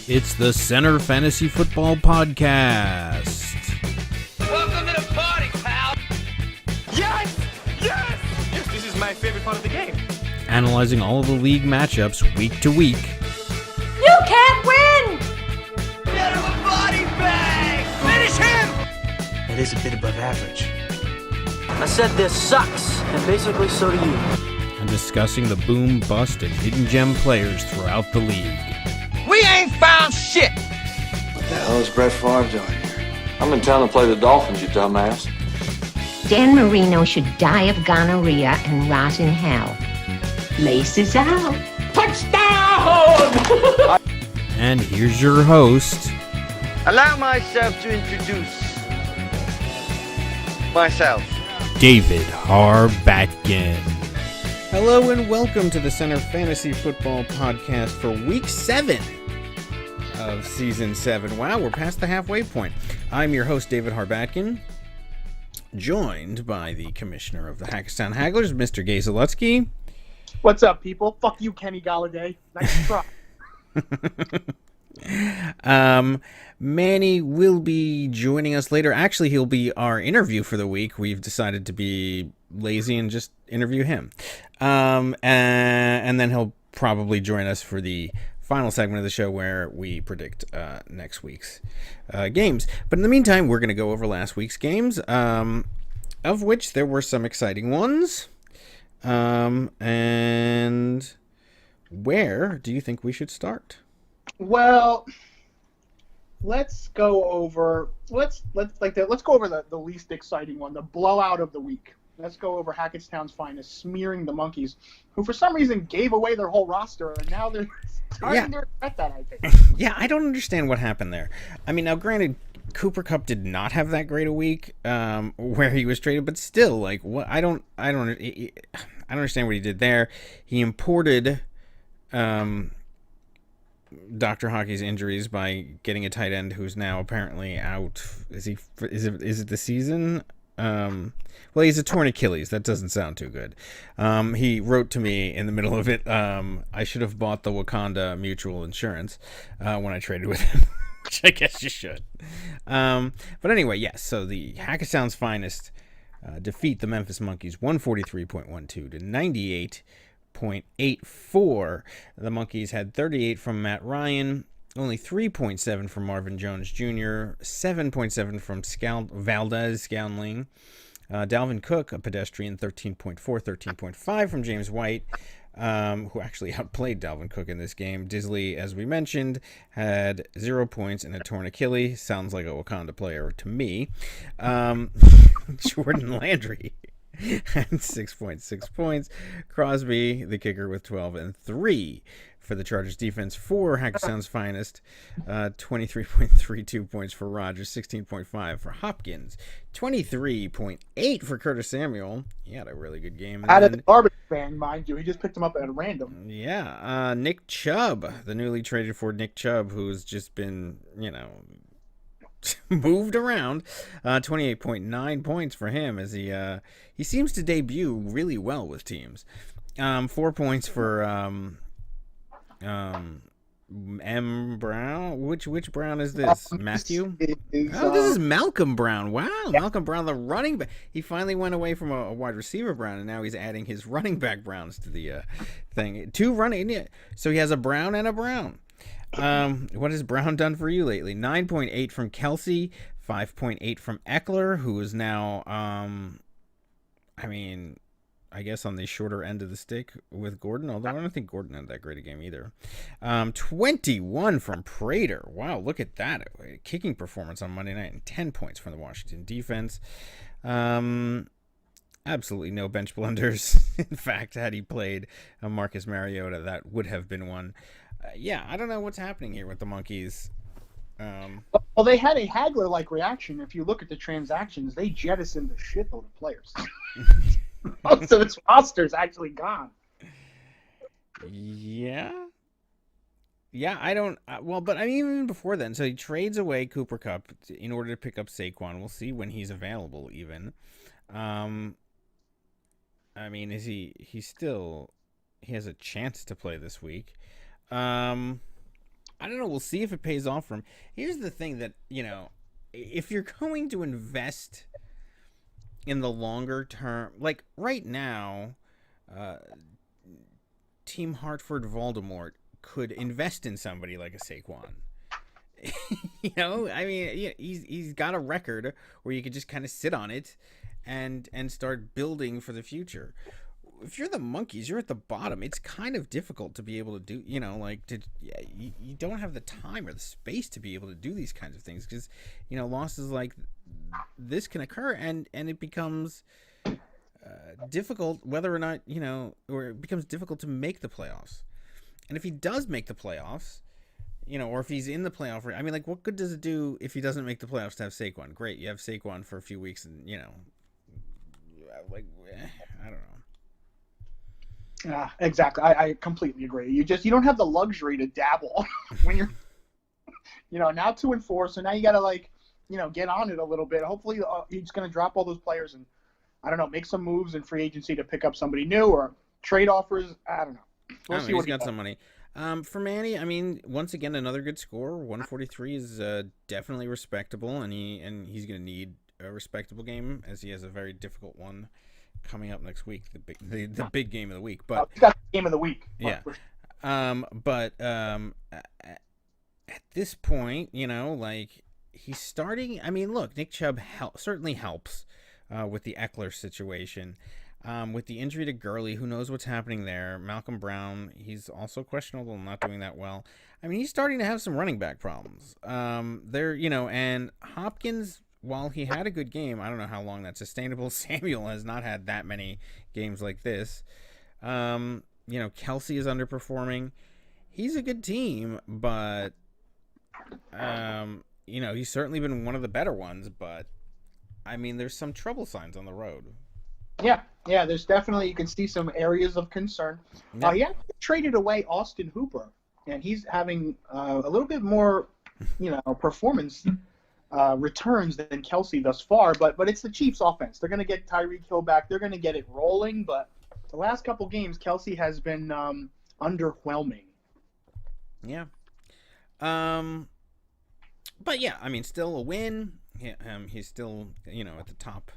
It's the Center Fantasy Football Podcast. Welcome to the party, pal! Yes! Yes! Yes, this is my favorite part of the game. Analyzing all of the league matchups week to week. You can't win! Get him a body bag! Finish him! It is a bit above average. I said this sucks, and basically so do you. And discussing the boom, bust, and hidden gem players throughout the league. We ain't found shit! What the hell is Brett Favre doing here? I'm in town to play the Dolphins, you dumbass. Dan Marino should die of gonorrhea and rot in hell. Laces out. Touchdown! And here's your host, Allow myself to introduce myself. David Harbatkin. Hello and welcome to the Center Fantasy Football Podcast for Week 7 of Season 7. Wow, we're past the halfway point. I'm your host, David Harbatkin, joined by the Commissioner of the Hackettstown Hagglers, Mr. Gay Zaleski. What's up, people? Fuck you, Kenny Galladay. Nice try. Manny will be joining us later. Actually, he'll be our interview for the week. We've decided to be lazy and just interview him. And then he'll probably join us for the final segment of the show where we predict next week's games. But in the meantime, we're going to go over last week's games, of which there were some exciting ones. And where do you think we should start? Well, let's go over the least exciting one, the blowout of the week. Let's go over Hackettstown's finest, smearing the Monkeys, who for some reason gave away their whole roster, and now they're starting to regret that, I think. Yeah, I don't understand what happened there. I mean, now granted, Cooper Kupp did not have that great a week where he was traded, but still, like, what? I don't understand what he did there. He imported Dr. Hockey's injuries by getting a tight end who's now apparently out. Is it the season? Well, he's a torn Achilles. That doesn't sound too good. He wrote to me in the middle of it, I should have bought the Wakanda Mutual Insurance when I traded with him, which I guess you should. But anyway, yes, so the Hackettstown's finest defeat the Memphis Monkeys 143.12 to 98.84. The Monkeys had 38 from Matt Ryan, only 3.7 from Marvin Jones Jr., 7.7 from Valdez Scoundling. Dalvin Cook, a pedestrian, 13.4, 13.5 from James White, who actually outplayed Dalvin Cook in this game. Disley, as we mentioned, had 0 points and a torn Achilles. Sounds like a Wakanda player to me. Jordan Landry had 6.6 points. Crosby, the kicker, with 12 and 3 for the Chargers defense. For Hackettstown's finest, 23.32 points for Rodgers, 16.5 for Hopkins, 23.8 for Curtis Samuel. He had a really good game. Out of the garbage fan, mind you. He just picked him up at random. Yeah. Nick Chubb, the newly traded for Nick Chubb, who's just been, moved around. 28.9 points for him as he seems to debut really well with teams. 4 points for M. Brown. Which Brown is this? Matthew? This is Malcolm Brown. Wow, yeah. Malcolm Brown, the running back. He finally went away from a wide receiver Brown, and now he's adding his running back Browns to the thing. So he has a Brown and a Brown. What has Brown done for you lately? 9.8 from Kelsey, 5.8 from Eckler, who is now, I guess on the shorter end of the stick with Gordon, although I don't think Gordon had that great a game either. 21 from Prater. Wow, look at that. A kicking performance on Monday night, and 10 points from the Washington defense. Absolutely no bench blunders. In fact, had he played Marcus Mariota, that would have been one. Yeah, I don't know what's happening here with the Monkeys. Well, they had a Hagler-like reaction. If you look at the transactions, they jettisoned a shitload of players. Most of its roster's actually gone. Yeah, I don't. But I mean, even before then, so he trades away Cooper Kupp in order to pick up Saquon. We'll see when he's available. Even, I mean, is he has a chance to play this week. I don't know. We'll see if it pays off for him. Here's the thing that, if you're going to invest in the longer term, like right now, Team Hartford Voldemort could invest in somebody like a Saquon. I mean, he's got a record where you could just kind of sit on it and start building for the future. If you're the Monkeys, you're at the bottom. It's kind of difficult to be able to do, you don't have the time or the space to be able to do these kinds of things because, losses like this can occur and it becomes difficult whether or not, or it becomes difficult to make the playoffs. And if he does make the playoffs, or if he's in the playoff, I mean, like, what good does it do if he doesn't make the playoffs to have Saquon? Great, you have Saquon for a few weeks and, I don't know. Yeah, exactly. I completely agree. You don't have the luxury to dabble when you're, now 2-4. So now you got to get on it a little bit. Hopefully he's going to drop all those players and, I don't know, make some moves in free agency to pick up somebody new or trade offers. I don't know. We'll see what he's got some money. For Manny, I mean, once again, another good score. 143 is definitely respectable, and he's going to need a respectable game as he has a very difficult one coming up next week, the big game of the week. But he's got the game of the week. Yeah. But at this point, he's starting. I mean, look, Nick Chubb certainly helps with the Eckler situation. With the injury to Gurley, who knows what's happening there? Malcolm Brown, he's also questionable, not doing that well. I mean, he's starting to have some running back problems. And Hopkins, while he had a good game, I don't know how long that's sustainable. Samuel has not had that many games like this. Kelsey is underperforming. He's a good team, but, he's certainly been one of the better ones. But, I mean, there's some trouble signs on the road. Yeah, there's definitely, you can see some areas of concern. Yeah. He actually traded away Austin Hooper, and he's having a little bit more, performance returns than Kelsey thus far, but it's the Chiefs offense. They're going to get Tyreek Hill back. They're going to get it rolling, but the last couple games, Kelsey has been underwhelming. Yeah. But yeah, I mean, still a win. He's still, at the top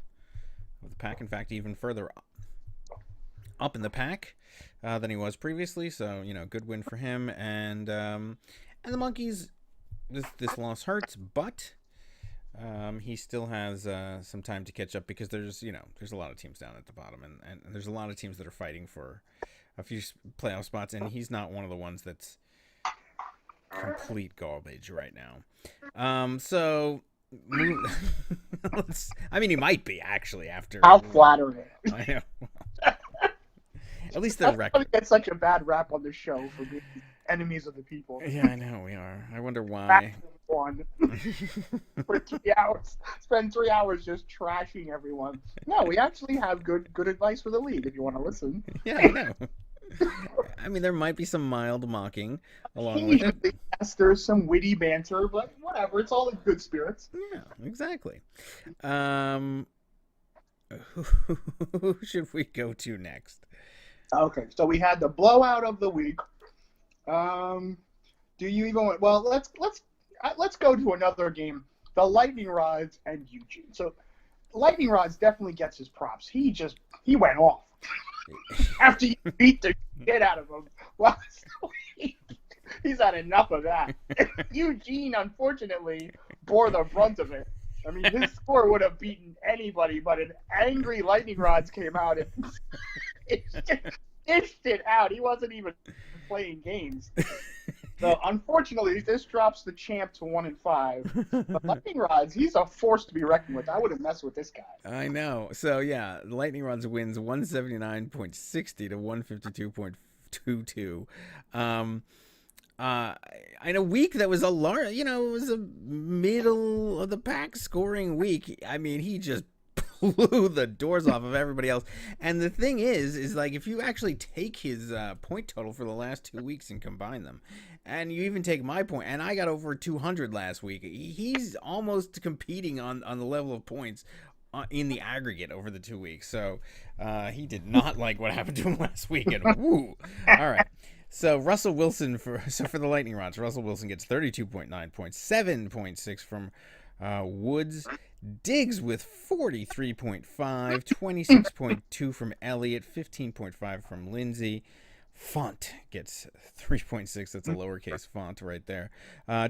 of the pack. In fact, even further up in the pack than he was previously. So, good win for him. And the Monkeys, this loss hurts, but he still has some time to catch up because there's a lot of teams down at the bottom, and there's a lot of teams that are fighting for a few playoff spots, and he's not one of the ones that's complete garbage right now. So I mean, he might be actually after. How flattering! I know. At least they're record. Get such a bad rap on the show for being enemies of the people. Yeah, I know we are. I wonder why. One for 3 hours. Spend 3 hours just trashing everyone. No, we actually have good advice for the league if you want to listen. Yeah, I know. I mean, there might be some mild mocking along with it. Yes, there's some witty banter, but whatever. It's all in good spirits. Yeah, exactly. Who should we go to next? Okay, so we had the blowout of the week. Do you even want? Well, let's go to another game. The Lightning Rods and Eugene. So, Lightning Rods definitely gets his props. He went off after you beat the shit out of him. Well, he's had enough of that. Eugene, unfortunately, bore the brunt of it. I mean, his score would have beaten anybody, but an angry Lightning Rods came out and dished it out. He wasn't even playing games. So, unfortunately, this drops the champ to 1-5. But Lightning Rods, he's a force to be reckoned with. I wouldn't mess with this guy. I know. So, yeah, the Lightning Rods wins 179.60 to 152.22. In a week that was it was a middle of the pack scoring week. I mean, he just blew the doors off of everybody else. And the thing is like, if you actually take his point total for the last 2 weeks and combine them, and you even take my point, and I got over 200 last week, he's almost competing on the level of points in the aggregate over the 2 weeks. So he did not like what happened to him last week. And woo. All right. So Russell Wilson for the Lightning Rods, Russell Wilson gets 32.9 points, 7.6 from Woods. Diggs with 43.5, 26.2 from Elliott, 15.5 from Lindsay. Font gets 3.6. That's a lowercase font right there.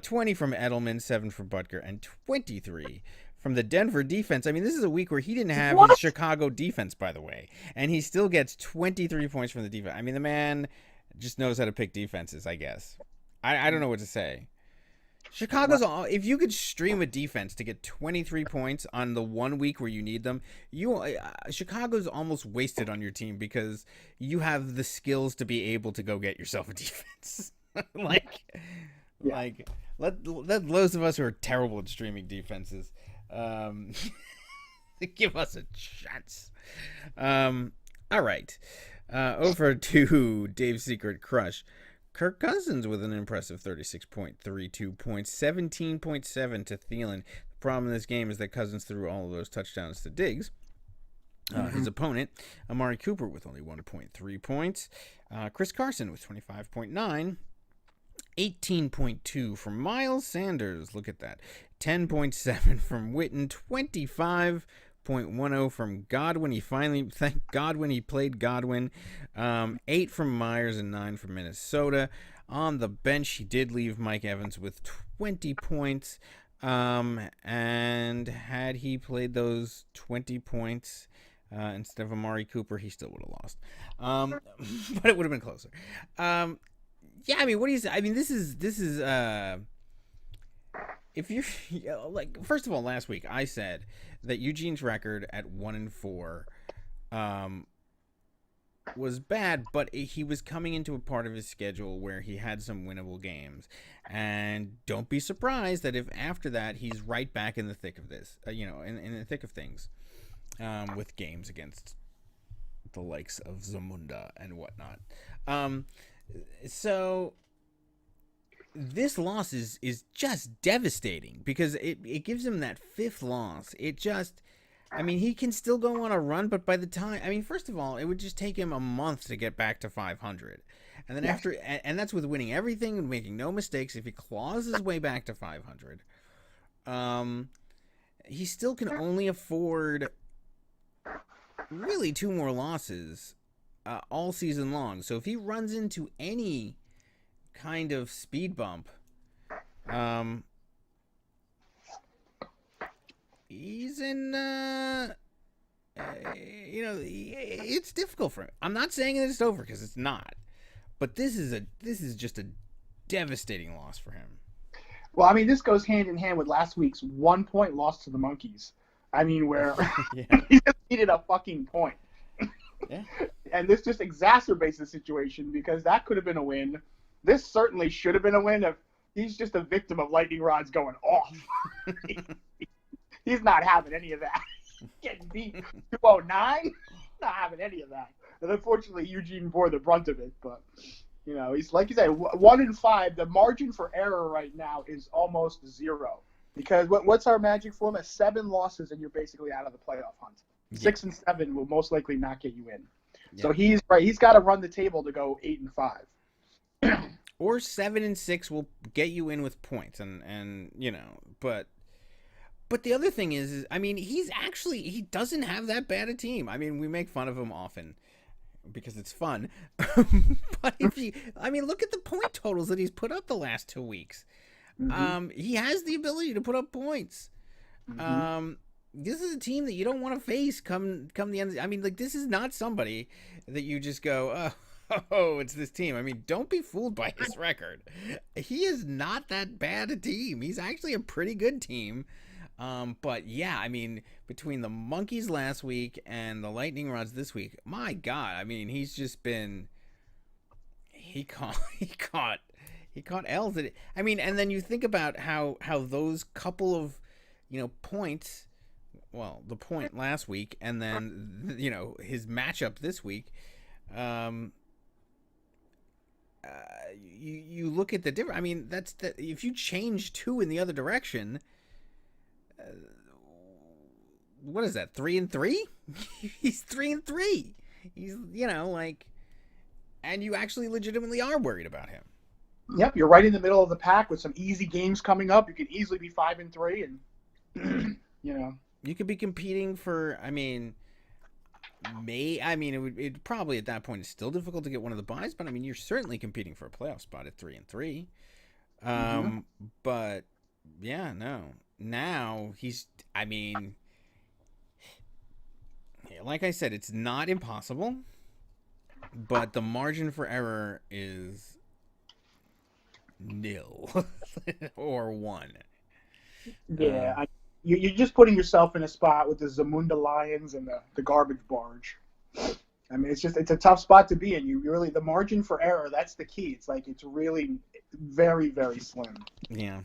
20 from Edelman, 7 from Butker, and 23 from the Denver defense. I mean, this is a week where he didn't have his Chicago defense, by the way, and he still gets 23 points from the defense. I mean, the man just knows how to pick defenses, I guess. I don't know what to say. Chicago's all, if you could stream a defense to get 23 points on the 1 week where you need them, Chicago's almost wasted on your team because you have the skills to be able to go get yourself a defense. Let those of us who are terrible at streaming defenses give us a chance. All right. Over to Dave's Secret Crush. Kirk Cousins with an impressive 36.32 points, 17.7 to Thielen. The problem in this game is that Cousins threw all of those touchdowns to Diggs. His opponent, Amari Cooper, with only 1.3 points. Chris Carson with 25.9. 18.2 from Miles Sanders. Look at that. 10.7 from Witten. 25.10 from Godwin. Thank Godwin, he played Godwin. 8 from Myers and 9 from Minnesota. On the bench, he did leave Mike Evans with 20 points. And had he played those 20 points instead of Amari Cooper, he still would have lost. But it would have been closer. Yeah, I mean, what do you say? I mean, this is if you're like, first of all, last week I said that Eugene's record at 1-4 was bad, but he was coming into a part of his schedule where he had some winnable games, and don't be surprised that if after that he's right back in the thick of this, in the thick of things, with games against the likes of Zamunda and whatnot. So this loss is just devastating because it gives him that fifth loss. He can still go on a run, but by the time, first of all, it would just take him a month to get back to 500. And then and that's with winning everything and making no mistakes. If he claws his way back to 500, he still can only afford really 2 more losses all season long. So if he runs into any kind of speed bump, he's in it's difficult for him. I'm not saying that it's over, because it's not, but this is just a devastating loss for him. Well, this goes hand in hand with last week's 1-point loss to the Monkeys. Where he just needed a fucking point. Yeah. And this just exacerbates the situation, because that could have been a win. This certainly should have been a win if he's just a victim of lightning rods going off. He's not having any of that. Getting beat 209? Not having any of that. And unfortunately, Eugene bore the brunt of it. But, he's, like you said, 1-5. The margin for error right now is almost 0. Because what's our magic formula? 7 losses and you're basically out of the playoff hunt. 6 and 7 will most likely not get you in. Yeah. So he's right. He's got to run the table to go 8-5. Or 7 and 6 will get you in with points, but the other thing is he doesn't have that bad a team. We make fun of him often because it's fun, but look at the point totals that he's put up the last 2 weeks. Mm-hmm. He has the ability to put up points. Mm-hmm. This is a team that you don't want to face come the end. This is not somebody that you just go, oh, it's this team. Don't be fooled by his record. He is not that bad a team. He's actually a pretty good team. But yeah, between the Monkeys last week and the Lightning Rods this week, my God, he's just been, he caught L's. And then you think about how those couple of, points, well, the point last week and then, his matchup this week, you look at the difference. That's if you change 2 in the other direction, what is that? 3-3? He's 3-3. He's and you actually legitimately are worried about him. Yep, you're right in the middle of the pack with some easy games coming up. You could easily be 5-3, and you could be competing for. I mean, it'd probably at that point it's still difficult to get one of the buys, but I mean, you're certainly competing for a playoff spot at 3-3. But yeah, no. Now he's. I mean, like I said, it's not impossible, but the margin for error is nil or 1. Yeah, you're just putting yourself in a spot with the Zamunda Lions and the garbage barge. I mean, it's a tough spot to be in. You really, the margin for error, that's the key. It's like it's really very, very slim. Yeah.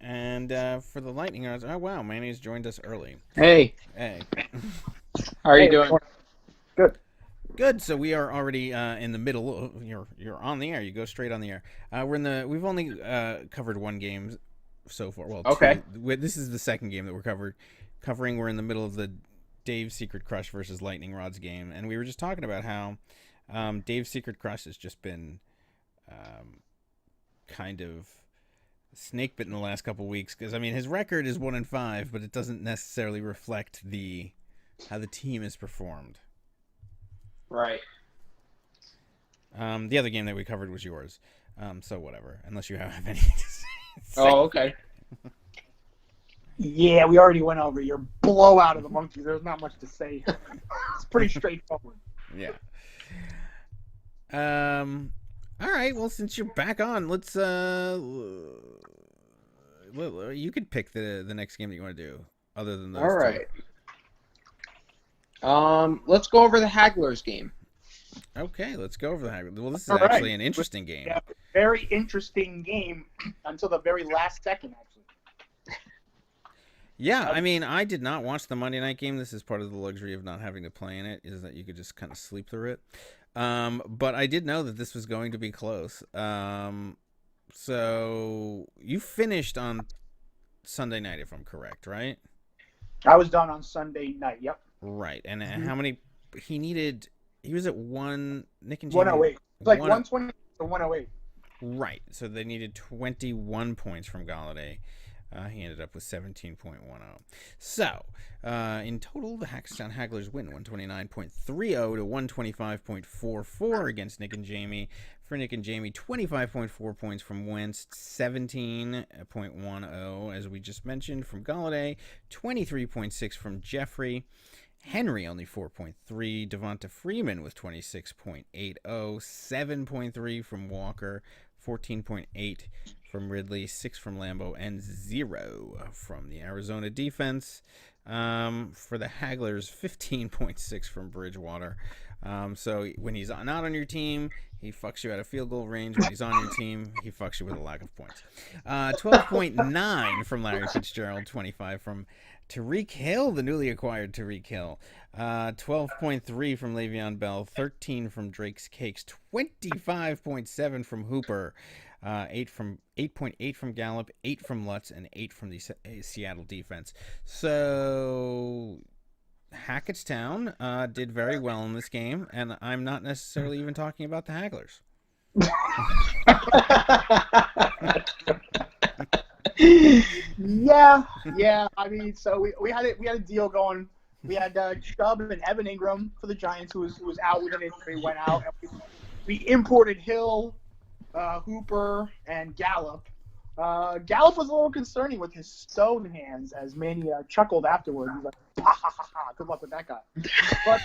And for the Lightning, oh wow, Manny's joined us early. Hey. How are you doing? Good. So we are already in the middle. You're on the air. You go straight on the air. We've only covered one game so far. Well, okay. This is the second game that we're covering. We're in the middle of the Dave's Secret Crush versus Lightning Rod's game, and we were just talking about how Dave's Secret Crush has just been kind of snake bitten the last couple weeks, because I mean his record is 1-5, but it doesn't necessarily reflect how the team has performed. Right. The other game that we covered was yours, so whatever. Unless you have anything to say. Oh, okay. Yeah, we already went over your blowout of the Monkeys. There's not much to say. It's pretty straightforward. Yeah. All right. Well, since you're back on, let's you could pick the next game that you want to do, other than those. All right. Let's go over the Hagglers game. Okay, let's go over the Hagglers. Well, this is All actually right. an interesting game. Yeah, very interesting game until the very last second, actually. Yeah, I mean, I did not watch the Monday night game. This is part of the luxury of not having to play in it, is that you could just kind of sleep through it. But I did know that this was going to be close. So you finished on Sunday night, if I'm correct, right? I was done on Sunday night, yep. Right, and how many he needed? He was at Nick and Jamie. 108. It's like 120 to 108. Right, so they needed 21 points from Galladay. He ended up with 17.10. So, in total, the Hackstown Hagglers win 129.30 to 125.44 against Nick and Jamie. For Nick and Jamie, 25.4 points from Wentz, 17.10, as we just mentioned, from Galladay, 23.6 from Jeffrey. Henry only 4.3. Devonta Freeman with 26.80. 7.3 from Walker. 14.8 from Ridley, 6 from Lambeau, and 0 from the Arizona defense. For the Hagglers, 15.6 from Bridgewater. So when he's not on your team, he fucks you out of field goal range. When he's on your team, he fucks you with a lack of points. 12.9 from Larry Fitzgerald, 25 from Tyreek Hill, the newly acquired Tyreek Hill. 12.3 from Le'Veon Bell, 13 from Drake's Cakes, 25.7 from Hooper, 8.8 from Gallup, 8 from Lutz, and 8 from the Seattle defense. So Hackettstown did very well in this game, and I'm not necessarily even talking about the Hagglers. Yeah. I mean, so we had a deal going. We had Chubb and Evan Ingram for the Giants, who was out with an injury, went out. And we imported Hill, Hooper, and Gallup. Gallup was a little concerning with his stone hands, as Manny chuckled afterward. He's like, ha, ha, ha, ha. Good luck with that guy. But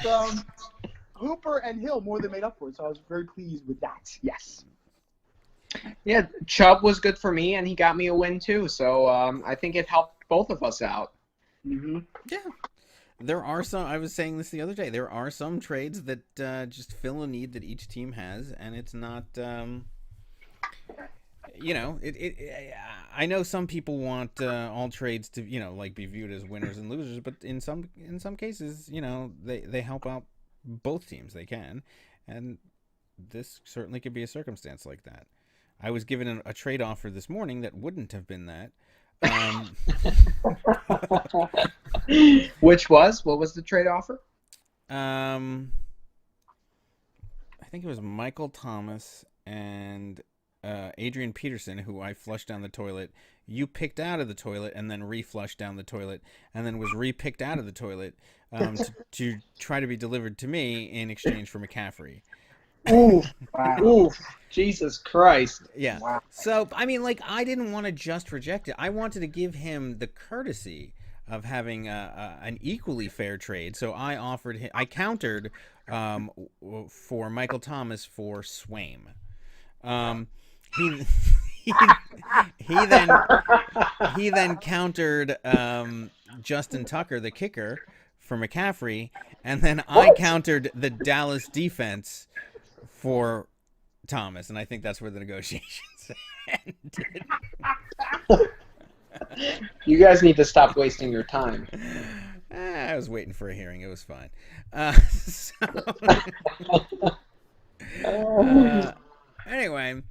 Hooper and Hill more than made up for it, so I was very pleased with that. Yes. Yeah, Chubb was good for me, and he got me a win too. So I think it helped both of us out. Mm-hmm. Yeah. There are some, I was saying this the other day, there are some trades that just fill a need that each team has, and it's not, I know some people want all trades to, be viewed as winners and losers, but in some cases, they help out both teams. They can, and this certainly could be a circumstance like that. I was given a trade offer this morning that wouldn't have been that. What was the trade offer? think it was Michael Thomas and Adrian Peterson, who I flushed down the toilet. You picked out of the toilet and then reflushed down the toilet, and then was re-picked out of the toilet to try to be delivered to me in exchange for McCaffrey. Ooh, ooh, Jesus Christ! Yeah. Wow. So I mean, like, I didn't want to just reject it. I wanted to give him the courtesy of having an equally fair trade. So I countered for Michael Thomas for Swaim. He then countered Justin Tucker, the kicker, for McCaffrey, and then I countered the Dallas defense for Thomas, and I think that's where the negotiations ended. You guys need to stop wasting your time. I was waiting for a hearing. It was fine. Anyway,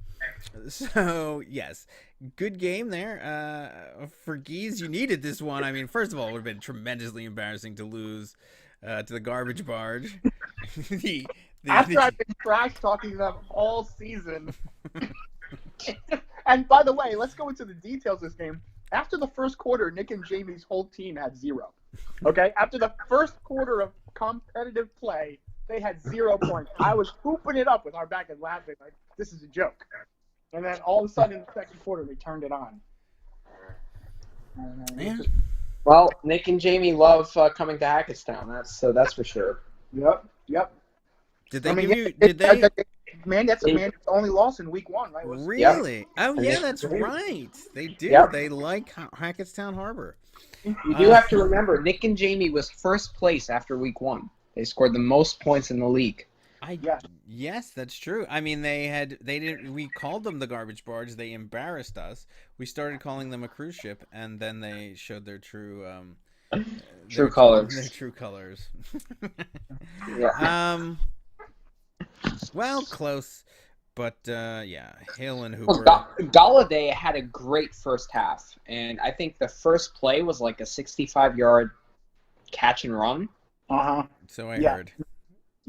so yes, good game there. For Geese, you needed this one. I mean, first of all, it would have been tremendously embarrassing to lose to the garbage barge. After I've been trash talking them all season. And by the way, let's go into the details of this game. After the first quarter, Nick and Jamie's whole team had 0. Okay? After the first quarter of competitive play, they had 0 points. I was hooping it up with our back and laughing like, this is a joke. And then all of a sudden in the second quarter, they turned it on. Well, Nick and Jamie love coming to Hackettstown. That's for sure. Yep. Did they give you? Did they? Man, that's a man's only loss in week 1, right? Really? Yep. Oh, yeah, that's right. They do. Yep. They like Hackettstown Harbor. You do have to remember, Nick and Jamie was first place after week 1. They scored the most points in the league. Yes, that's true. I mean, we called them the garbage barge. They embarrassed us. We started calling them a cruise ship, and then they showed their true colors. Their true colors. Yeah. Well, close, but yeah, Hill and Well, Hooper. Galladay had a great first half, and I think the first play was like a 65-yard catch and run. So I heard.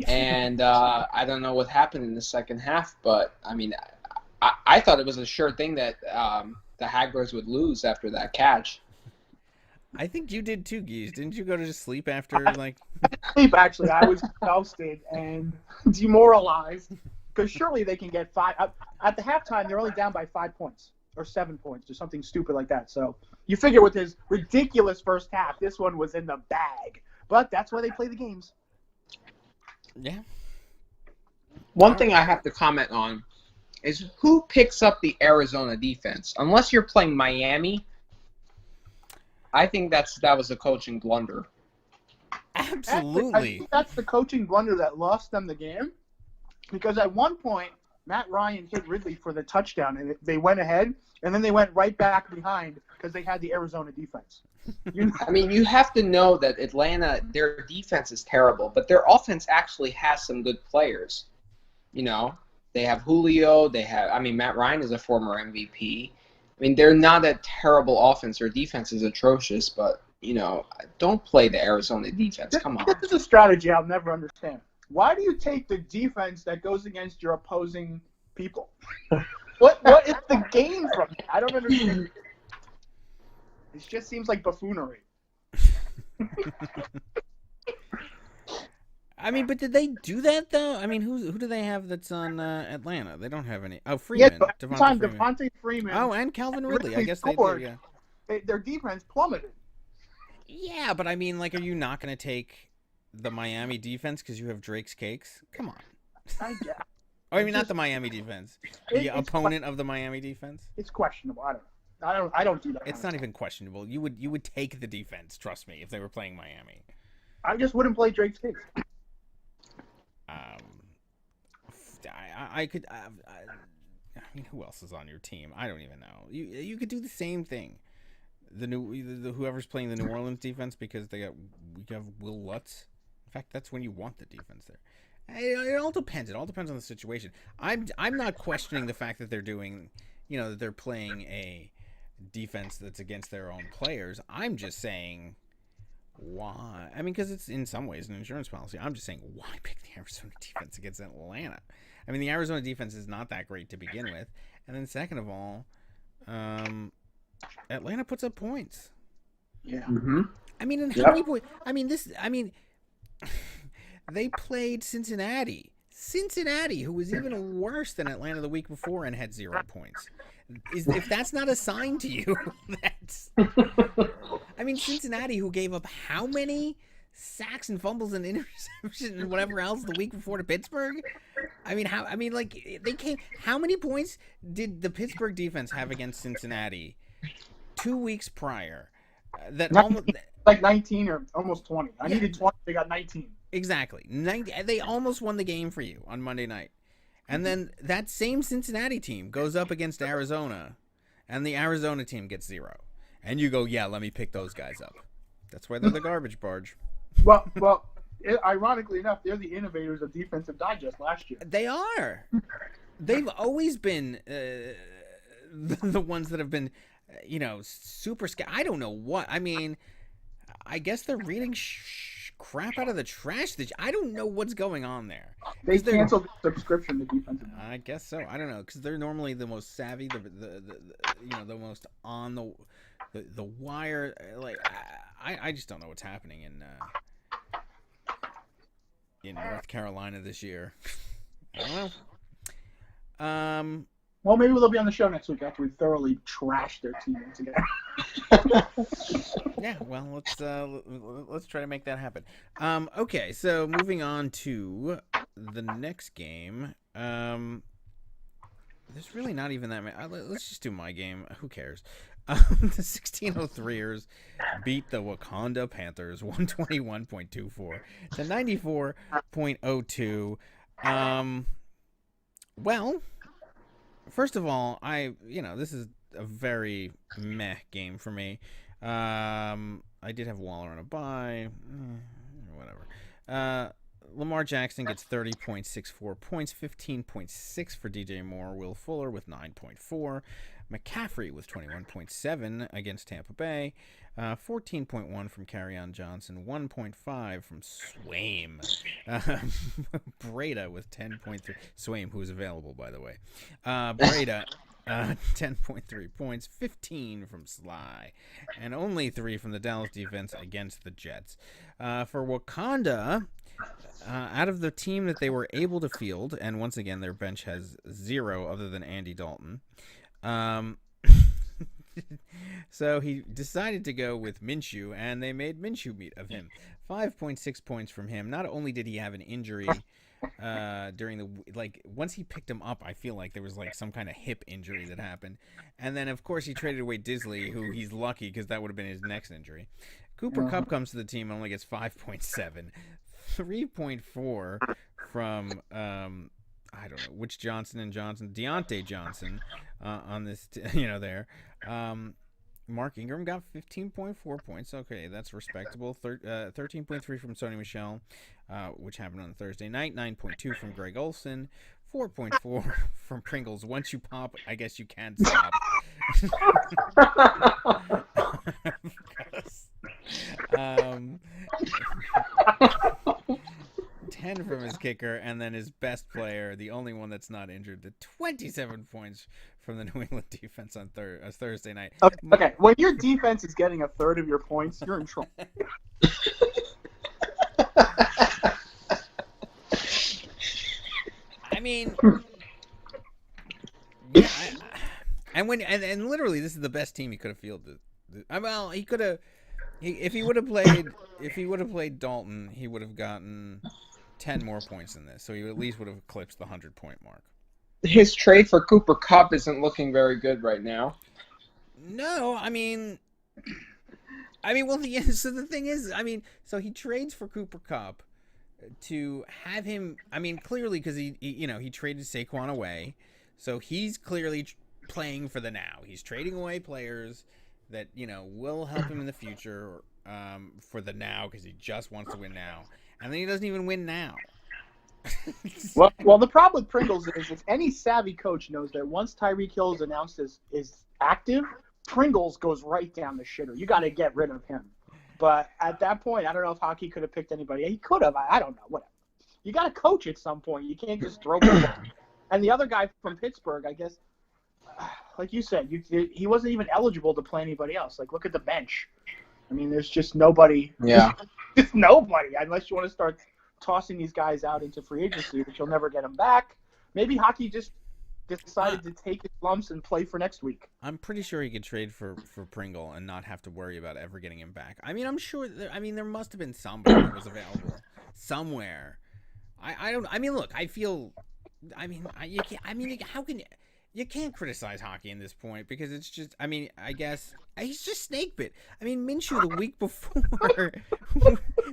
And I don't know what happened in the second half, but I mean, I thought it was a sure thing that the Hagglers would lose after that catch. I think you did too, Geese. Didn't you go to sleep after like? Sleep, actually. I was exhausted and demoralized because surely they can get 5. At the halftime, they're only down by 5 points or 7 points or something stupid like that. So you figure with his ridiculous first half, this one was in the bag. But that's why they play the games. Yeah. One thing I have to comment on is who picks up the Arizona defense? Unless you're playing Miami, I think that was a coaching blunder. Absolutely. I think that's the coaching blunder that lost them the game. Because at one point, Matt Ryan hit Ridley for the touchdown, and they went ahead, and then they went right back behind because they had the Arizona defense. I mean, you have to know that Atlanta, their defense is terrible, but their offense actually has some good players. You know, they have Julio. Matt Ryan is a former MVP. I mean, they're not a terrible offense. Their defense is atrocious, but, you know, don't play the Arizona defense. Come on. This is a strategy I'll never understand. Why do you take the defense that goes against your opposing people? What is the gain from it? I don't understand. It just seems like buffoonery. I mean, but did they do that though? I mean, who do they have that's on Atlanta? They don't have any. Oh, Freeman. Yeah, Devontae Freeman. Oh, and Calvin Ridley. I guess scored. Their defense plummeted. Yeah, but I mean, like, are you not going to take the Miami defense because you have Drake's Cakes? Come on. I mean, not the Miami defense. The opponent of the Miami defense. It's questionable. I don't do that. It's not even questionable. You would take the defense. Trust me, if they were playing Miami. I just wouldn't play Drake's Cakes. I could. I mean, who else is on your team? I don't even know. You could do the same thing. Whoever's playing the New Orleans defense because we have Will Lutz. In fact, that's when you want the defense there. It all depends. It all depends on the situation. I'm not questioning the fact that they're doing, that they're playing a defense that's against their own players. I'm just saying, Why? I mean, because it's in some ways an insurance policy. I'm just saying, why pick the Arizona defense against Atlanta? I mean, the Arizona defense is not that great to begin with. And then second of all, Atlanta puts up points. Yeah. Mm-hmm. I mean, and how many points? I mean, they played Cincinnati. Cincinnati, who was even worse than Atlanta the week before and had 0 points. If that's not a sign to you, that's... I mean, Cincinnati, who gave up how many sacks and fumbles and interceptions and whatever else the week before to Pittsburgh? I mean, they came... How many points did the Pittsburgh defense have against Cincinnati 2 weeks prior? Like 19 or almost 20. I needed 20. They got 19. Exactly. They almost won the game for you on Monday night. And then that same Cincinnati team goes up against Arizona, and the Arizona team gets 0. And you go, yeah, let me pick those guys up. That's why they're the garbage barge. Well, ironically enough, they're the innovators of Defensive Digest last year. They are. They've always been the ones that have been, super I don't know what. I mean, I guess they're reading crap out of the trash. I don't know what's going on there. They canceled the subscription to Defensive Digest. I guess so. I don't know, because they're normally the most savvy, the most on the wire. Like, I just don't know what's happening in North Carolina this year. I don't know. Well, maybe they'll be on the show next week after we thoroughly trash their team together. Yeah, well, let's try to make that happen. Okay, so moving on to the next game. There's really not even that many. Let's just do my game. Who cares? The 1603ers beat the Wakanda Panthers 121.24 to 94.02. Well, first of all, this is a very meh game for me. I did have Waller on a bye. Whatever. Lamar Jackson gets 30.64 points, 15.6 for DJ Moore. Will Fuller with 9.4. McCaffrey with 21.7 against Tampa Bay. 14.1 from Kerryon Johnson. 1.5 from Swaim. Breda with 10.3. Swaim, who is available, by the way. Breda... 10.3 points, 15 from Sly, and only 3 from the Dallas defense against the Jets. For Wakanda, out of the team that they were able to field, and once again their bench has 0 other than Andy Dalton, so he decided to go with Minshew, and they made Minshew meet of him. 5.6 points from him. Not only did he have an injury during once he picked him up, I feel like there was some kind of hip injury that happened, and then of course he traded away Disley, who he's lucky because that would have been his next injury. Cooper Kupp comes to the team and only gets 5.7, 3.4 from I don't know which Deontay Johnson on this there. Mark Ingram got 15.4 points. Okay, that's respectable. 13.3 from Sony Michel, which happened on Thursday night. 9.2 from Greg Olsen. 4.4 from Pringles. Once you pop, I guess you can't stop. 10 from his kicker, and then his best player, the only one that's not injured, the 27 points from the New England defense on Thursday night. Okay, when your defense is getting a third of your points, you're in trouble. I mean, yeah, and literally, this is the best team he could have fielded. Well, he could have. If he would have played Dalton, he would have gotten 10 more points than this. So he at least would have eclipsed the 100-point mark. His trade for Cooper Kupp isn't looking very good right now. No, I mean, well, so the thing is, so he trades for Cooper Kupp to have him. Clearly because he traded Saquon away, so he's clearly playing for the now. He's trading away players that will help him in the future for the now because he just wants to win now, and then he doesn't even win now. Well, the problem with Pringles is any savvy coach knows that once Tyreek Hill is announced as active, Pringles goes right down the shitter. You got to get rid of him. But at that point, I don't know if Hockey could have picked anybody. He could have. I don't know. Whatever. You got to coach at some point. You can't just throw people. And the other guy from Pittsburgh, I guess, like you said, he wasn't even eligible to play anybody else. Like, look at the bench. I mean, there's just nobody. Yeah. Just nobody, unless you want to start tossing these guys out into free agency, but you'll never get them back. Maybe Hockey just decided to take his lumps and play for next week. I'm pretty sure he could trade for Pringle and not have to worry about ever getting him back. I mean, I'm sure. There must have been somebody that was available somewhere. I don't. I mean, look. I feel. I mean, you can't. I mean, how can you? You can't criticize Hockey in this point because it's just. I mean, I guess he's just snake bit. I mean, Minshew the week before,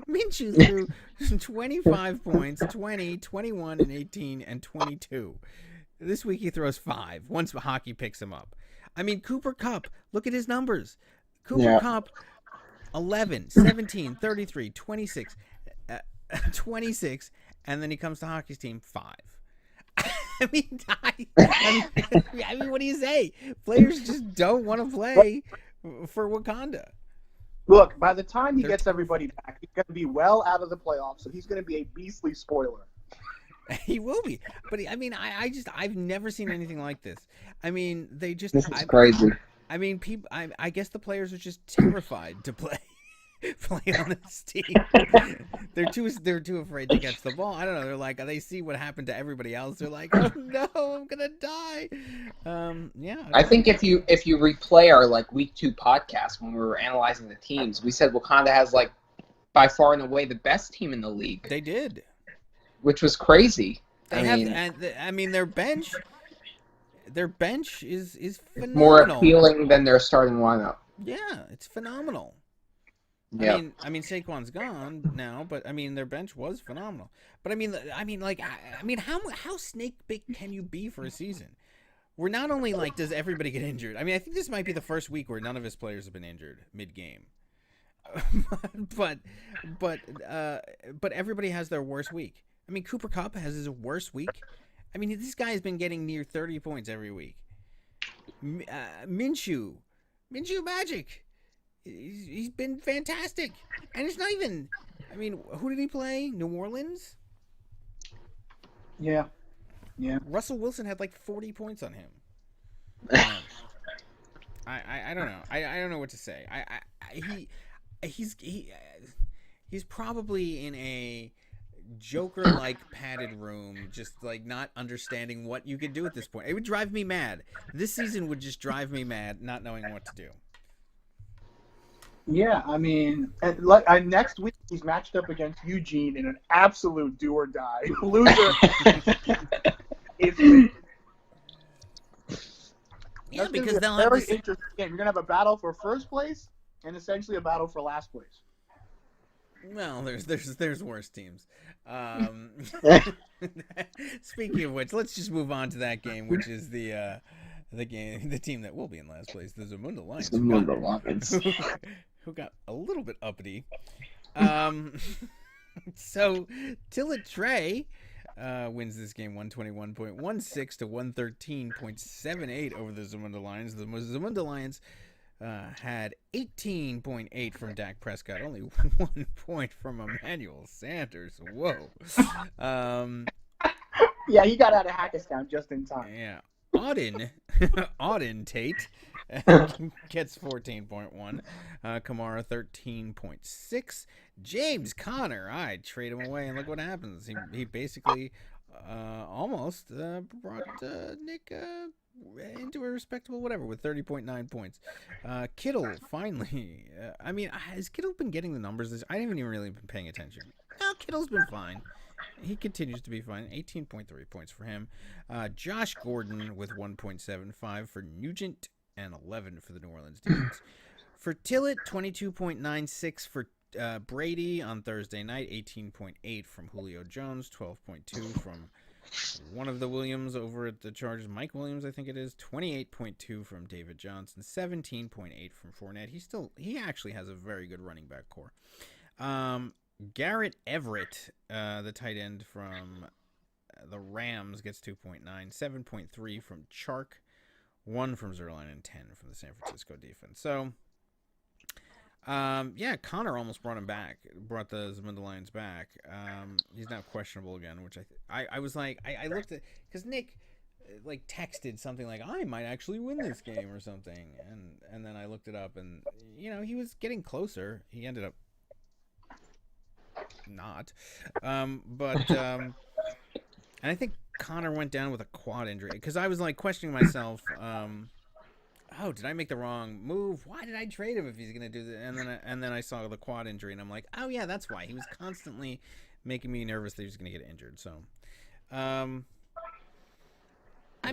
Minshew threw 25 points, 20, 21, and 18, and 22. This week he throws 5 once Hockey picks him up. I mean, Cooper Kupp, look at his numbers. Cooper Kupp, 11, 17, 33, 26, 26, and then he comes to Hockey's team, 5. I mean, what do you say? Players just don't want to play for Wakanda. Look, by the time he gets everybody back, he's going to be well out of the playoffs, so he's going to be a beastly spoiler. He will be, but I mean, I've never seen anything like this. I mean, this is crazy. I mean, I guess the players are just terrified to play on this team. They're too afraid to catch the ball. I don't know. They're like, they see what happened to everybody else. They're like, oh no, I'm gonna die. Yeah. I think if you replay our week 2 podcast when we were analyzing the teams, we said Wakanda has by far and away the best team in the league. They did. Which was crazy. I mean, their bench is phenomenal. More appealing than their starting lineup. Yeah, it's phenomenal. Yeah. I mean, Saquon's gone now, but I mean, their bench was phenomenal. But I mean, how snake bit can you be for a season? Where not only does everybody get injured. I mean, I think this might be the first week where none of his players have been injured mid-game. but everybody has their worst week. I mean, Cooper Kupp has his worst week. I mean, this guy has been getting near 30 points every week. Minshew Magic. He's been fantastic. And it's not even... I mean, who did he play? New Orleans? Yeah. Russell Wilson had 40 points on him. I don't know. I don't know what to say. He's probably in a Joker-like padded room, just not understanding what you could do at this point. It would drive me mad. This season would just drive me mad, not knowing what to do. Yeah, I mean, next week he's matched up against Eugene in an absolute do or die. Loser. Yeah, because they'll have have this interesting game. You're gonna have a battle for first place and essentially a battle for last place. Well, there's worse teams. Speaking of which, let's just move on to that game, which is the team that will be in last place, the Zamunda Lions. Who got a little bit uppity. So Tillett Trey wins this game 121.16 to 113.78 over the Zamunda Lions. The Zamunda Lions had 18.8 from Dak Prescott, only 1 point from Emmanuel Sanders. Whoa. Yeah, he got out of Hackettstown just in time. Yeah. Auden Tate gets 14.1. Kamara 13.6. James Conner, I'd trade him away and look what happens. He basically almost brought Nick into a respectable whatever with 30.9 points. Kittle finally. I mean, has Kittle been getting the numbers? I haven't even really been paying attention. No, Kittle's been fine. He continues to be fine. 18.3 points for him. Josh Gordon with 1.75 for Nugent and 11 for the New Orleans defense. For Tillett, 22.96 for Brady on Thursday night. 18.8 from Julio Jones. 12.2 from one of the Williams over at the Chargers. Mike Williams, I think it is. 28.2 from David Johnson. 17.8 from Fournette. He actually has a very good running back core. Garrett Everett, the tight end from the Rams, gets 2.9, 7.3 from Chark, 1 from Zerline, and 10 from the San Francisco defense. So, Yeah, Connor almost brought the Zamunda Lions back. He's now questionable again, which I was like, I looked at, because Nick like texted something like, I might actually win this game or something, and then I looked it up, and he was getting closer. He ended up not, and I think Connor went down with a quad injury, because I was like questioning myself. Oh, did I make the wrong move? Why did I trade him if he's going to do that? And then I saw the quad injury, and I'm like, oh yeah, that's why. He was constantly making me nervous that he was going to get injured. So, I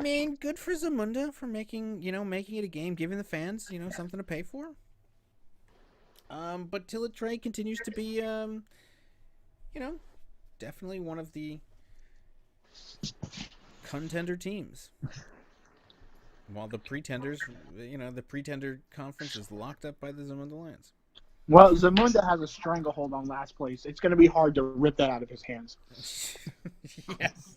mean, good for Zamunda for making it a game, giving the fans, something to pay for. But Tillett Trey continues to be, definitely one of the contender teams. While the pretenders, the pretender conference is locked up by the Zamunda Lions. Well, Zamunda has a stranglehold on last place. It's going to be hard to rip that out of his hands. Yes.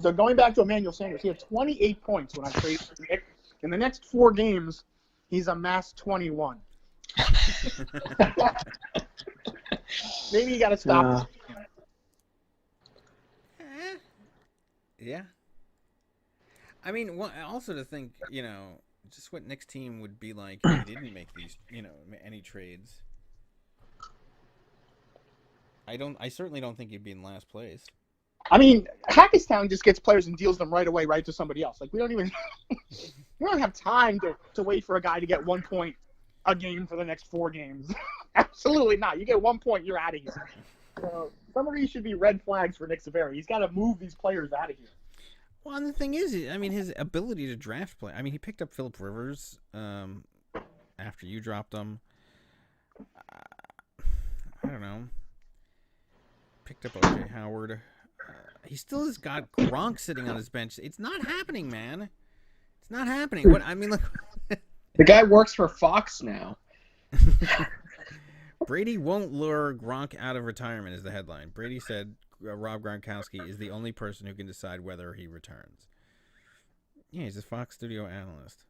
So going back to Emmanuel Sanders, he had 28 points when I traded Nick. In the next 4 games, he's amassed 21. Maybe you got to stop. Yeah. I mean, also to think, just what Nick's team would be like if he didn't make these, any trades. I certainly don't think he'd be in last place. I mean, Hackettstown just gets players and deals them right away, right to somebody else. Like, we don't have time to wait for a guy to get 1 point a game for the next 4 games. Absolutely not. You get 1 point, you're out of here. So, some of these should be red flags for Nick Saveri. He's got to move these players out of here. Well, and the thing is, I mean, his ability to draft play. I mean, he picked up Phillip Rivers after you dropped him. I don't know. Picked up O.J. Howard. He still has got Gronk sitting on his bench. It's not happening, man. It's not happening. What I mean, look. The guy works for Fox now. Brady won't lure Gronk out of retirement is the headline. Brady said Rob Gronkowski is the only person who can decide whether he returns. Yeah, he's a Fox Studio analyst.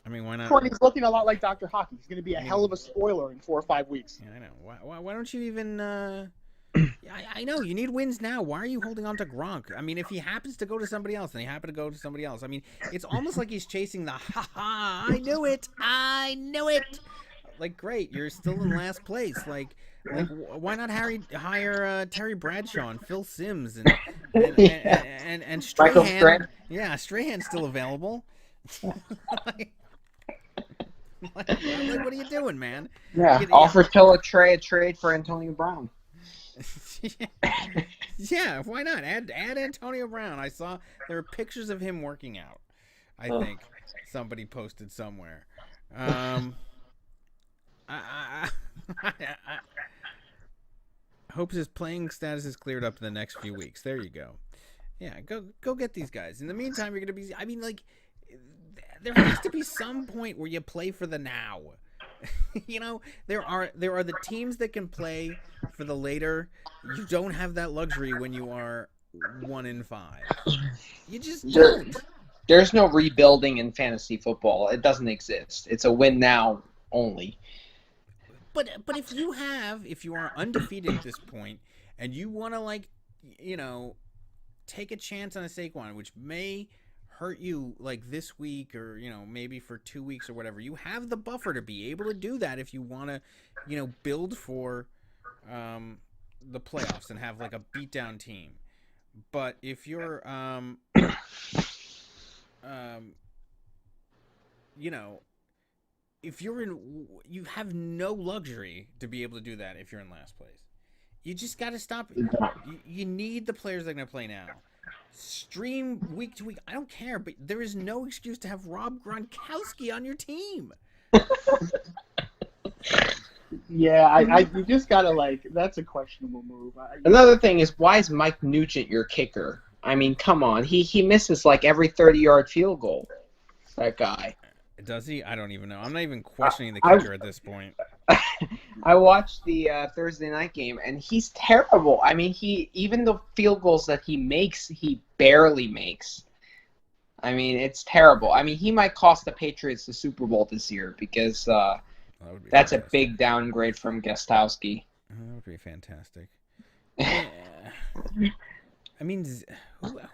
I mean, why not? He's looking a lot like Dr. Hockey. He's going to be a hell of a spoiler in 4 or 5 weeks. Yeah, I know. Why don't you even... I know, you need wins now. Why are you holding on to Gronk? I mean, if he happens to go to somebody else, then he happened to go to somebody else. I mean, it's almost like he's chasing the, ha-ha, I knew it. Like, great, you're still in last place. Like why not hire Terry Bradshaw and Phil Simms and Strahan? Yeah, Strahan's still available. like, what are you doing, man? Yeah, offer Tillett Trey a trade for Antonio Brown. Yeah, why not? Add Antonio Brown. I saw there were pictures of him working out. I think somebody posted somewhere. I hope his playing status is cleared up in the next few weeks. There you go. Yeah, go get these guys. In the meantime, you're gonna be. I mean, like, there has to be some point where you play for the now. There are the teams that can play for the later. You don't have that luxury when you are 1-5. You just don't. There's no rebuilding in fantasy football. It doesn't exist. It's a win now only. But if you are undefeated at this point and you want to take a chance on a Saquon, which may hurt you like this week or maybe for 2 weeks or whatever, you have the buffer to be able to do that if you want to build for the playoffs and have like a beatdown team. But if you're if you're you have no luxury to be able to do that if you're in last place. You just got to stop. You need the players that are going to play now. Stream week to week. I don't care, but there is no excuse to have Rob Gronkowski on your team. Yeah, you just got to, that's a questionable move. Another thing is, why is Mike Nugent your kicker? I mean, come on. He misses every 30-yard field goal. That guy. Does he? I don't even know. I'm not even questioning the kicker at this point. I watched the Thursday night game, and he's terrible. I mean, even the field goals that he makes, he barely makes. I mean, it's terrible. I mean, he might cost the Patriots the Super Bowl this year because that's fantastic. A big downgrade from Gostowski. That would be fantastic. I mean,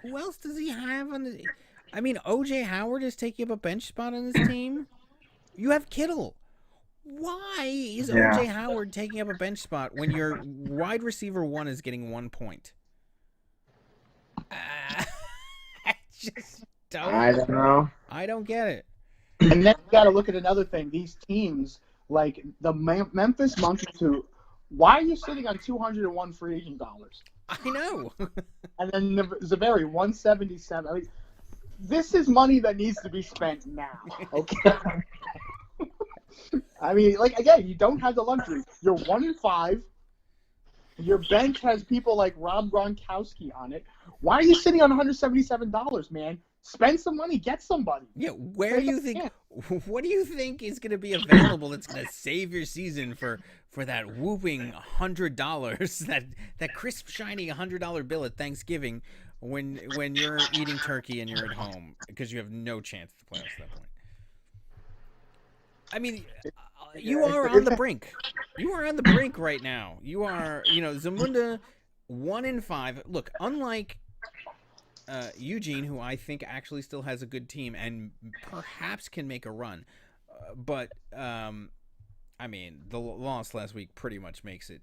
who else does he have on the? I mean, O.J. Howard is taking up a bench spot on this team. You have Kittle. Why is O.J. Howard taking up a bench spot when your wide receiver 1 is getting 1 point? I don't know. I don't get it. And then you got to look at another thing. These teams, like the Memphis Monkeys, why are you sitting on $201 free agent dollars? I know. And then Zaveri, 177. I mean, this is money that needs to be spent now. Okay. I mean, like, again, you don't have the luxury. You're 1-5. Your bench has people like Rob Gronkowski on it. Why are you sitting on $177, man? Spend some money, get somebody. Yeah, where do you think? What do you think is going to be available that's going to save your season for that whooping $100, that crisp, shiny $100 bill at Thanksgiving when you're eating turkey and you're at home because you have no chance at the playoffs at that point? I mean, you are on the brink. You are on the brink right now. You are, Zamunda 1-5. Look, unlike Eugene, who I think actually still has a good team and perhaps can make a run, but I mean, the loss last week pretty much makes it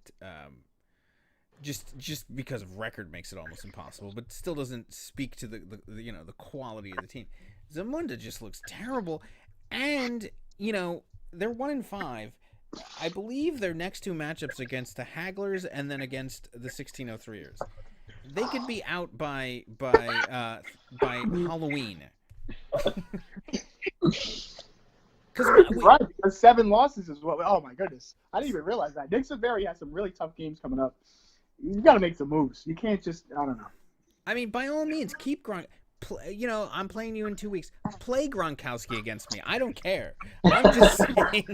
just because of record makes it almost impossible, but still doesn't speak to the quality of the team. Zamunda just looks terrible, and they're 1-5. I believe their next 2 matchups against the Hagglers and then against the 1603ers. They could be out by Halloween. Right, because 7 losses as well. Oh my goodness, I didn't even realize that. Nick Saveri has some really tough games coming up. You got to make some moves. You can't just, I don't know. I mean, by all means, keep Gronk. I'm playing you in 2 weeks. Play Gronkowski against me. I don't care. I'm just saying.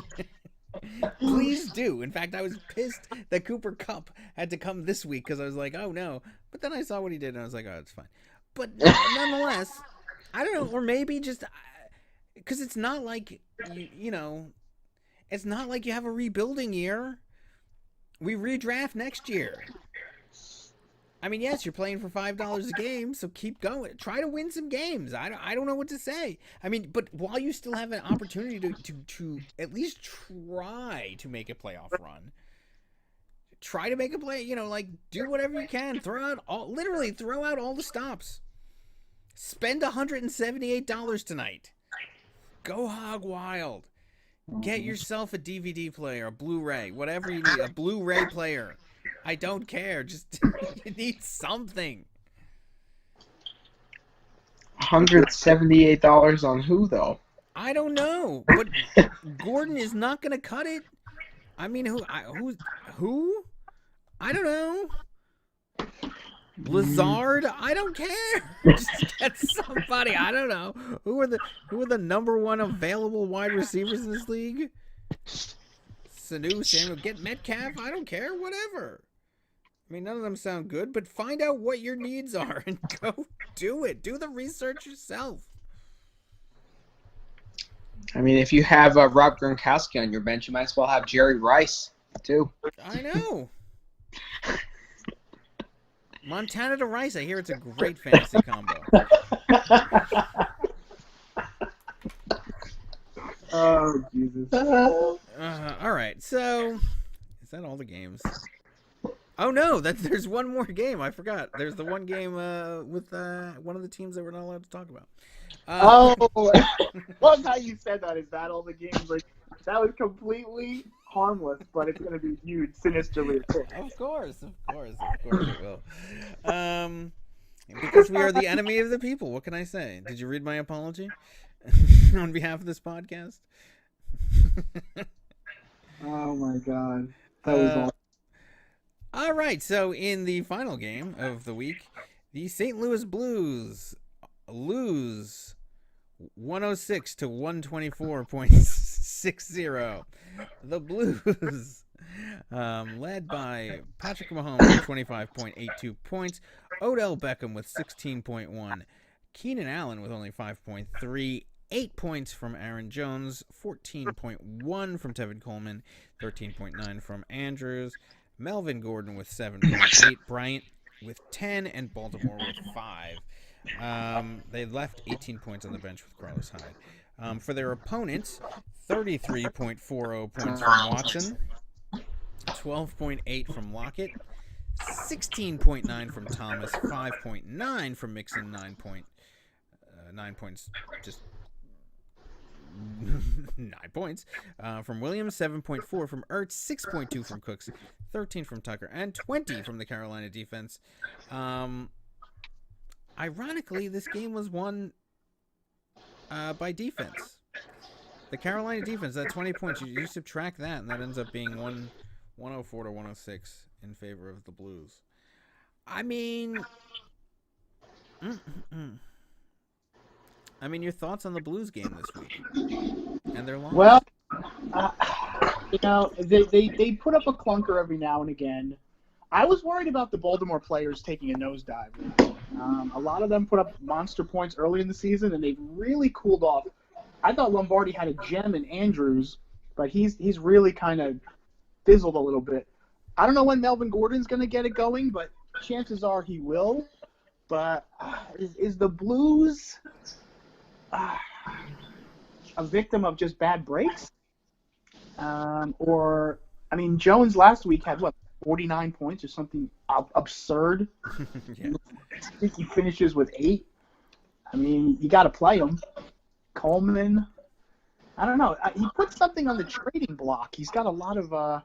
Please do. In fact, I was pissed that Cooper Kupp had to come this week because I was like, oh no. But then I saw what he did and I was like, oh, it's fine. But nonetheless, I don't know. Or maybe just because it's not like, it's not like you have a rebuilding year. We redraft next year. I mean, yes, you're playing for $5 a game, so keep going. Try to win some games. I don't know what to say. I mean, but while you still have an opportunity to at least try to make a playoff run, try to make a play. Do whatever you can. Throw out all the stops. Spend $178 tonight. Go hog wild. Get yourself a DVD player, a Blu-ray, whatever you need, a Blu-ray player. I don't care. Just you need something. $178 on who though? I don't know, but Gordon is not going to cut it. I mean, who? I don't know. Lazard? I don't care. Just get somebody. I don't know. Who are the number 1 available wide receivers in this league? Sanu, Samuel, get Metcalf. I don't care. Whatever. I mean, none of them sound good, but find out what your needs are and go do it. Do the research yourself. I mean, if you have Rob Gronkowski on your bench, you might as well have Jerry Rice, too. I know. Montana to Rice, I hear it's a great fantasy combo. Oh, Jesus. All right, so is that all the games? Oh, no, there's one more game. I forgot. There's the one game with one of the teams that we're not allowed to talk about. Love how you said that. Is that all the games? Like, that was completely harmless, but it's going to be viewed sinisterly. Of course it will. Because we are the enemy of the people. What can I say? Did you read my apology on behalf of this podcast? Oh my God, that was awesome. All right, so in the final game of the week, the St. Louis Blues lose 106 to 124.60. The Blues, led by Patrick Mahomes with 25.82 points, Odell Beckham with 16.1, Keenan Allen with only 5.3, 8 points from Aaron Jones, 14.1 from Tevin Coleman, 13.9 from Andrews, Melvin Gordon with 7.8, Bryant with 10, and Baltimore with 5. They left 18 points on the bench with Carlos Hyde. For their opponents, 33.40 points from Watson, 12.8 from Lockett, 16.9 from Thomas, 5.9 from Mixon, 9 points, just 9 points from Williams, 7.4 from Ertz, 6.2 from Cooks, 13 from Tucker, and 20 from the Carolina defense. Ironically, this game was won by defense. The Carolina defense, that 20 points, you subtract that, and that ends up being 104 to 106 in favor of the Blues. I mean, your thoughts on the Blues game this week and their loss? Well, they put up a clunker every now and again. I was worried about the Baltimore players taking a nosedive. A lot of them put up monster points early in the season, and they've really cooled off. I thought Lombardi had a gem in Andrews, but he's really kind of fizzled a little bit. I don't know when Melvin Gordon's going to get it going, but chances are he will. But is the Blues a victim of just bad breaks? Jones last week had, 49 points or something absurd? Yeah. I think he finishes with 8. You got to play him. Coleman, I don't know. He put something on the trading block. He's got a lot of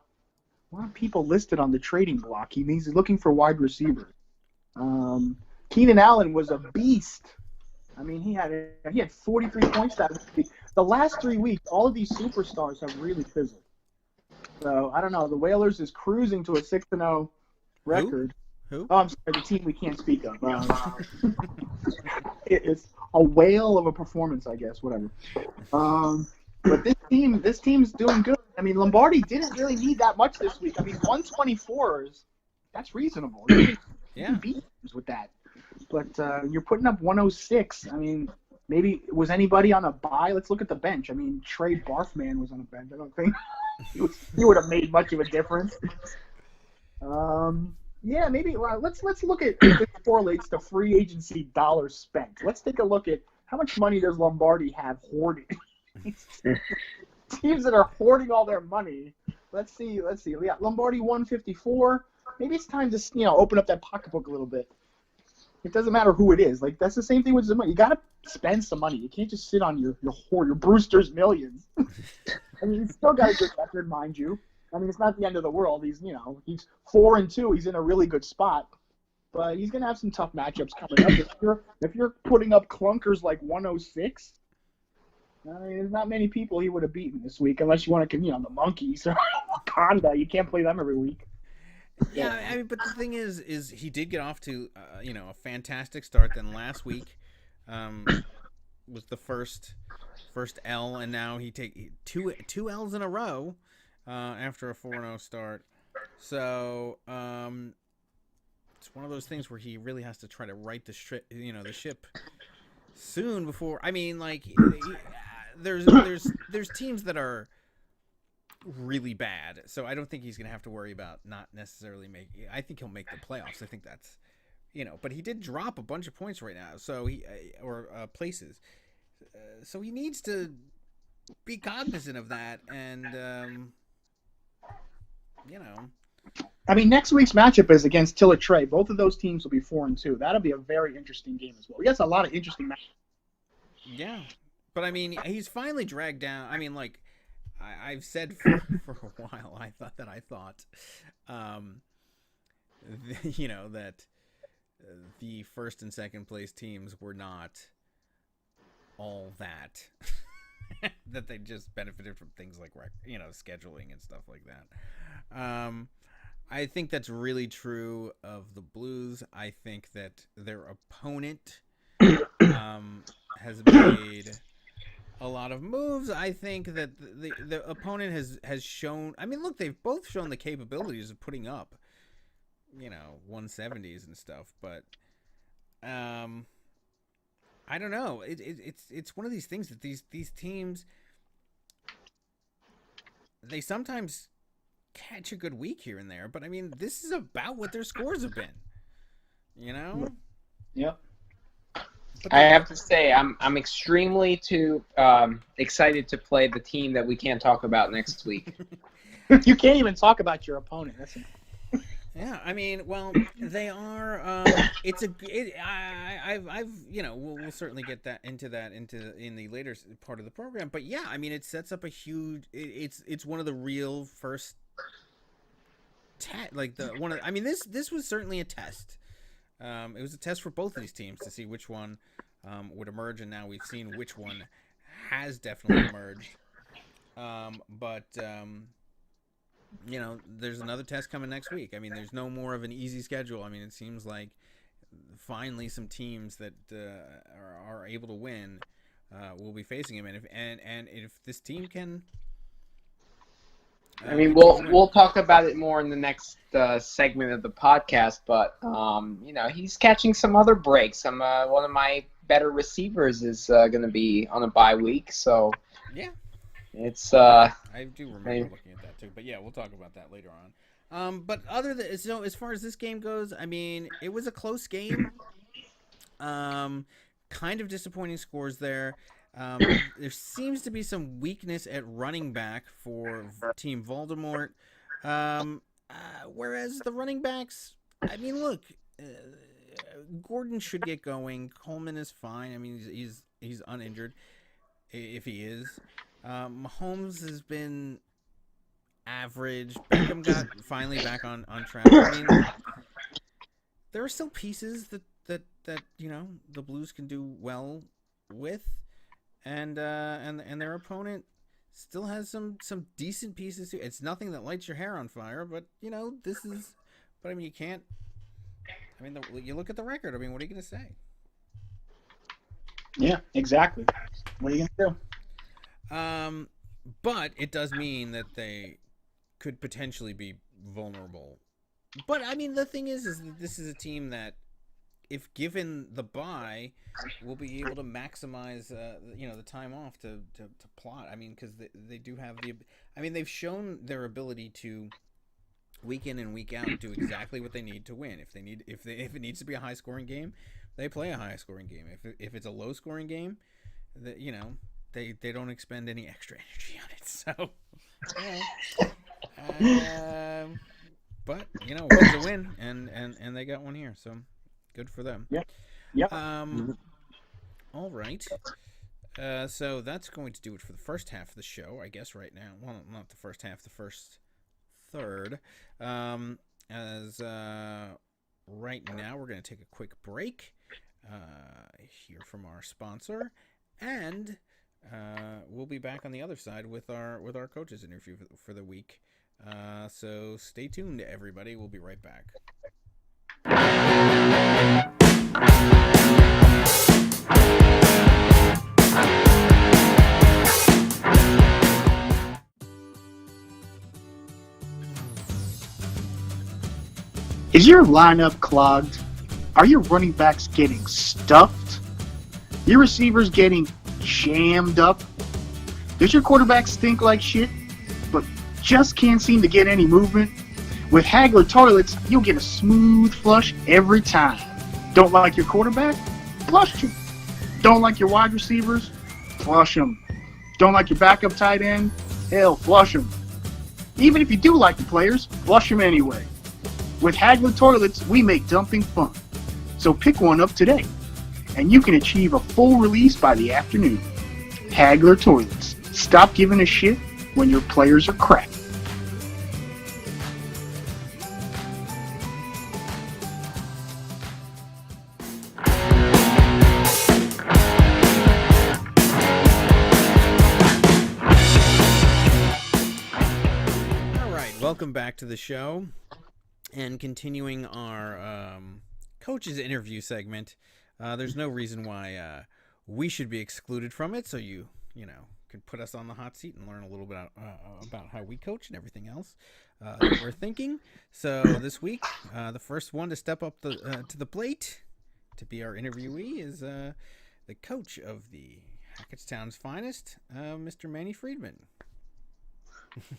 people listed on the trading block. He's looking for wide receivers. Keenan Allen was a beast. He had 43 points that week. The last 3 weeks, all of these superstars have really fizzled. So I don't know. The Whalers is cruising to a 6-0 record. Who? Oh, I'm sorry. The team we can't speak of. It's a whale of a performance, I guess. Whatever. But this team's doing good. Lombardi didn't really need that much this week. 124s, that's reasonable. You can beat teams with that. But you're putting up 106. Maybe was anybody on a bye? Let's look at the bench. Trey Barfman was on a bench. I don't think he would have made much of a difference. Maybe. Let's look at if it correlates to free agency dollars spent. Let's take a look at how much money does Lombardi have hoarded. Teams that are hoarding all their money. Let's see. We got Lombardi 154. Maybe it's time to open up that pocketbook a little bit. It doesn't matter who it is. That's the same thing with Zimmer. You got to spend some money. You can't just sit on your hoard, your Brewster's Millions. He's still got a good record, mind you. It's not the end of the world. He's 4-2. He's in a really good spot. But he's going to have some tough matchups coming up. If you're putting up clunkers like 106, there's not many people he would have beaten this week unless you want to, the Monkeys or Wakanda. You can't play them every week. Yeah, but the thing is he did get off to a fantastic start. Then last week was the first L, and now he take two L's in a row after a 4-0 start. So it's one of those things where he really has to try to right the ship soon before. There's teams that are really bad, so I don't think he's gonna have to worry about not necessarily making. I think he'll make the playoffs. I think that's, but he did drop a bunch of points right now, so places, so he needs to be cognizant of that, and next week's matchup is against Tilla Trey. Both of those teams will be 4-2. That'll be a very interesting game as well. We got a lot of interesting matchups. Yeah, but he's finally dragged down. I've said for a while, I thought that the first and second place teams were not all that, that they just benefited from things like, scheduling and stuff like that. I think that's really true of the Blues. I think that their opponent has made a lot of moves. I think that the opponent has shown. Look, they've both shown the capabilities of putting up, 170s and stuff. But I don't know. It's one of these things that these teams, they sometimes catch a good week here and there, but I mean, this is about what their scores have been. You know? Yep. I have to say, I'm extremely excited to play the team that we can't talk about next week. You can't even talk about your opponent. That's Yeah, I mean, well, they are. I've we'll certainly get that in the later part of the program. But yeah, I mean, it sets up a huge. It's one of the real first. I mean, this was certainly a test. It was a test for both of these teams to see which one would emerge, and now we've seen which one has definitely emerged. There's another test coming next week. I mean, there's no more of an easy schedule. I mean, it seems like finally some teams that are able to win will be facing him, and if this team can. I mean, we'll talk about it more in the next segment of the podcast, but he's catching some other breaks. One of my better receivers is going to be on a bye week, so yeah. It's I do remember looking at that too, but yeah, we'll talk about that later on. But as far as this game goes, I mean, it was a close game. Kind of disappointing scores there. There seems to be some weakness at running back for Team Voldemort. Whereas the running backs, I mean, look, Gordon should get going. Coleman is fine. I mean, he's uninjured if he is. Mahomes has been average. Beckham got finally back on track. I mean, there are still pieces that the Blues can do well with, and their opponent still has some decent pieces too. It's nothing that lights your hair on fire, but this is. But I mean, you can't. I mean, you look at the record. I mean, what are you going to say? Yeah, exactly. What are you going to do? But it does mean that they could potentially be vulnerable. But I mean, the thing is that this is a team that, if given the bye, will be able to maximize, the time off to plot. I mean, because they do have they've shown their ability to week in and week out do exactly what they need to win. If it needs to be a high scoring game, they play a high scoring game. If it's a low scoring game, they don't expend any extra energy on it. So, but win's a win, and they got one here. So, good for them. Yeah. Yep. All right. So that's going to do it for the first half of the show, I guess. Right now, well, not the first half, the first third. Right now, we're going to take a quick break. Hear from our sponsor, and we'll be back on the other side with our coaches interview for the week. So stay tuned, everybody. We'll be right back. Is your lineup clogged? Are your running backs getting stuffed? Your receivers getting jammed up? Does your quarterback stink like shit, but just can't seem to get any movement? With Hagler Toilets, you'll get a smooth flush every time. Don't like your quarterback? Flush him. Don't like your wide receivers? Flush them. Don't like your backup tight end? Hell, flush them. Even if you do like the players, flush them anyway. With Hagler Toilets, we make dumping fun. So pick one up today, and you can achieve a full release by the afternoon. Hagler Toilets. Stop giving a shit when your players are crap. Welcome back to the show, and continuing our coaches interview segment. There's no reason why we should be excluded from it, so you can put us on the hot seat and learn a little bit about how we coach and everything else that we're thinking. So this week, the first one to step up to the plate to be our interviewee is the coach of the Hackettstown's finest, Mr. Manny Friedman.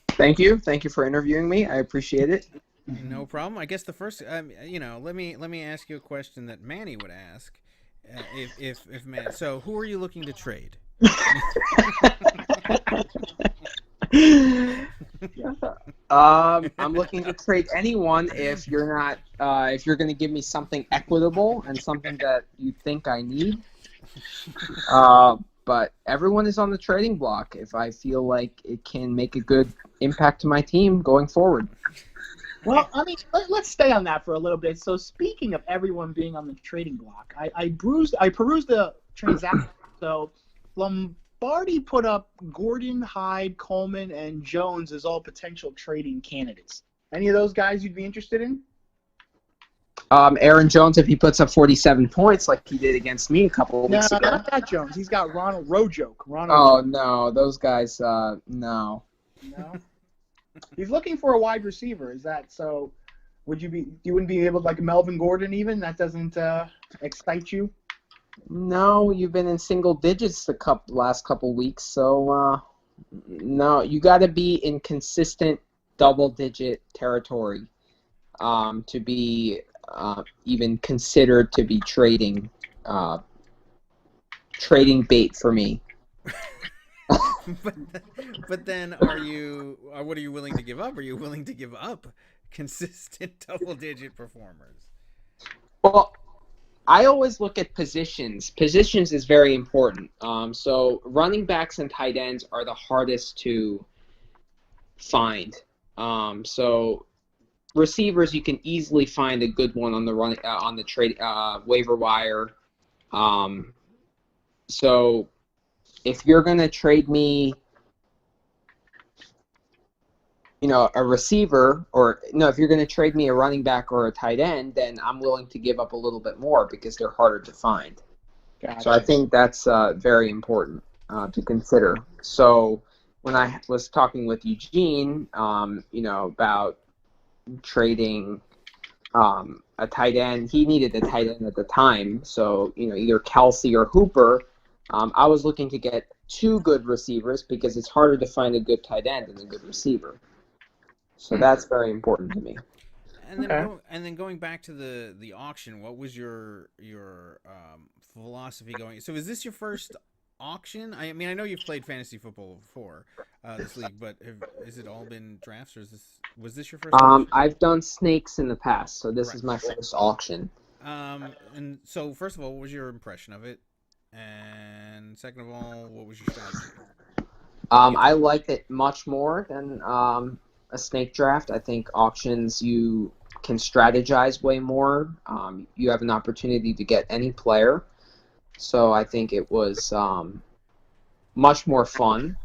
Thank you for interviewing me. I appreciate it. No problem. I guess the first, let me ask you a question that Manny would ask, if man. So, who are you looking to trade? I'm looking to trade anyone if you're not if you're going to give me something equitable and something that you think I need. But everyone is on the trading block if I feel like it can make a good impact to my team going forward. Well, I mean, let's stay on that for a little bit. So, speaking of everyone being on the trading block, I perused the transaction. So, Lombardi put up Gordon, Hyde, Coleman, and Jones as all potential trading candidates. Any of those guys you'd be interested in? Aaron Jones, if he puts up 47 points like he did against me a couple of weeks ago. No, not that Jones. He's got Ronald Rojoke. No, those guys, no. No? He's looking for a wide receiver. Is that so? You wouldn't be able to, like Melvin Gordon even? That doesn't excite you? No, you've been in single digits the last couple weeks, so no, you got to be in consistent double-digit territory to be even considered to be trading bait for me. but then, what are you willing to give up? Are you willing to give up consistent double-digit performers? Well, I always look at positions. Positions is very important. So running backs and tight ends are the hardest to find. So receivers, you can easily find a good one on the trade waiver wire. So if you're going to trade me, a receiver, if you're going to trade me a running back or a tight end, then I'm willing to give up a little bit more because they're harder to find. Gotcha. So I think that's very important to consider. So when I was talking with Eugene, about trading a tight end, he needed a tight end at the time. So, either Kelsey or Hooper. I was looking to get two good receivers because it's harder to find a good tight end than a good receiver. So that's very important to me. And then going back to the auction, what was your philosophy going? So is this your first auction? I mean, I know you've played fantasy football before this league, but has it all been drafts, or was this your first auction? I've done snakes in the past, so this is my first auction. And so first of all, what was your impression of it? And second of all, what was your strategy? I liked it much more than a snake draft. I think auctions, you can strategize way more. You have an opportunity to get any player. So I think it was much more fun,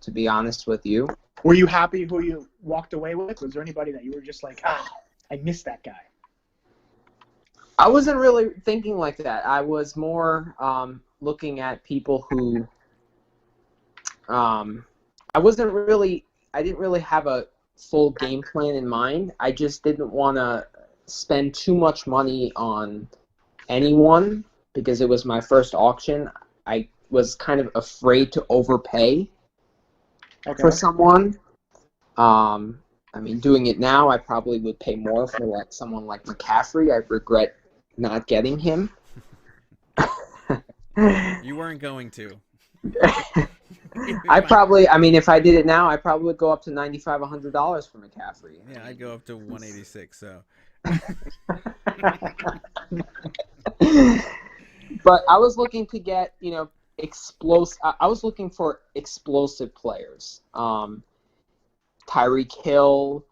to be honest with you. Were you happy who you walked away with? Was there anybody that you were just like, I missed that guy? I wasn't really thinking like that. I was more looking at people who I didn't really have a full game plan in mind. I just didn't want to spend too much money on anyone because it was my first auction. I was kind of afraid to overpay for someone. I mean, doing it now, I probably would pay more for someone like McCaffrey. I regret not getting him. You weren't going to. If I did it now, I probably would go up to $95, $100 for McCaffrey. Yeah, I'd go up to 186. So. But I was looking to get, explosive. I was looking for explosive players. Tyreek Hill,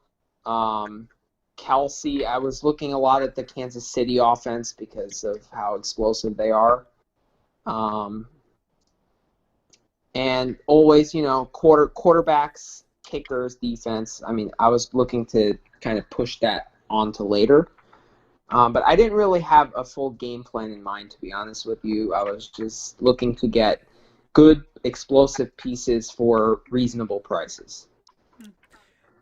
Kelsey. I was looking a lot at the Kansas City offense because of how explosive they are. And always, quarterbacks, kickers, defense. I mean, I was looking to kind of push that on to later. But I didn't really have a full game plan in mind, to be honest with you. I was just looking to get good, explosive pieces for reasonable prices.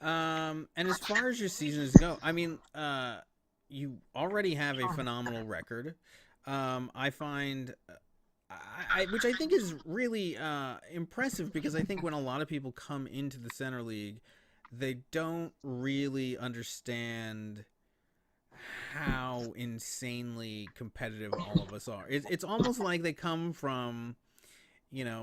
And as far as your seasons go, I mean, you already have a phenomenal record. I find which I think is really impressive, because I think when a lot of people come into the Center League, they don't really understand how insanely competitive all of us are. It's almost like they come from,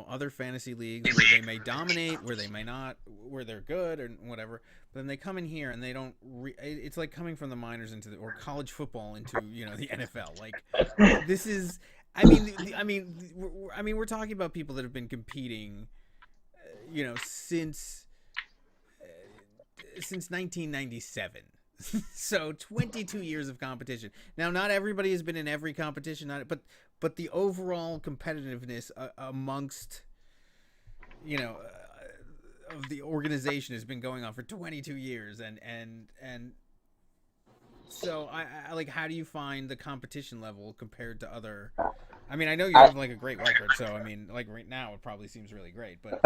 other fantasy leagues where they may dominate, where they may not, where they're good or whatever. But then they come in here and they don't. It's like coming from the minors or college football into the NFL. Like, this is. We're talking about people that have been competing, since 1997. So 22 years of competition. Now, not everybody has been in every competition, but the overall competitiveness amongst of the organization has been going on for 22 years, and so I like, how do you find the competition level compared to other? I mean, I know you have like a great record, so I mean, like right now it probably seems really great, but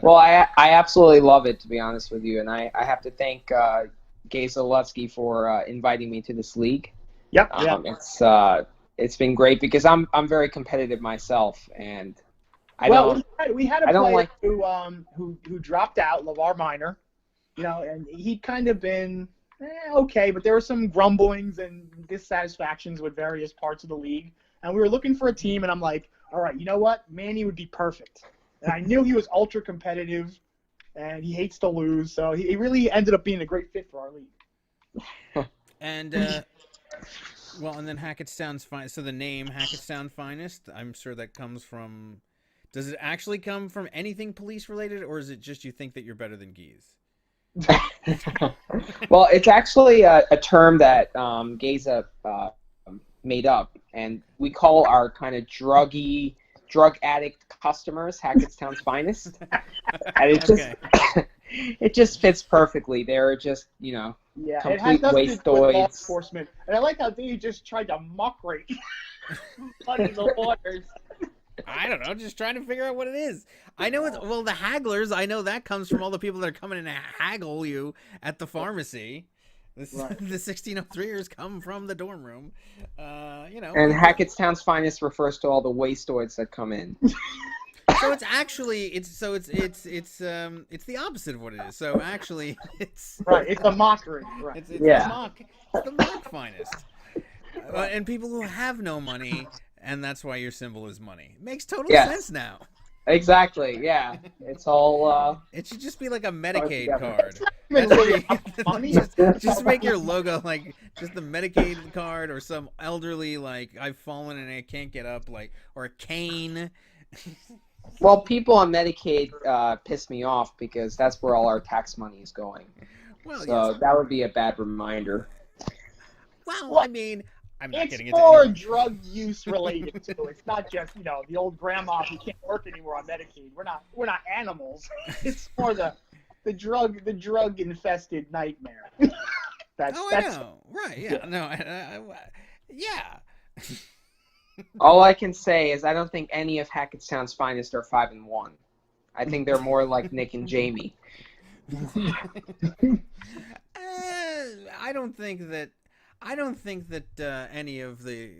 well, I absolutely love it, to be honest with you, and I have to thank Gay Zalewski for inviting me to this league. Yep. It's been great because I'm very competitive myself, and we had a player who dropped out, LeVar Minor, and he'd kind of been okay, but there were some grumblings and dissatisfactions with various parts of the league, and we were looking for a team, and I'm like, all right, you know what, Manny would be perfect, and I knew he was ultra competitive, and he hates to lose, so he really ended up being a great fit for our league. And and then Hackettstown's Finest. So the name Hackettstown Finest, I'm sure that comes from. Does it actually come from anything police related, or is it just you think that you're better than Geese? Well, it's actually a term that Geza made up, and we call our kind of drug addict customers Hackettstown's Finest, and it just fits perfectly. They're just complete wastoids. Enforcement, and I like how they just tried to muck rate under the waters. I don't know, just trying to figure out what it is. I know the hagglers, I know that comes from all the people that are coming in to haggle you at the pharmacy. The 1603ers come from the dorm room. And Hackettstown's Finest refers to all the wastoids that come in. So it's actually it's the opposite of what it is. So actually it's it's a mockery. Right. It's the mock finest. And people who have no money, and that's why your symbol is money. Makes total sense now. Exactly. Yeah. It's all. It should just be like a Medicaid card. Just make your logo like just the Medicaid card, or some elderly like I've fallen and I can't get up, like, or a cane. Well, people on Medicaid piss me off because that's where all our tax money is going. Well, so that would be a bad reminder. Well, I mean, I'm not getting into it. It's more drug use related too. It's not just the old grandma who can't work anymore on Medicaid. We're not animals. It's more the drug infested nightmare. I know. Right? Yeah. No. Yeah. All I can say is I don't think any of Hackettstown's Finest are 5-1. I think they're more like Nick and Jamie. I don't think that any of the,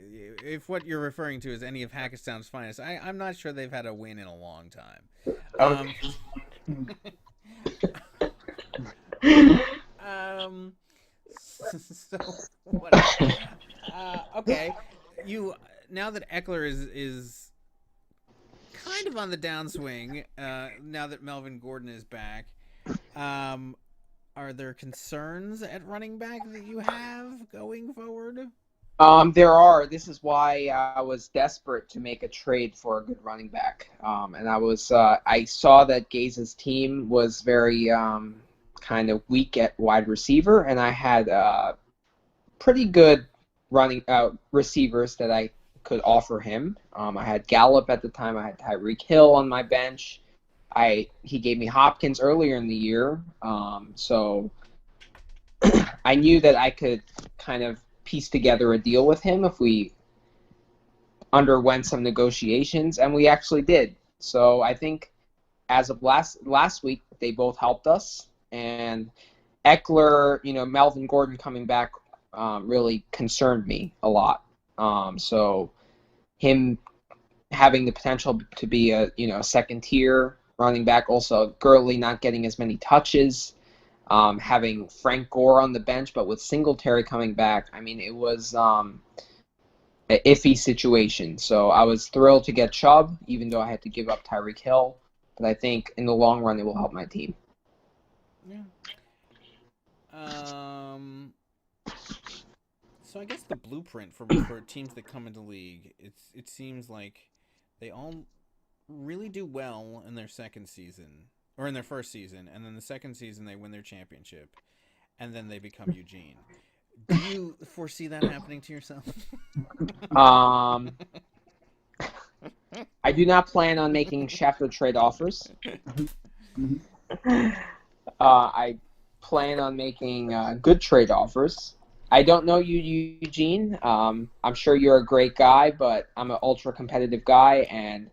if what you're referring to is any of Hackettstown's Finest, I'm not sure they've had a win in a long time. So whatever. Okay, now that Eckler is kind of on the downswing, now that Melvin Gordon is back, are there concerns at running back that you have going forward? There are. This is why I was desperate to make a trade for a good running back. And I saw that Gaze's team was very kind of weak at wide receiver, and I had pretty good running receivers that I could offer him. I had Gallup at the time. I had Tyreek Hill on my bench. He gave me Hopkins earlier in the year, so I knew that I could kind of piece together a deal with him if we underwent some negotiations, and we actually did. So I think as of last week, they both helped us, and Eckler, Melvin Gordon coming back really concerned me a lot. So him having the potential to be a second tier running back. Also, Gurley not getting as many touches. Having Frank Gore on the bench, but with Singletary coming back, I mean, it was an iffy situation. So I was thrilled to get Chubb, even though I had to give up Tyreek Hill. But I think in the long run, it will help my team. Yeah. So I guess the blueprint for teams that come into league, it seems like they all really do well in their second season or in their first season, and then the second season they win their championship, and then they become Eugene. Do you foresee that happening to yourself? I do not plan on making Schefter trade offers. I plan on making good trade offers. I don't know you, Eugene. I'm sure you're a great guy, but I'm an ultra competitive guy, and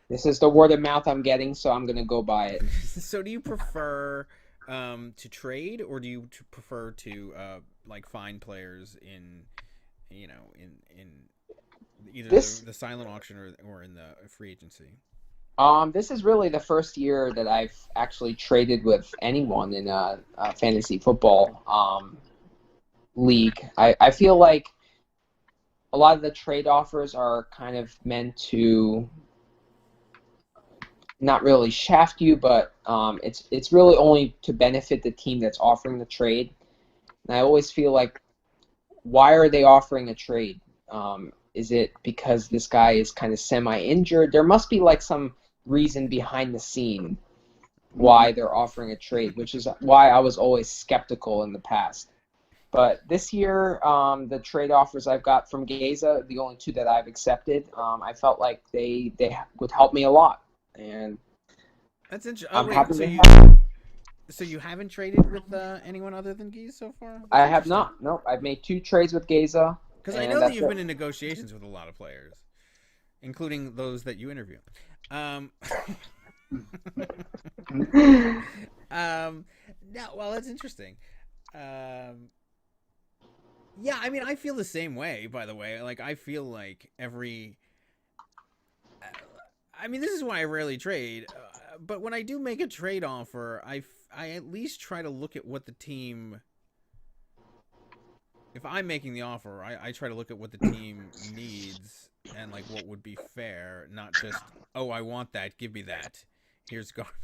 this is the word of mouth I'm getting, so I'm going to go by it. So do you prefer to trade, or do you prefer to find players in either the silent auction or in the free agency? This is really the first year that I've actually traded with anyone in a fantasy football league. I feel like a lot of the trade offers are kind of meant to not really shaft you, but it's really only to benefit the team that's offering the trade. And I always feel like, why are they offering a trade? Is it because this guy is kind of semi-injured? There must be some reason behind the scene why they're offering a trade, which is why I was always skeptical in the past. But this year, the trade offers I've got from Geza, the only two that I've accepted, I felt like they would help me a lot. And that's interesting. I'm happy so you haven't traded with anyone other than Geza so far? That's I have not. Nope. I've made 2 trades with Geza. Because I know that you've been in negotiations with a lot of players, including those that you interview. No, well, that's interesting. Yeah, I mean, I feel the same way, by the way. I feel like I mean, this is why I rarely trade. But when I do make a trade offer, I at least try to look at what the team... If I'm making the offer, I try to look at what the team needs and, what would be fair, not just, oh, I want that, give me that. Here's garbage.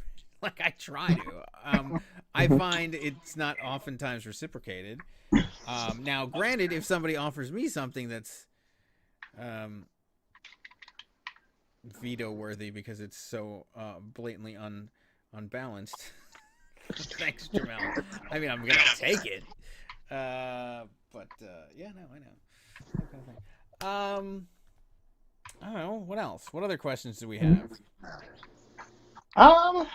I try to. I find it's not oftentimes reciprocated. Now, granted, if somebody offers me something that's veto-worthy because it's so blatantly unbalanced, thanks, Jamel. I mean, I'm going to take it. But yeah, no, I know. That kind of thing. I don't know. What else? What other questions do we have? Are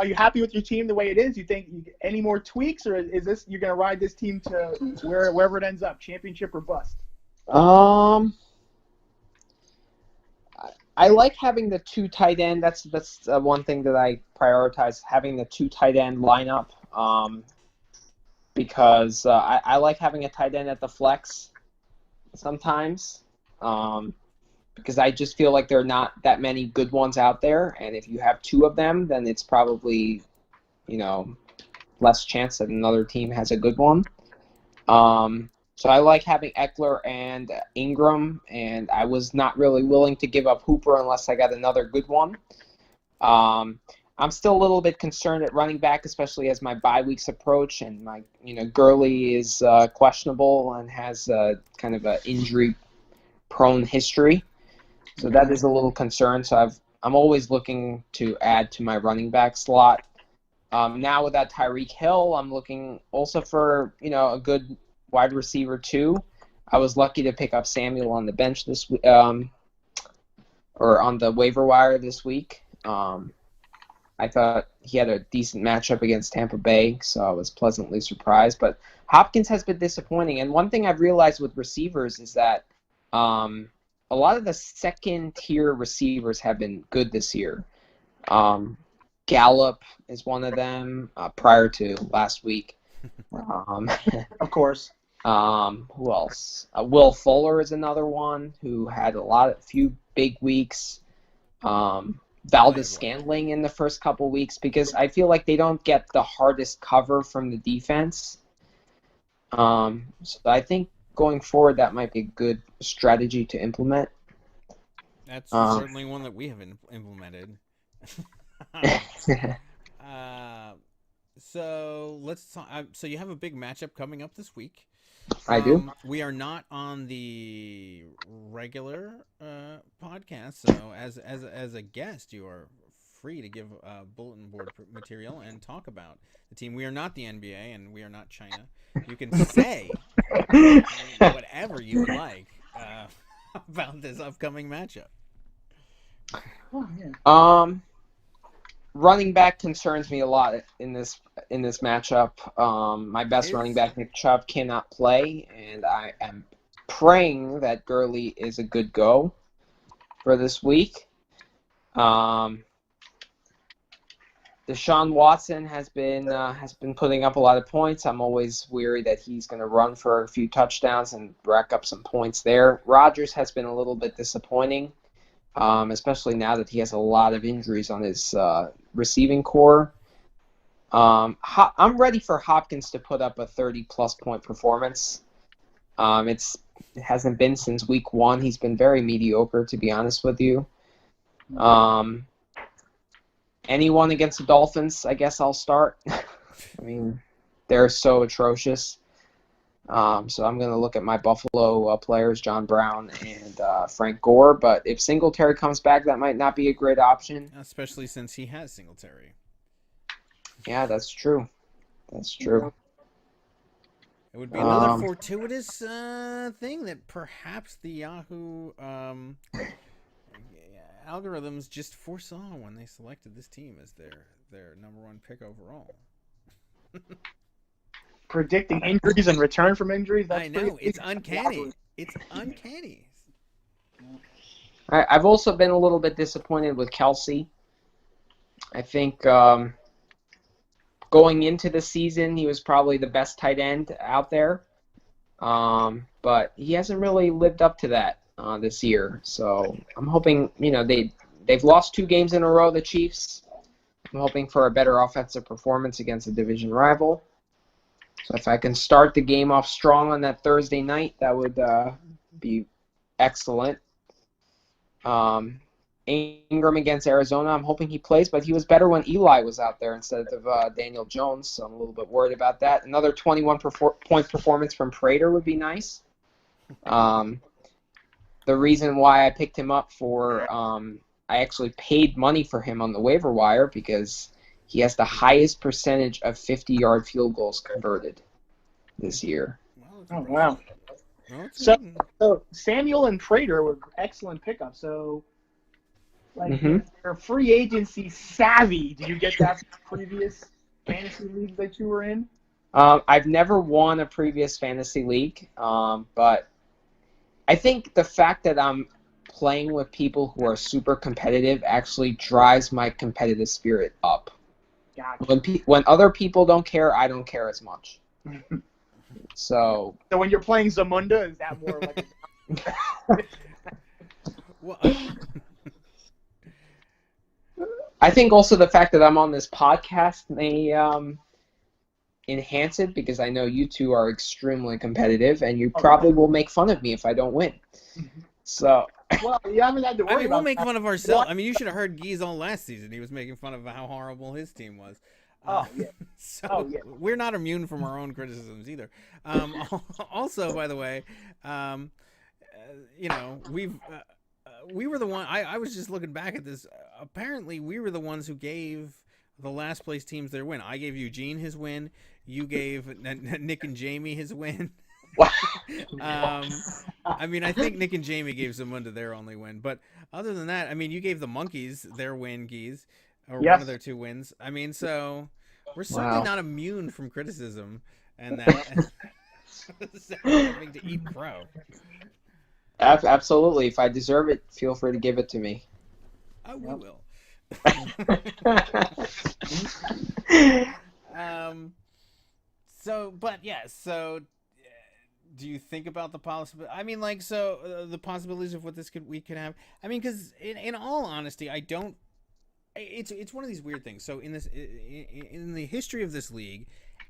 you happy with your team the way it is? You think any more tweaks, or is this you're gonna ride this team to wherever it ends up, championship or bust? I like having the 2 tight end. That's one thing that I prioritize, having the 2 tight end lineup. Because I like having a tight end at the flex sometimes, because I just feel like there are not that many good ones out there, and if you have 2 of them, then it's probably, less chance that another team has a good one. So I like having Eckler and Ingram, and I was not really willing to give up Hooper unless I got another good one. I'm still a little bit concerned at running back, especially as my bye weeks approach, and my Gurley is questionable and has kind of an injury-prone history, so that is a little concern. So I'm always looking to add to my running back slot. Now with that Tyreek Hill, I'm looking also for a good wide receiver too. I was lucky to pick up Samuel on the bench this week, or on the waiver wire this week. I thought he had a decent matchup against Tampa Bay, so I was pleasantly surprised. But Hopkins has been disappointing. And one thing I've realized with receivers is that a lot of the second-tier receivers have been good this year. Gallup is one of them prior to last week. Of course. Who else? Will Fuller is another one who had few big weeks. Valdez Scantling in the first couple weeks, because I feel like they don't get the hardest cover from the defense. So I think going forward that might be a good strategy to implement. That's certainly one that we have implemented. So let's talk. So you have a big matchup coming up this week. I do. We are not on the regular podcast, so as a guest, you are free to give bulletin board material and talk about the team. We are not the NBA, and we are not China. You can say whatever you would like about this upcoming matchup. Oh, yeah. Running back concerns me a lot in this matchup. My best running back, Nick Chubb, cannot play, and I am praying that Gurley is a good go for this week. Deshaun Watson has been putting up a lot of points. I'm always weary that he's going to run for a few touchdowns and rack up some points there. Rodgers has been a little bit disappointing. Especially now that he has a lot of injuries on his receiving core. I'm ready for Hopkins to put up a 30-plus point performance. It hasn't been since week 1. He's been very mediocre, to be honest with you. Anyone against the Dolphins, I guess I'll start. I mean, they're so atrocious. So I'm going to look at my Buffalo players, John Brown and Frank Gore. But if Singletary comes back, that might not be a great option. Especially since he has Singletary. Yeah, that's true. That's true. It would be another fortuitous thing that perhaps the Yahoo algorithms just foresaw when they selected this team as their number 1 pick overall. Predicting injuries and return from injuries. That's I know. It's uncanny. It's uncanny. I've also been a little bit disappointed with Kelsey. I think going into the season, he was probably the best tight end out there. But he hasn't really lived up to that this year. So I'm hoping, they've lost 2 games in a row, the Chiefs. I'm hoping for a better offensive performance against a division rival. So if I can start the game off strong on that Thursday night, that would be excellent. Ingram against Arizona, I'm hoping he plays, but he was better when Eli was out there instead of Daniel Jones, so I'm a little bit worried about that. Another 21-point performance from Prater would be nice. The reason why I picked him up I actually paid money for him on the waiver wire because he has the highest percentage of 50-yard field goals converted this year. Oh, wow. So Samuel and Prater were excellent pickups. So, they're free agency savvy. Did you get that from previous fantasy leagues that you were in? I've never won a previous fantasy league, but I think the fact that I'm playing with people who are super competitive actually drives my competitive spirit up. Gotcha. When other people don't care, I don't care as much. So when you're playing Zamunda, is that more like I think also the fact that I'm on this podcast may enhance it because I know you two are extremely competitive and you probably will make fun of me if I don't win. So well, you haven't had to worry about we'll make fun of ourselves. I mean, you should have heard Geese all last season. He was making fun of how horrible his team was. We're not immune from our own criticisms either. Also, by the way, we were the one. I was just looking back at this. Apparently, we were the ones who gave the last place teams their win. I gave Eugene his win. You gave Nick and Jamie his win. I mean, I think Nick and Jamie gave Zamunda their only win, but other than that, I mean, you gave the Monkeys their win, Geese, or one of their 2 wins. I mean, so we're certainly not immune from criticism and that having to eat crow. Absolutely. If I deserve it, feel free to give it to me. We will. do you think about the possibility? I mean, like, so the possibilities of what we could have. I mean, because in all honesty, I don't. It's one of these weird things. So in the history of this league,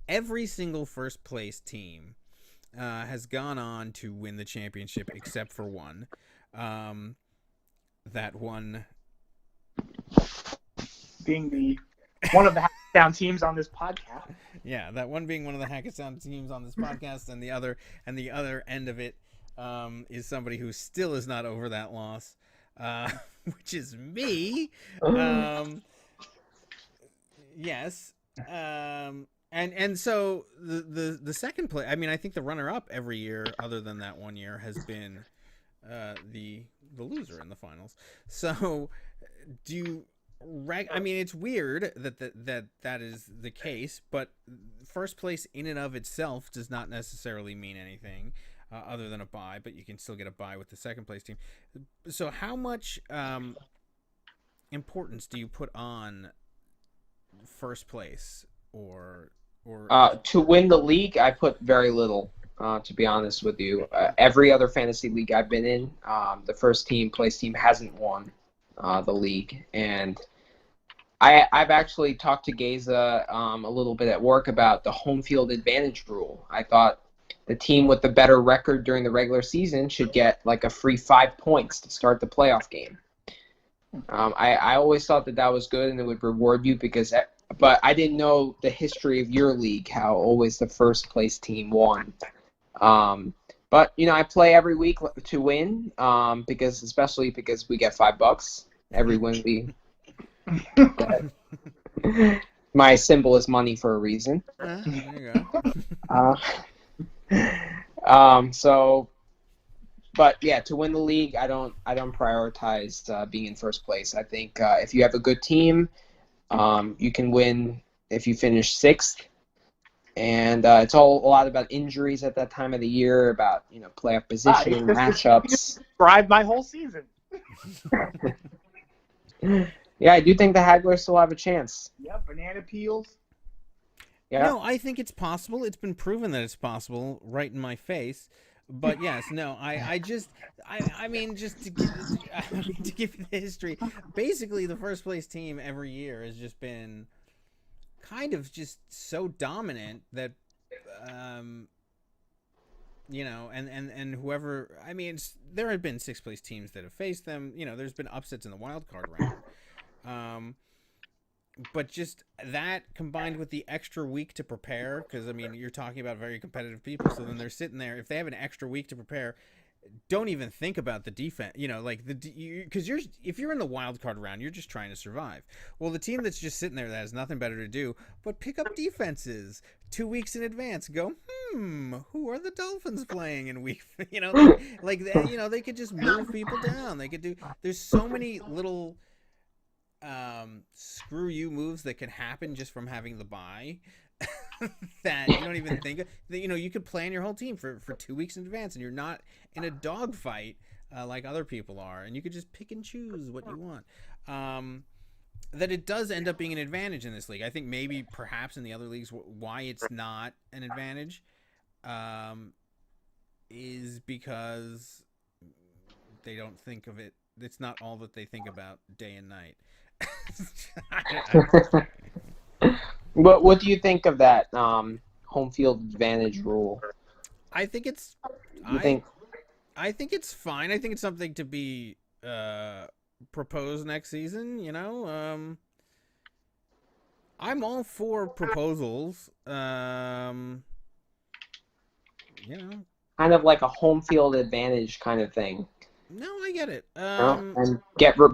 every single first place team has gone on to win the championship except for one. That one being one of the down teams on this podcast. Yeah, that one being one of the Hackathon teams on this podcast, and the other end of it is somebody who still is not over that loss, which is me. Yes. And so the second play, I mean, I think the runner up every year other than that one year has been the loser in the finals. So I mean, it's weird that is the case, but first place in and of itself does not necessarily mean anything other than a bye, but you can still get a bye with the second place team. So how much importance do you put on first place or to win the league? I put very little, to be honest with you. Every other fantasy league I've been in, the first place team hasn't won the league, and I've actually talked to Geza a little bit at work about the home field advantage rule. I thought the team with the better record during the regular season should get like a free 5 points to start the playoff game. I always thought that was good and it would reward you but I didn't know the history of your league, how always the first place team won. But I play every week to win, especially because we get $5 every win we get. My symbol is money for a reason. There you go. But yeah, to win the league, I don't prioritize being in first place. I think if you have a good team, you can win if you finish sixth. And it's a lot about injuries at that time of the year, about playoff positioning, matchups. Describe my whole season. Yeah, I do think the Hagglers still have a chance. Yeah, banana peels. Yeah. No, I think it's possible. It's been proven that it's possible right in my face. But yes, no, I mean, just to give you the history, basically the first place team every year has just been kind of just so dominant that, and whoever, I mean, there have been sixth place teams that have faced them. There's been upsets in the wild card round. But just that combined with the extra week to prepare, because I mean, you're talking about very competitive people, so then they're sitting there. If they have an extra week to prepare, don't even think about the defense. Because if you're in the wild card round, you're just trying to survive. Well, the team that's just sitting there that has nothing better to do but pick up defenses 2 weeks in advance. Go, who are the Dolphins playing in week? They could just move people down. They could do. There's so many little screw you moves that can happen just from having the bye that you don't even think of. You could plan your whole team for 2 weeks in advance, and you're not in a dogfight like other people are, and you could just pick and choose what you want. That it does end up being an advantage in this league. I think maybe perhaps in the other leagues why it's not an advantage is because they don't think of it. It's not all that they think about day and night. What do you think of that home field advantage rule? I think it's. I think it's fine. I think it's something to be proposed next season. I'm all for proposals. Kind of like a home field advantage kind of thing. No, I get it. And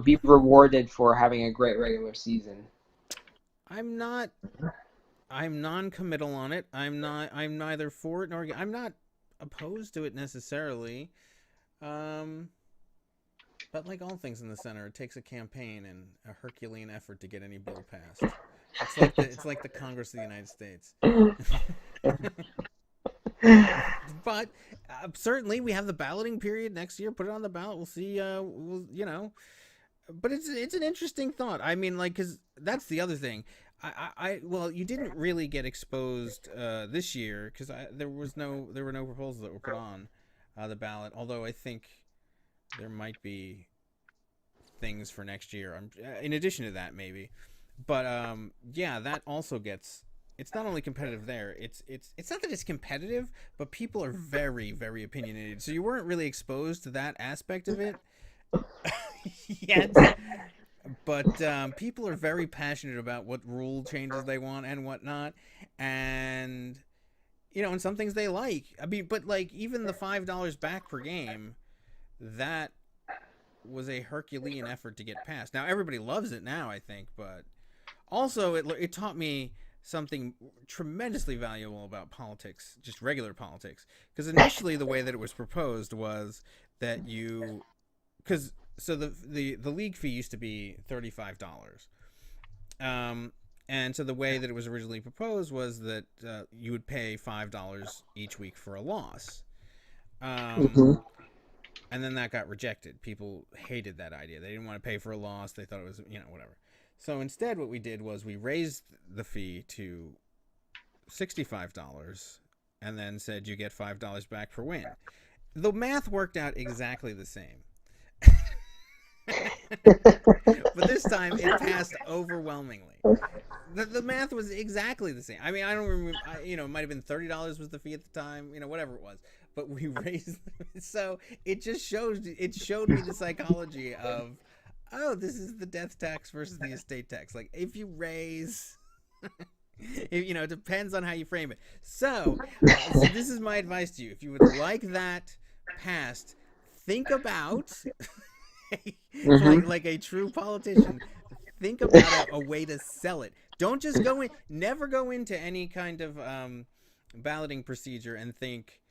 be rewarded for having a great regular season. I'm non-committal on it. I'm neither for it nor I'm not opposed to it necessarily. But like all things in the center, it takes a campaign and a Herculean effort to get any bill passed. It's like the Congress of the United States. But certainly we have the balloting period next year. Put it on the ballot. We'll see. But it's an interesting thought. I mean, because that's the other thing. Well, you didn't really get exposed this year because there were no proposals that were put on the ballot. Although I think there might be things for next year. In addition to that, maybe. But yeah, that also gets. It's not only competitive there. It's not that it's competitive, but people are very, very opinionated. So you weren't really exposed to that aspect of it yet. But people are very passionate about what rule changes they want and whatnot, and and some things they like. I mean, but like even the $5 back per game, that was a Herculean effort to get passed. Now everybody loves it now, I think, but also it taught me something tremendously valuable about politics, just regular politics. Because initially the way that it was proposed was that so the league fee used to be $35. And so the way that it was originally proposed was that you would pay $5 each week for a loss. And then that got rejected. People hated that idea. They didn't want to pay for a loss. They thought it was, whatever. So instead what we did was we raised the fee to $65 and then said you get $5 back per win. The math worked out exactly the same. But this time it passed overwhelmingly. The math was exactly the same. I mean, I don't remember. It might have been $30 was the fee at the time. Whatever it was. But we raised. So it just showed me the psychology of, oh, this is the death tax versus the estate tax. Like if you raise. It depends on how you frame it. So this is my advice to you. If you would like that passed, think about. Like a true politician, think about a way to sell it. Don't just never go into any kind of balloting procedure and think,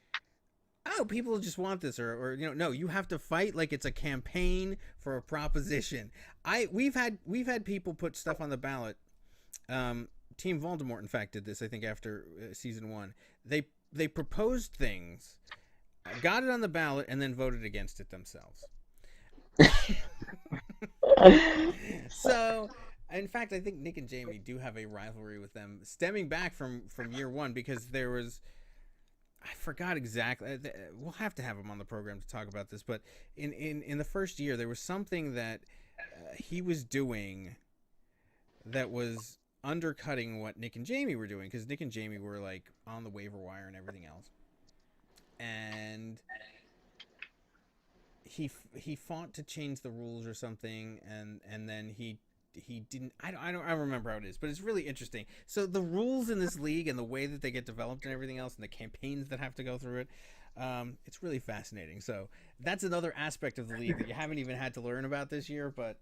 oh, people just want this, or no, you have to fight like it's a campaign for a proposition. We've had people put stuff on the ballot. Team Voldemort, in fact, did this, I think, after season 1. They proposed things, got it on the ballot, and then voted against it themselves. So, in fact, I think Nick and Jamie do have a rivalry with them, stemming back from year 1, because there was, I forgot exactly. We'll have to have him on the program to talk about this, but in the first year, there was something that he was doing that was undercutting what Nick and Jamie were doing, because Nick and Jamie were like on the waiver wire and everything else, and he fought to change the rules or something, and then he didn't. I don't remember how it is, but it's really interesting. So the rules in this league and the way that they get developed and everything else, and the campaigns that have to go through it, it's really fascinating. So that's another aspect of the league that you haven't even had to learn about this year, but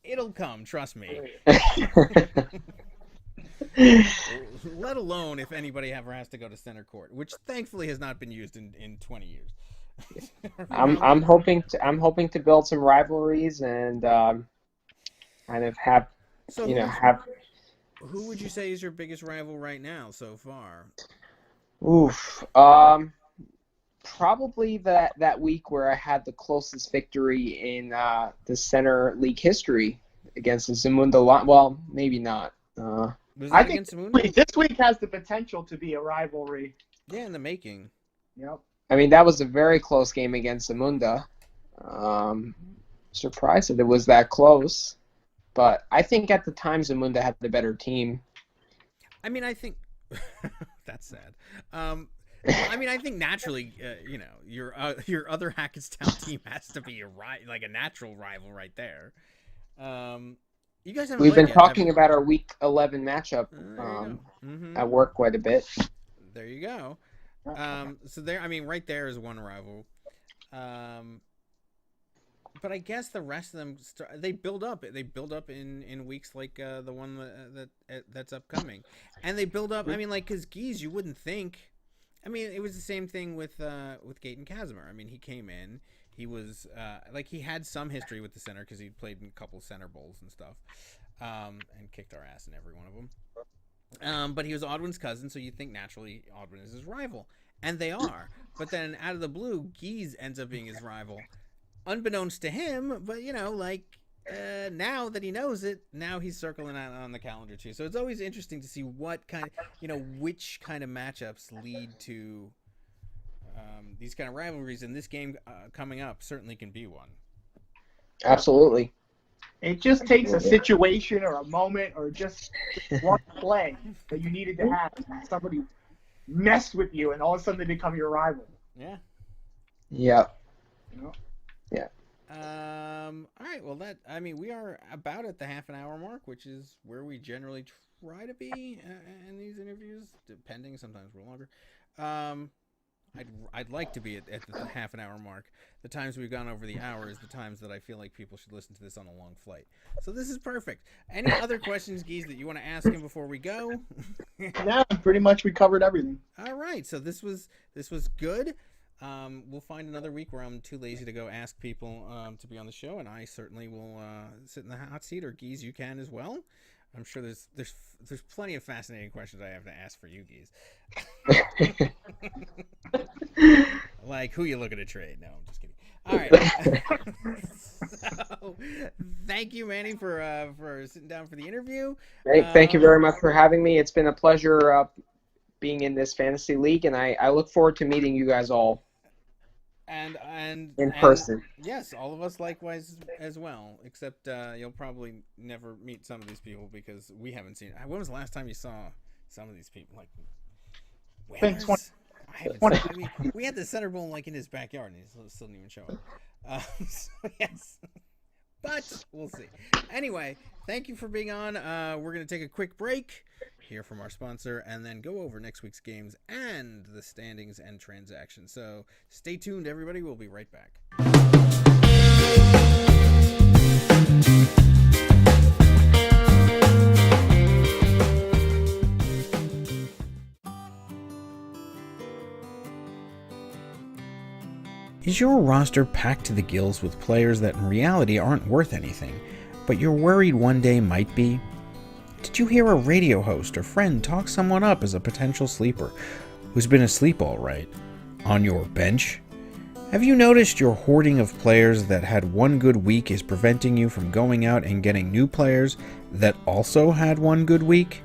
it'll come. Trust me. Let alone if anybody ever has to go to center court, which thankfully has not been used in 20 years. I'm hoping to build some rivalries and kind of have Who would you say is your biggest rival right now so far? Oof. Probably that week where I had the closest victory in the center league history against the Zamunda. Well, maybe not. I think this week has the potential to be a rivalry. Yeah, in the making. Yep. I mean, that was a very close game against Zamunda. Surprised that it was that close. But I think at the time Zamunda had the better team. I mean, I think that's sad. I mean, I think naturally, your other Hackettstown team has to be like a natural rival right there. You guys haven't. We've been talking about our Week 11 matchup at work quite a bit. There you go. So there, I mean, right there is one rival. But I guess the rest of them they build up. They build up in weeks like the one that's upcoming, and they build up. I mean, like because Gies, you wouldn't think. I mean, it was the same thing with Gaten Casimir. I mean, he came in. He was he had some history with the center because he played in a couple center bowls and stuff, and kicked our ass in every one of them. But he was Audwin's cousin, so you think naturally Audwin is his rival, and they are. But then out of the blue, Gies ends up being his rival, unbeknownst to him. But now that he knows it, now he's circling that on the calendar too. So it's always interesting to see what kind of, which kind of matchups lead to these kind of rivalries. And this game coming up certainly can be one. Absolutely. It just takes a situation or a moment or just one play that you needed to have. Somebody messed with you, and all of a sudden they become your rival. Yeah. Yeah. Yeah. All right. Well, we are about at the half an hour mark, which is where we generally try to be in these interviews, depending. Sometimes we're longer. I'd like to be at the half an hour mark. The times we've gone over the hour is the times that I feel like people should listen to this on a long flight. So this is perfect. Any other questions, Geese, that you want to ask him before we go? No, pretty much we covered everything. All right. So this was good. We'll find another week where I'm too lazy to go ask people to be on the show, and I certainly will sit in the hot seat, or Geese, you can as well. I'm sure there's plenty of fascinating questions I have to ask for you, Geese. Like, who you looking to trade? No, I'm just kidding. All right. So, thank you, Manny, for sitting down for the interview. Thank you very much for having me. It's been a pleasure being in this fantasy league, and I look forward to meeting you guys all. And in person. Yes, all of us likewise as well, except you'll probably never meet some of these people because we haven't seen. When was the last time you saw some of these people? Like, we had the Center Bowl like in his backyard, and he still didn't even show up. So yes, but we'll see. Anyway, thank you for being on. We're gonna take a quick break, hear from our sponsor, and then go over next week's games and the standings and transactions. So stay tuned, everybody. We'll be right back. Is your roster packed to the gills with players that in reality aren't worth anything, but you're worried one day might be? Did you hear a radio host or friend talk someone up as a potential sleeper who's been asleep all right on your bench? Have you noticed your hoarding of players that had one good week is preventing you from going out and getting new players that also had one good week?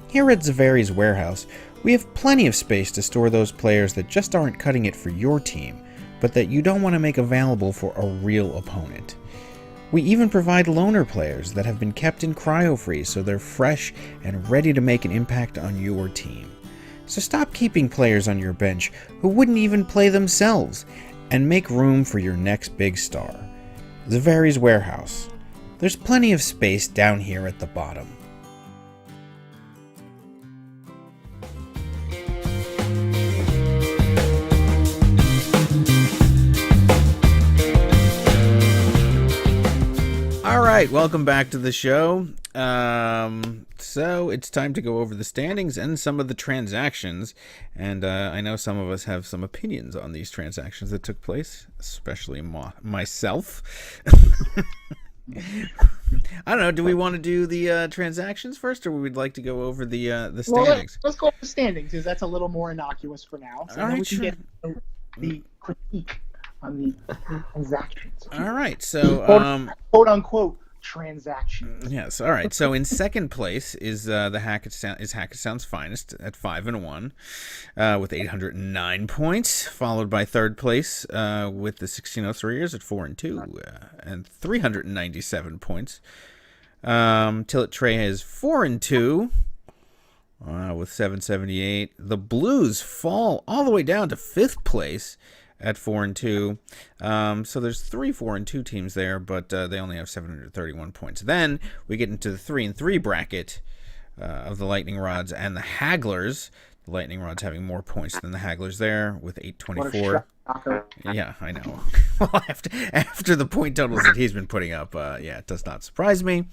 Here at Zaveri's Warehouse, we have plenty of space to store those players that just aren't cutting it for your team, but that you don't want to make available for a real opponent. We even provide loaner players that have been kept in cryo-freeze so they're fresh and ready to make an impact on your team. So stop keeping players on your bench who wouldn't even play themselves and make room for your next big star. Zaveri's Warehouse. There's plenty of space down here at the bottom. All right, welcome back to the show. So it's time to go over the standings and some of the transactions. And I know some of us have some opinions on these transactions that took place, especially myself. I don't know. Do we want to do the transactions first, or would we like to go over the standings? Well, let's go over the standings, because that's a little more innocuous for now. So then we can get the critique on the transactions. All right, so quote unquote transactions. Yes, all right. So in second place is Hackettstown's Finest at 5-1 with 809 points, followed by third place with the 1603ers at 4-2 and 397 points. Tillet Trey has 4-2 with 778. The Blues fall all the way down to fifth place at 4-2. So there's 3 4-2 teams there, but they only have 731 points. Then we get into the 3-3 bracket of the Lightning Rods and the Hagglers. The Lightning Rods having more points than the Hagglers there with 824. Yeah, I know. Well, after the point totals that he's been putting up, it does not surprise me.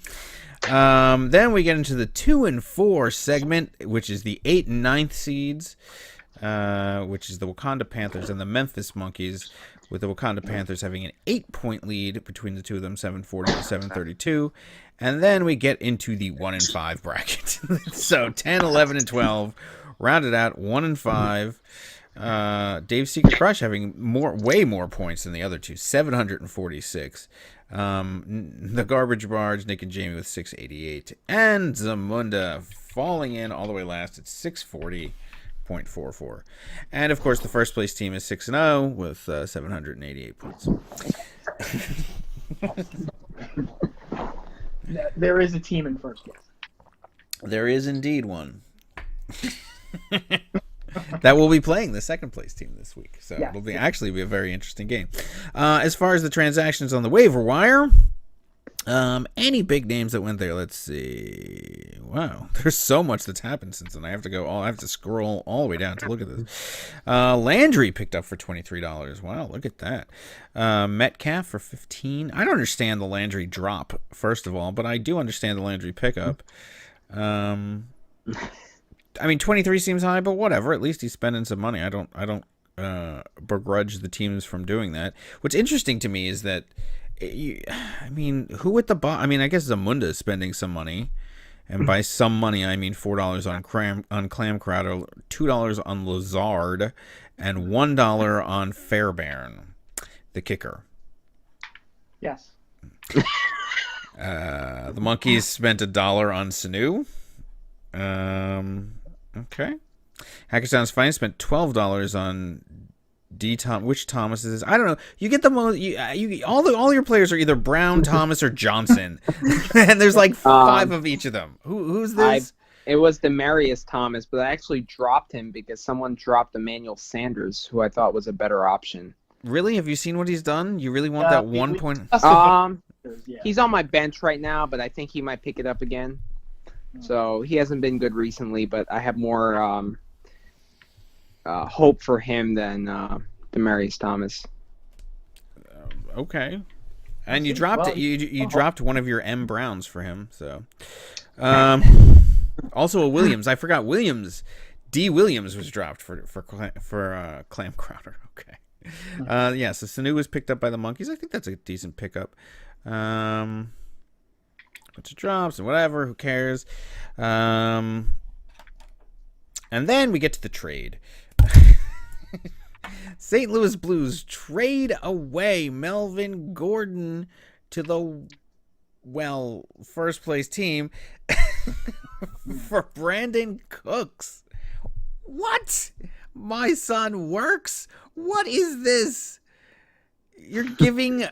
Then we get into the 2 and 4 segment, which is the 8th and 9th seeds. Which is the Wakanda Panthers and the Memphis Monkeys, with the Wakanda Panthers having an 8-point lead between the two of them, 740 to 732. And then we get into the 1 and 5 bracket. So 10, 11, and 12, rounded out 1 and 5. Dave Secret Crush having way more points than the other two, 746. The Garbage Barge, Nick and Jamie with 688, and Zamunda falling in all the way last at 640.44. And of course, the first place team is 6-0 with 788 points. There is a team in first place. There is indeed one. That will be playing the second place team this week. So it'll be a very interesting game. As far as the transactions on the waiver wire, any big names that went there? Let's see. Wow, there's so much that's happened since then. I have to scroll all the way down to look at this. Landry picked up for $23. Wow, look at that. Metcalf for $15. I don't understand the Landry drop, first of all, but I do understand the Landry pickup. I mean, 23 seems high, but whatever. At least he's spending some money. I don't begrudge the teams from doing that. What's interesting to me is that, who at the bottom? I mean, I guess Zamunda is spending some money, and by some money, I mean $4 on Clam Crowder, $2 on Lazard, and $1 on Fairbairn, the kicker. Yes. The Monkeys spent $1 on Sanu. Okay. Hackerstown's Finest spent $12 on which Thomas is? I don't know. You get the most. All your players are either Brown, Thomas, or Johnson, and there's like 5 of each of them. Who's this? It was Demarius Thomas, but I actually dropped him because someone dropped Emmanuel Sanders, who I thought was a better option. Really? Have you seen what he's done? You really want that 1 point? He's on my bench right now, but I think he might pick it up again. So he hasn't been good recently, but I have more hope for him than Demarius Thomas. Okay, and you dropped you dropped one of your M Browns for him. So, also a Williams. I forgot Williams. D Williams was dropped for Clam Crowder. Okay, So Sanu was picked up by the Monkeys. I think that's a decent pickup. Bunch of drops and whatever. Who cares? And then we get to the trade. St. Louis Blues trade away Melvin Gordon to the, first place team for Brandon Cooks. What? My son works? What is this? You're giving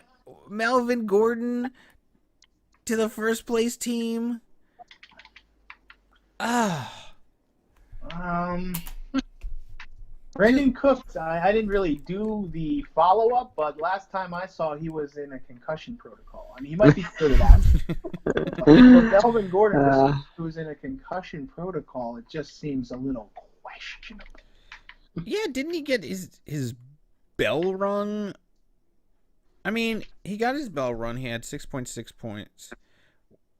Melvin Gordon to the first place team? Brandon Cooks, I didn't really do the follow-up, but last time I saw he was in a concussion protocol. I mean, he might be good at that. But Melvin Gordon, who's in a concussion protocol, it just seems a little questionable. Yeah, didn't he get his bell rung? I mean, he got his bell run. He had 6.6 points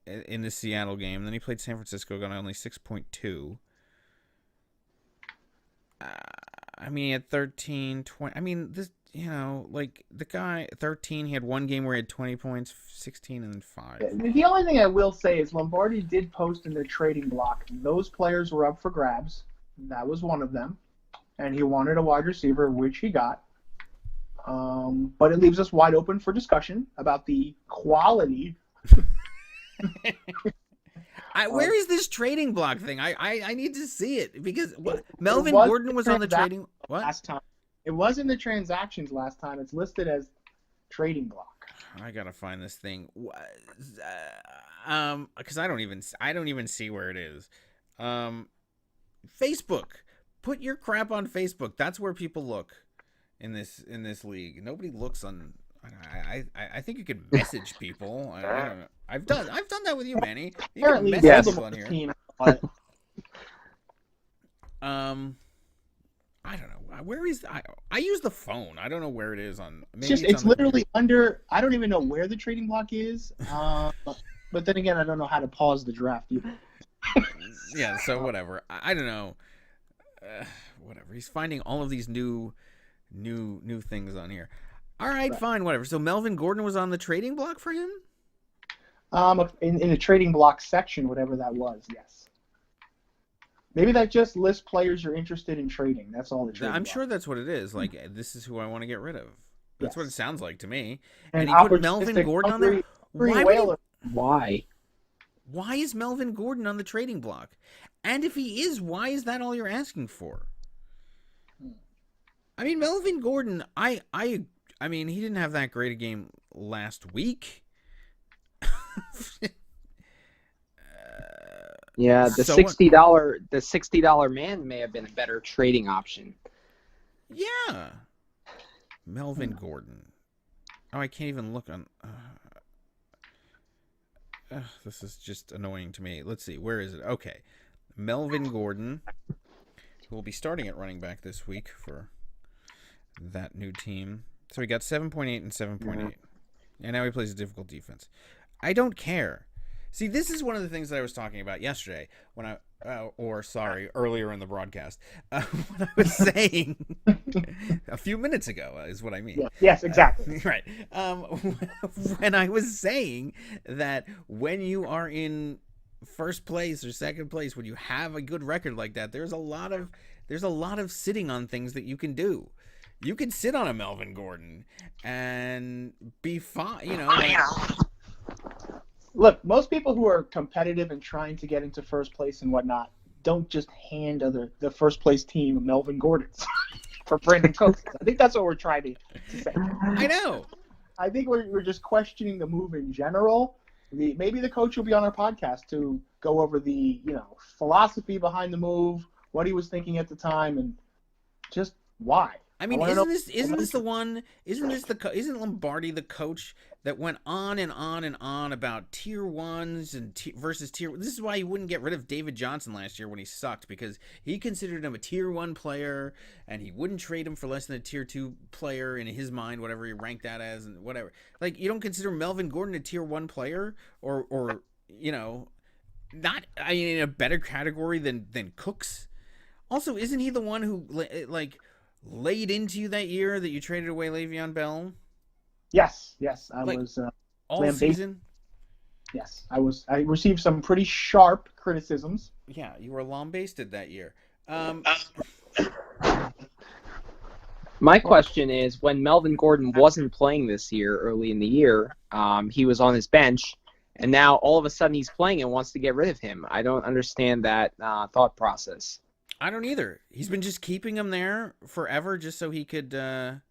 in the Seattle game. Then he played San Francisco, got only 6.2. I mean, at 13, 20. I mean, this, the guy, 13, he had one game where he had 20 points, 16, and then 5. The only thing I will say is Lombardi did post in the trading block. Those players were up for grabs. That was one of them. And he wanted a wide receiver, which he got. But it leaves us wide open for discussion about the quality. Where is this trading block thing? I need to see it because Melvin Gordon was on the trading. What? Last time. It was in the transactions last time. It's listed as trading block. I gotta find this thing. Because I don't even see where it is. Facebook. Put your crap on Facebook. That's where people look in this league. Nobody looks on. I think you could message people. I don't know. I've done that with you, Manny. You can message people on here. I don't know. Where is I use the phone. I don't know where it is on. Maybe it's literally under. I don't even know where the trading block is. But then again, I don't know how to pause the draft either. Yeah. So whatever. I don't know. Whatever. He's finding all of these new things on here. All right, fine, whatever. So Melvin Gordon was on the trading block for him? In the trading block section, whatever that was, yes. Maybe that just lists players you're interested in trading. That's all the trading I'm block. sure that's what it is. Like, this is who I want to get rid of. That's what it sounds like to me. And he put Melvin Gordon on there. Why? Why is Melvin Gordon on the trading block? And if he is, why is that all you're asking for? I mean, Melvin Gordon, I mean, he didn't have that great a game last week. Yeah, the $60 man may have been a better trading option. Yeah. Melvin Gordon. Oh, I can't even look on. This is just annoying to me. Let's see. Where is it? Okay. Melvin Gordon, who will be starting at running back this week for that new team. So he got 7.8 and 7.8. And now he plays a difficult defense. I don't care. See, this is one of the things that I was talking about yesterday when earlier in the broadcast. When I was saying a few minutes ago is what I mean. Yes, exactly. Right. When I was saying that when you are in first place or second place, when you have a good record like that, there's a lot of sitting on things that you can do. You can sit on a Melvin Gordon and be fine, you know. Look, most people who are competitive and trying to get into first place and whatnot don't just hand the first place team Melvin Gordons for Brandon Cooks. I think that's what we're trying to say. I know. I think we're just questioning the move in general. Maybe the coach will be on our podcast to go over the philosophy behind the move, what he was thinking at the time, and just why. I mean, isn't Lombardi the coach that went on and on and on about tier ones and versus tier? This is why he wouldn't get rid of David Johnson last year when he sucked, because he considered him a tier 1 player and he wouldn't trade him for less than a tier 2 player in his mind, whatever he ranked that as and whatever. Like, you don't consider Melvin Gordon a tier 1 player or not in a better category than Cooks? Also, isn't he the one who laid into you that year that you traded away Le'Veon Bell? Yes, I was all season. Yes, I was. I received some pretty sharp criticisms. Yeah, you were lambasted that year. My question is, when Melvin Gordon wasn't playing this year, early in the year, he was on his bench, and now all of a sudden he's playing and wants to get rid of him. I don't understand that thought process. I don't either. He's been just keeping him there forever just so he could get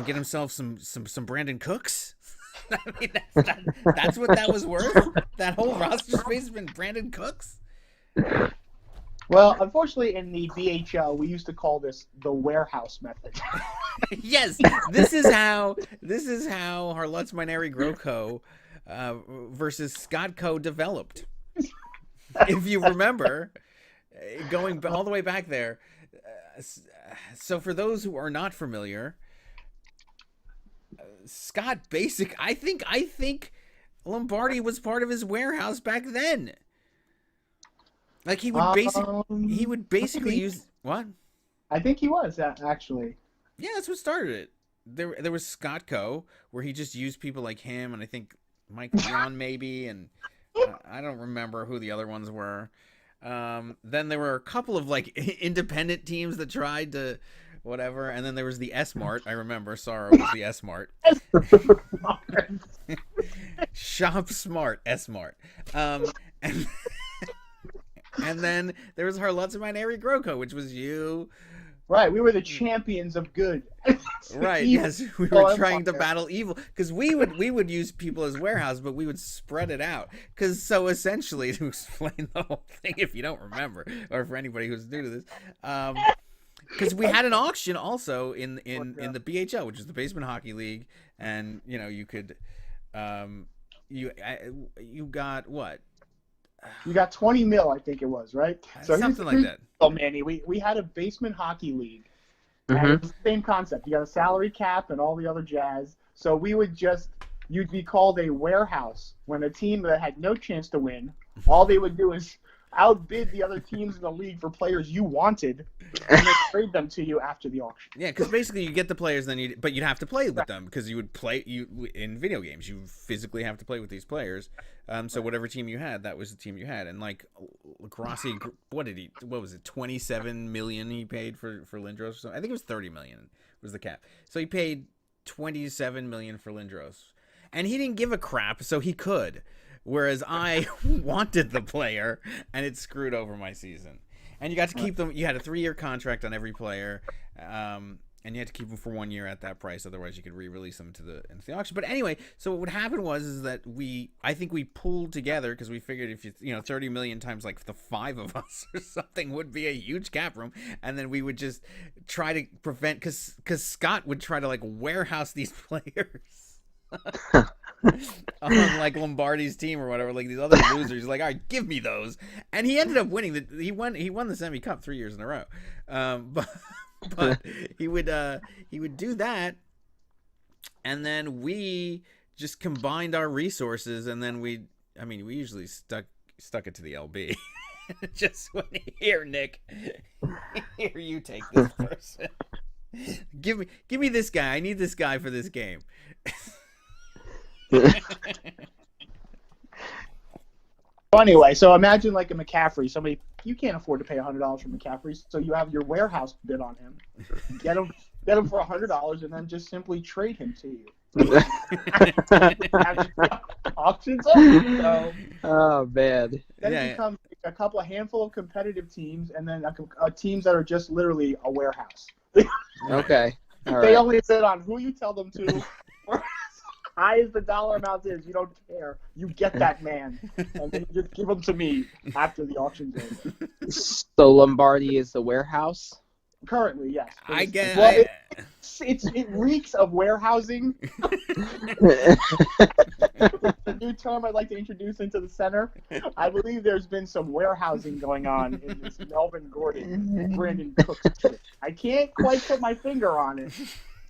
himself some Brandon Cooks. I mean, that's what that was worth. That whole roster space has been Brandon Cooks. Well, unfortunately, in the BHL, we used to call this the warehouse method. Yes, this is how Harlutz Mineri Groko versus Scottco developed. If you remember. Going all the way back there. So for those who are not familiar, Scott Basic, I think Lombardi was part of his warehouse back then. Like he would basically use what? I think he was actually. Yeah, that's what started it. There was Scottco, where he just used people like him, and I think Mike Leon maybe, and I don't remember who the other ones were. Then there were a couple of independent teams that tried to whatever, and then there was the S-Mart. I remember Sorrow was the S-Mart. Shop Smart S-Mart. And then there was Harlutz Mineri Groko, which was you. Right, we were the champions of good. Right, yes, we were trying to battle evil, because we would use people as warehouse, but we would spread it out. Because so essentially, to explain the whole thing, if you don't remember, or for anybody who's new to this, because we had an auction also in the BHL, which is the Basement Hockey League, and you could, you got what? You got 20 mil, I think it was, right? So something like that. Oh, Manny, we had a basement hockey league. Mm-hmm. And it's the same concept. You got a salary cap and all the other jazz. So you'd be called a warehouse when a team that had no chance to win, all they would do is outbid the other teams in the league for players you wanted, and then trade them to you after the auction. Yeah, because basically you get the players, but you'd have to play with them, because you would play in video games. You physically have to play with these players. So whatever team you had, that was the team you had. And Grossi, what was it, 27 million he paid for Lindros or something? I think it was 30 million was the cap. So he paid 27 million for Lindros. And he didn't give a crap, so he could. Whereas I wanted the player, and it screwed over my season. And you got to keep them. You had a 3-year contract on every player, and you had to keep them for 1 year at that price. Otherwise, you could re-release them into the auction. But anyway, so what happened was that I think we pulled together because we figured if 30 million times like the 5 of us or something would be a huge cap room, and then we would just try to prevent because Scott would try to like warehouse these players. On like Lombardi's team or whatever, like these other losers. He's like, all right, give me those, and he ended up winning. He won the Semi Cup 3 years in a row. But he would do that, and then we just combined our resources, and then we usually stuck it to the LB. Just when here, Nick, here you take this person. Give me this guy. I need this guy for this game. Anyway, so imagine like a McCaffrey. Somebody you can't afford to pay $100 for McCaffrey, so you have your warehouse bid on him. Get him for $100, and then just simply trade him to you. Auctions open. So oh man. Then it becomes a handful of competitive teams, and then teams that are just literally a warehouse. Okay. All They right. only bid on who you tell them to. High as the dollar amount is, you don't care. You get that man, and then you just give him to me after the auction's over. So Lombardi is the warehouse. Currently, yes. I get. Well, it reeks of warehousing. The new term I'd like to introduce into the center. I believe there's been some warehousing going on in this Melvin Gordon, Brandon Cooks shit. I can't quite put my finger on it,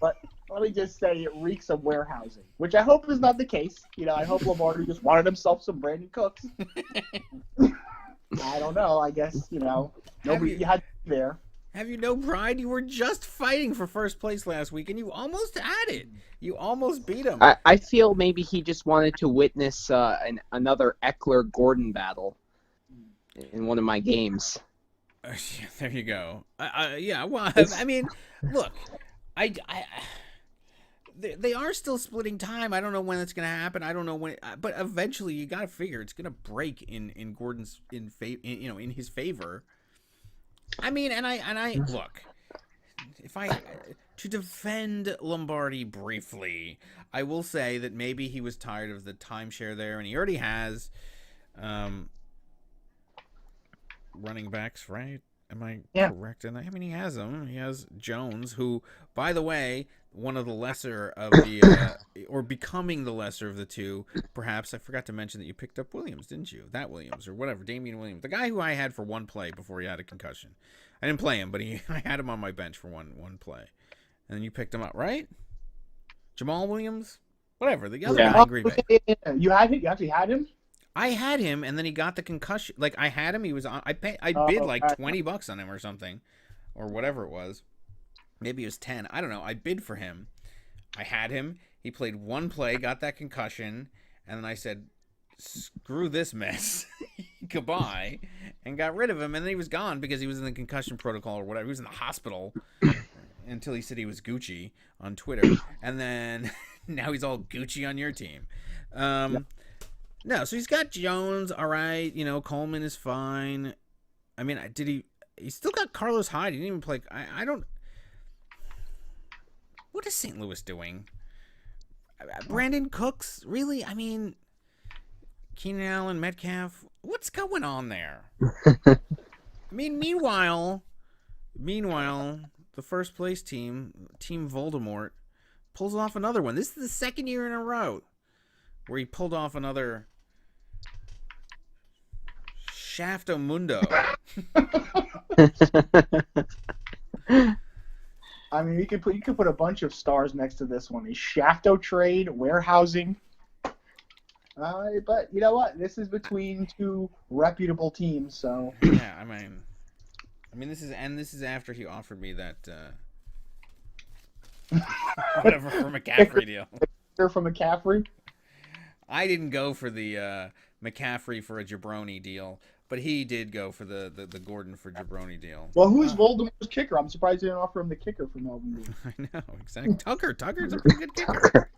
but let me just say it reeks of warehousing, which I hope is not the case. I hope Lombardi just wanted himself some Brandon Cooks. I don't know. I guess, nobody you had to be there. Have you no pride? You were just fighting for first place last week, and you almost had it. You almost beat him. I feel maybe he just wanted to witness another Eckler-Gordon battle in one of my games. There you go. Yeah, well, I mean, look, they are still splitting time. I don't know when it's going to happen. I don't know when, but eventually you got to figure it's going to break in Gordon's in his favor. I mean, and I look, to defend Lombardi briefly, I will say that maybe he was tired of the timeshare there, and he already has running backs, right? Am I correct in that? I mean, he has them. He has Jones, who, by the way, one of the lesser of the, or becoming the lesser of the two, perhaps. I forgot to mention that you picked up Williams, didn't you? That Williams, or whatever, Damian Williams. The guy who I had for one play before he had a concussion. I didn't play him, but I had him on my bench for one play. And then you picked him up, right? Jamal Williams? Whatever, the other guy in Green Bay. You actually had him? I had him, and then he got the concussion. Like, I had him. He was on. I bid like $20 on him or something, or whatever it was. Maybe it was 10. I don't know. I bid for him. I had him. He played one play, got that concussion, and then I said, "Screw this mess, goodbye," and got rid of him. And then he was gone because he was in the concussion protocol or whatever. He was in the hospital until he said he was Gucci on Twitter, and then now he's all Gucci on your team. No, so he's got Jones, all right. Coleman is fine. I mean, he still got Carlos Hyde. He didn't even play. I don't. What is St. Louis doing? Brandon Cooks, really? I mean, Keenan Allen, Metcalf. What's going on there? I mean, meanwhile, the first place Team Voldemort, pulls off another one. This is the second year in a row where he pulled off another Shafto Mundo. I mean, you could put a bunch of stars next to this one. A Shafto trade, warehousing. But you know what? This is between two reputable teams, so. Yeah, I mean, this is after he offered me that whatever for McCaffrey deal. For McCaffrey. I didn't go for the McCaffrey for a jabroni deal, But he did go for the Gordon for Jabroni deal. Well, who's Voldemort's kicker? I'm surprised they didn't offer him the kicker for Melvin Lee. I know, exactly. Tucker's a pretty good kicker.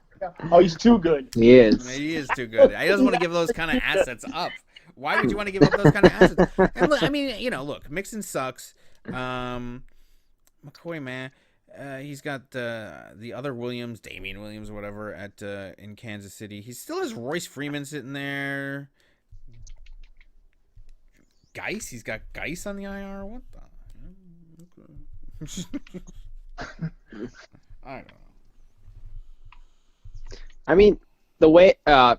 Oh, he's too good. He is. He is too good. He doesn't want to give those kind of assets up. Why would you want to give up those kind of assets? And look, I mean, look, Mixon sucks. McCoy, man, he's got the other Williams, Damian Williams, or whatever, at in Kansas City. He still has Royce Freeman sitting there. Geis, he's got Geis on the IR. What the? I don't know. I mean, the way the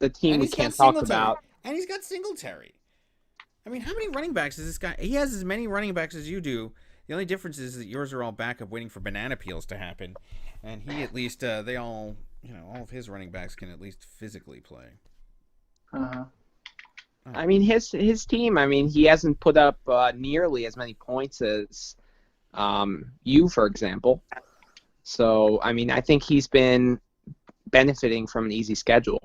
team we can't talk about, and he's got Singletary. I mean, how many running backs is this guy? He has as many running backs as you do. The only difference is that yours are all backup, waiting for banana peels to happen, and he at least they all all of his running backs can at least physically play. I mean, his team. I mean, he hasn't put up nearly as many points as you, for example. So, I mean, I think he's been benefiting from an easy schedule.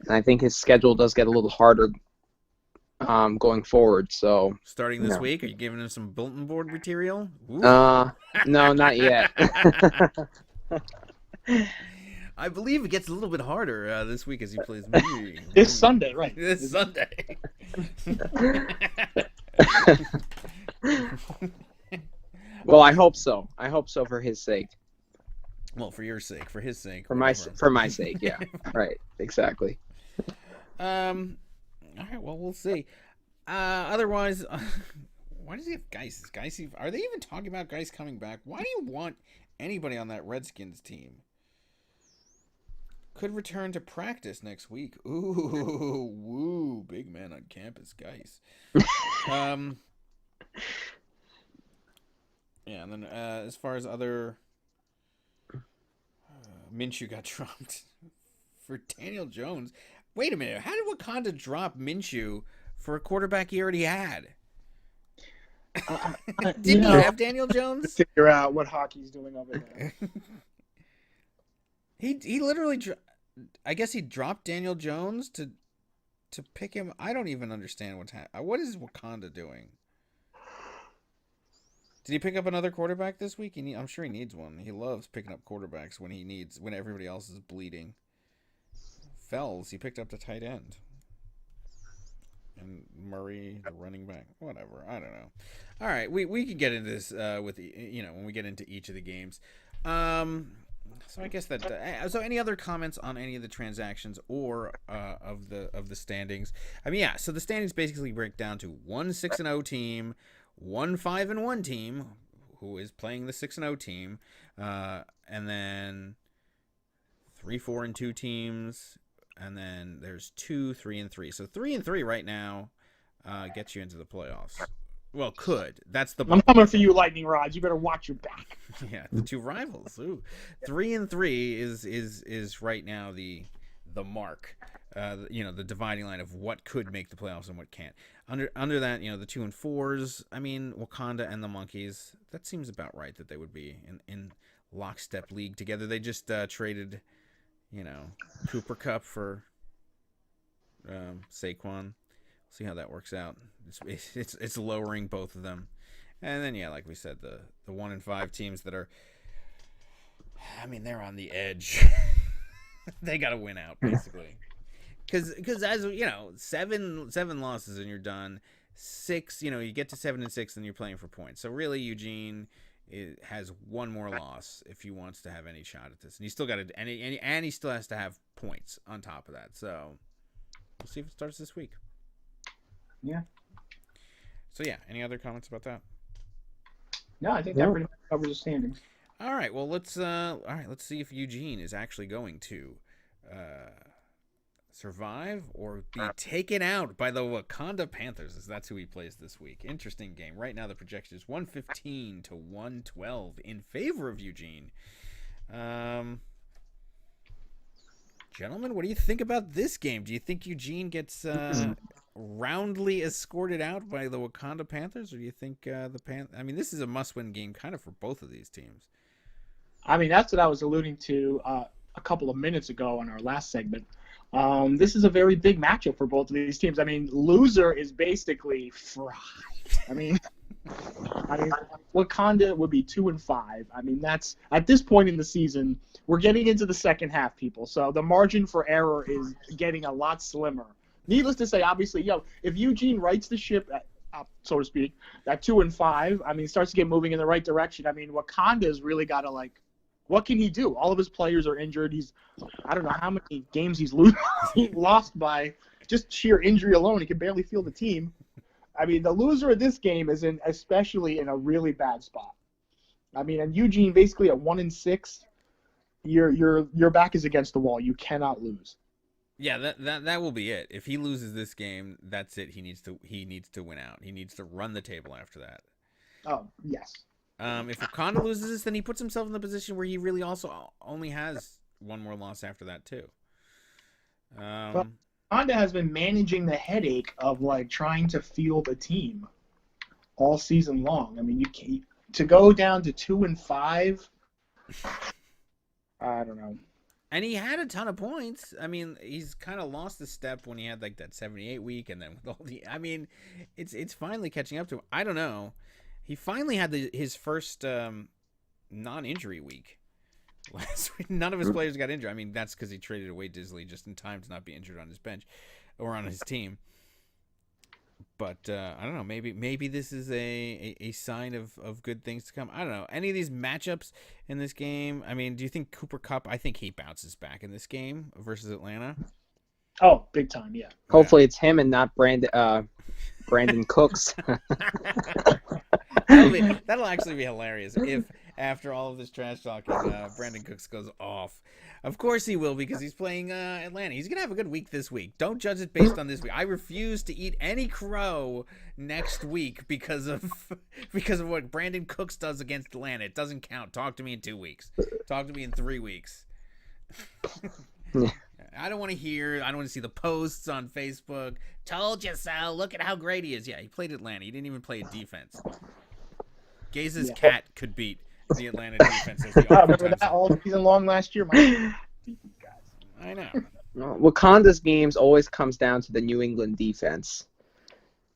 And I think his schedule does get a little harder going forward. So starting this week, are you giving him some bulletin board material? No, not yet. I believe it gets a little bit harder this week as he plays me. This Sunday, right? This Sunday. Well, I hope so. I hope so for his sake. Well, for your sake, for his sake, for my sake, yeah, right, exactly. All right, well, we'll see. Otherwise, why does he have Geis? Are they even talking about Geis coming back? Why do you want anybody on that Redskins team? Could return to practice next week. Ooh, woo, big man on campus, Geis. Yeah, and then as far as other. Minshew got dropped for Daniel Jones. Wait a minute. How did Wakanda drop Minshew for a quarterback he already had? Didn't he have Daniel Jones? Figure out what hockey's doing over there. He literally, I guess he dropped Daniel Jones to pick him. I don't even understand what's happening. What is Wakanda doing? Did he pick up another quarterback this week? I'm sure he needs one. He loves picking up quarterbacks when everybody else is bleeding. Fells, he picked up the tight end. And Murray, the running back. Whatever. I don't know. All right, we can get into this with when we get into each of the games. So I guess that. So any other comments on any of the transactions or of the standings? I mean, yeah. So the standings basically break down to 1 6-0 team. 1 5-1 team who is playing the 6-0 team, and then 3 4-2 teams, and then there's 2 3-3. So 3-3 right now gets you into the playoffs. Well, could. That's the. I'm coming for you, Lightning Rods. You better watch your back. Yeah, the two rivals. Ooh. 3-3 is right now the mark. The dividing line of what could make the playoffs and what can't. Under that, the 2 and 4s. I mean, Wakanda and the Monkeys. That seems about right that they would be in lockstep league together. They just traded, Cooper Kupp for Saquon. See how that works out. It's lowering both of them, and then like we said, the 1 and 5 teams that are. I mean, they're on the edge. They got to win out basically. Because as 7 losses and you're done. 6, you get to 7 and 6 and you're playing for points. So really, Eugene has one more loss if he wants to have any shot at this, and he still got to, and he still has to have points on top of that. So we'll see if it starts this week. Yeah. So yeah, any other comments about that? No, I think that pretty much covers the standings. All right. Well, let's see if Eugene is actually going to. Survive or be taken out by the Wakanda Panthers, as that's who he plays this week. Interesting game. Right now the projection is 115 to 112 in favor of Eugene. Gentlemen, what do you think about this game? Do you think Eugene gets roundly escorted out by the Wakanda Panthers, or do you think this is a must-win game kind of for both of these teams? I mean, that's what I was alluding to a couple of minutes ago on our last segment, this is a very big matchup for both of these teams. I mean, loser is basically fried. I mean, Wakanda would be 2-5. I mean, that's at this point in the season, we're getting into the second half, people. So the margin for error is getting a lot slimmer. Needless to say, obviously, if Eugene rights the ship, so to speak, at 2-5, I mean, starts to get moving in the right direction. I mean, Wakanda's really got to what can he do? All of his players are injured. I don't know how many games he lost by just sheer injury alone. He can barely field the team. I mean, the loser of this game is especially in a really bad spot. I mean, and Eugene basically at 1-6, your back is against the wall. You cannot lose. Yeah, that will be it. If he loses this game, that's it. He needs to win out. He needs to run the table after that. Oh, yes. If Wakanda loses this, then he puts himself in the position where he really also only has one more loss after that too. But Wakanda has been managing the headache of trying to field a team all season long. I mean, to go down to 2-5. I don't know. And he had a ton of points. I mean, he's kind of lost a step when he had that 78 week, and then with all the. I mean, it's finally catching up to him. I don't know. He finally had his first non-injury week last week. None of his players got injured. I mean, that's because he traded away Disley just in time to not be injured on his bench or on his team. But I don't know. Maybe this is a sign of good things to come. I don't know. Any of these matchups in this game? I mean, do you think Cooper Kupp? I think he bounces back in this game versus Atlanta. Oh, big time, yeah. Hopefully it's him and not Brandon Cooks. That'll actually be hilarious if, after all of this trash talking, Brandon Cooks goes off. Of course he will, because he's playing Atlanta. He's going to have a good week this week. Don't judge it based on this week. I refuse to eat any crow next week because of what Brandon Cooks does against Atlanta. It doesn't count. Talk to me in 2 weeks. Talk to me in 3 weeks. I don't want to see the posts on Facebook. Told you so. Look at how great he is. Yeah, he played Atlanta. He didn't even play a defense. Gaze's cat could beat the Atlanta defense. Remember that all season long last year? I know. Well, Wakanda's games always comes down to the New England defense.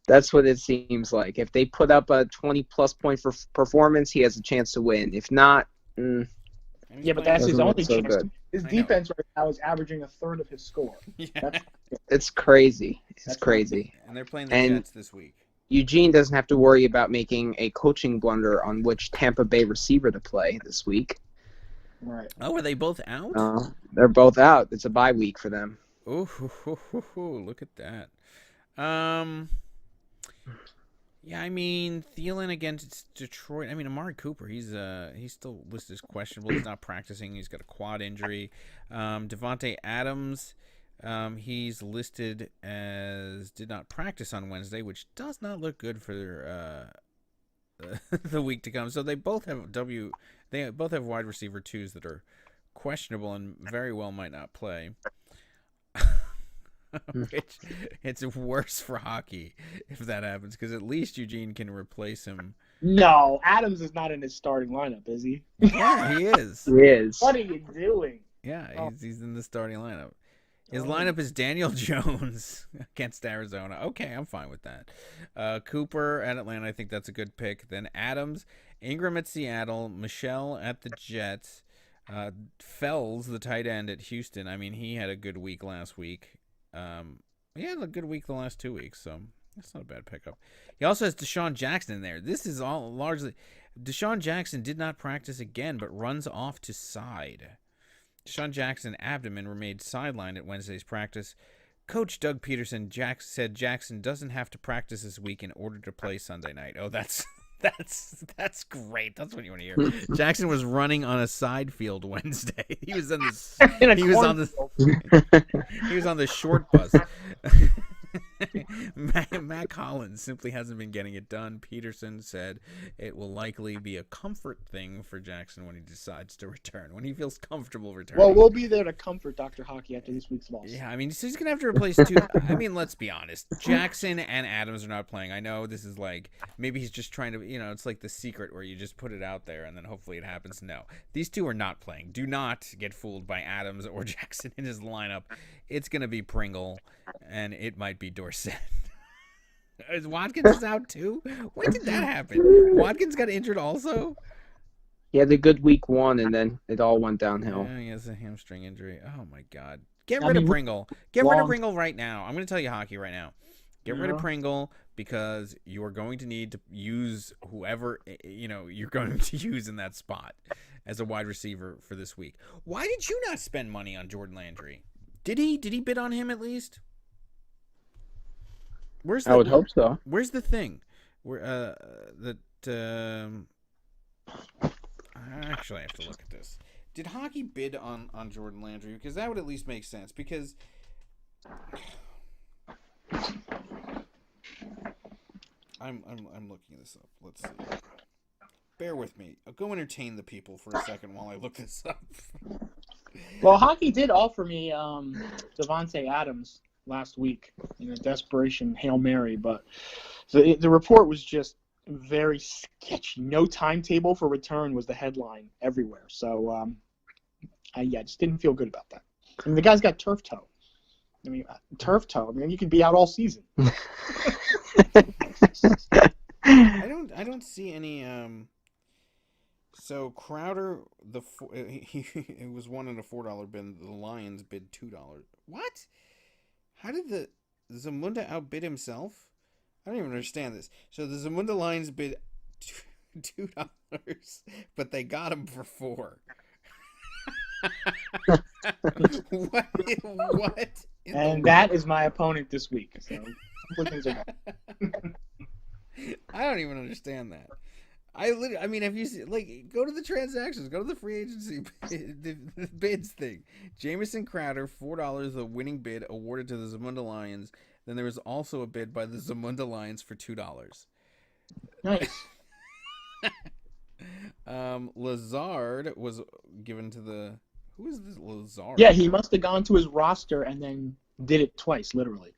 That's what it seems like. If they put up a 20-plus point for performance, he has a chance to win. If not, yeah, but that's his only chance. Good. His defense right now is averaging a third of his score. Yeah. It's crazy. It's crazy. And they're playing the Jets this week. Eugene doesn't have to worry about making a coaching blunder on which Tampa Bay receiver to play this week. Right. Oh, are they both out? They're both out. It's a bye week for them. Ooh, look at that. Yeah, I mean, Thielen against Detroit. I mean, Amari Cooper, he's still listed as questionable. He's not practicing. He's got a quad injury. Devontae Adams, he's listed as did not practice on Wednesday, which does not look good for the week to come. So they both have wide receiver twos that are questionable and very well might not play. Which it's worse for hockey if that happens, because at least Eugene can replace him. No, Adams is not in his starting lineup, is he? Yeah, he is. He is. What are you doing? Yeah, he's in the starting lineup. His lineup is Daniel Jones against Arizona. Okay, I'm fine with that. Cooper at Atlanta, I think that's a good pick. Then Adams, Ingram at Seattle, Michelle at the Jets, Fells, the tight end at Houston. I mean, he had a good week last week. He had a good week the last 2 weeks, so that's not a bad pickup. He also has Deshaun Jackson in there. This is all largely... Deshaun Jackson did not practice again, but runs off to side. Deshaun Jackson abdomen remained sidelined at Wednesday's practice. Coach Doug Peterson said Jackson doesn't have to practice this week in order to play Sunday night. Oh, that's great. That's what you want to hear. Jackson was running on a side field Wednesday. He was on the short bus. Matt Collins simply hasn't been getting it done. Peterson said it will likely be a comfort thing for Jackson when he decides to return, when he feels comfortable returning. Well, we'll be there to comfort Dr. Hockey after this week's loss. Yeah, I mean, so he's going to have to replace two. I mean, let's be honest. Jackson and Adams are not playing. I know this is like, maybe he's just trying to, it's like The Secret where you just put it out there and then hopefully it happens. No, these two are not playing. Do not get fooled by Adams or Jackson in his lineup. It's going to be Pringle, and it might be Dorsett. Is Watkins out too? When did that happen? Watkins got injured also? He had a good week 1, and then it all went downhill. Yeah, he has a hamstring injury. Oh, my God. Get rid of Pringle. Get rid of Pringle right now. I'm going to tell you hockey right now. Get rid of Pringle because you are going to need to use whoever, you're going to use in that spot as a wide receiver for this week. Why did you not spend money on Jordan Landry? Did he bid on him at least? I would hope so. Where's the thing? Actually, I have to look at this. Did hockey bid on Jordan Landry? Because that would at least make sense. Because I'm looking this up. Let's see. Bear with me. I'll go entertain the people for a second while I look this up. Well, hockey did offer me Devontae Adams last week in a desperation Hail Mary, but the report was just very sketchy. No timetable for return was the headline everywhere. So, I just didn't feel good about that. I mean, the guy's got turf toe. Turf toe. I mean, you could be out all season. I don't see any. So Crowder, it was one in a $4 bid. The Lions bid $2. What? How did the Zamunda outbid himself? I don't even understand this. So the Zamunda Lions bid $2, but they got him for $4. What? And that is my opponent this week. So things are I don't even understand that. I mean, have you seen, go to the transactions, go to the free agency the bids thing. Jamison Crowder, $4, the winning bid awarded to the Zamunda Lions. Then there was also a bid by the Zamunda Lions for $2. Nice. Lazard was given to the. Who is this Lazard? Yeah, he must have gone to his roster and then did it twice, literally.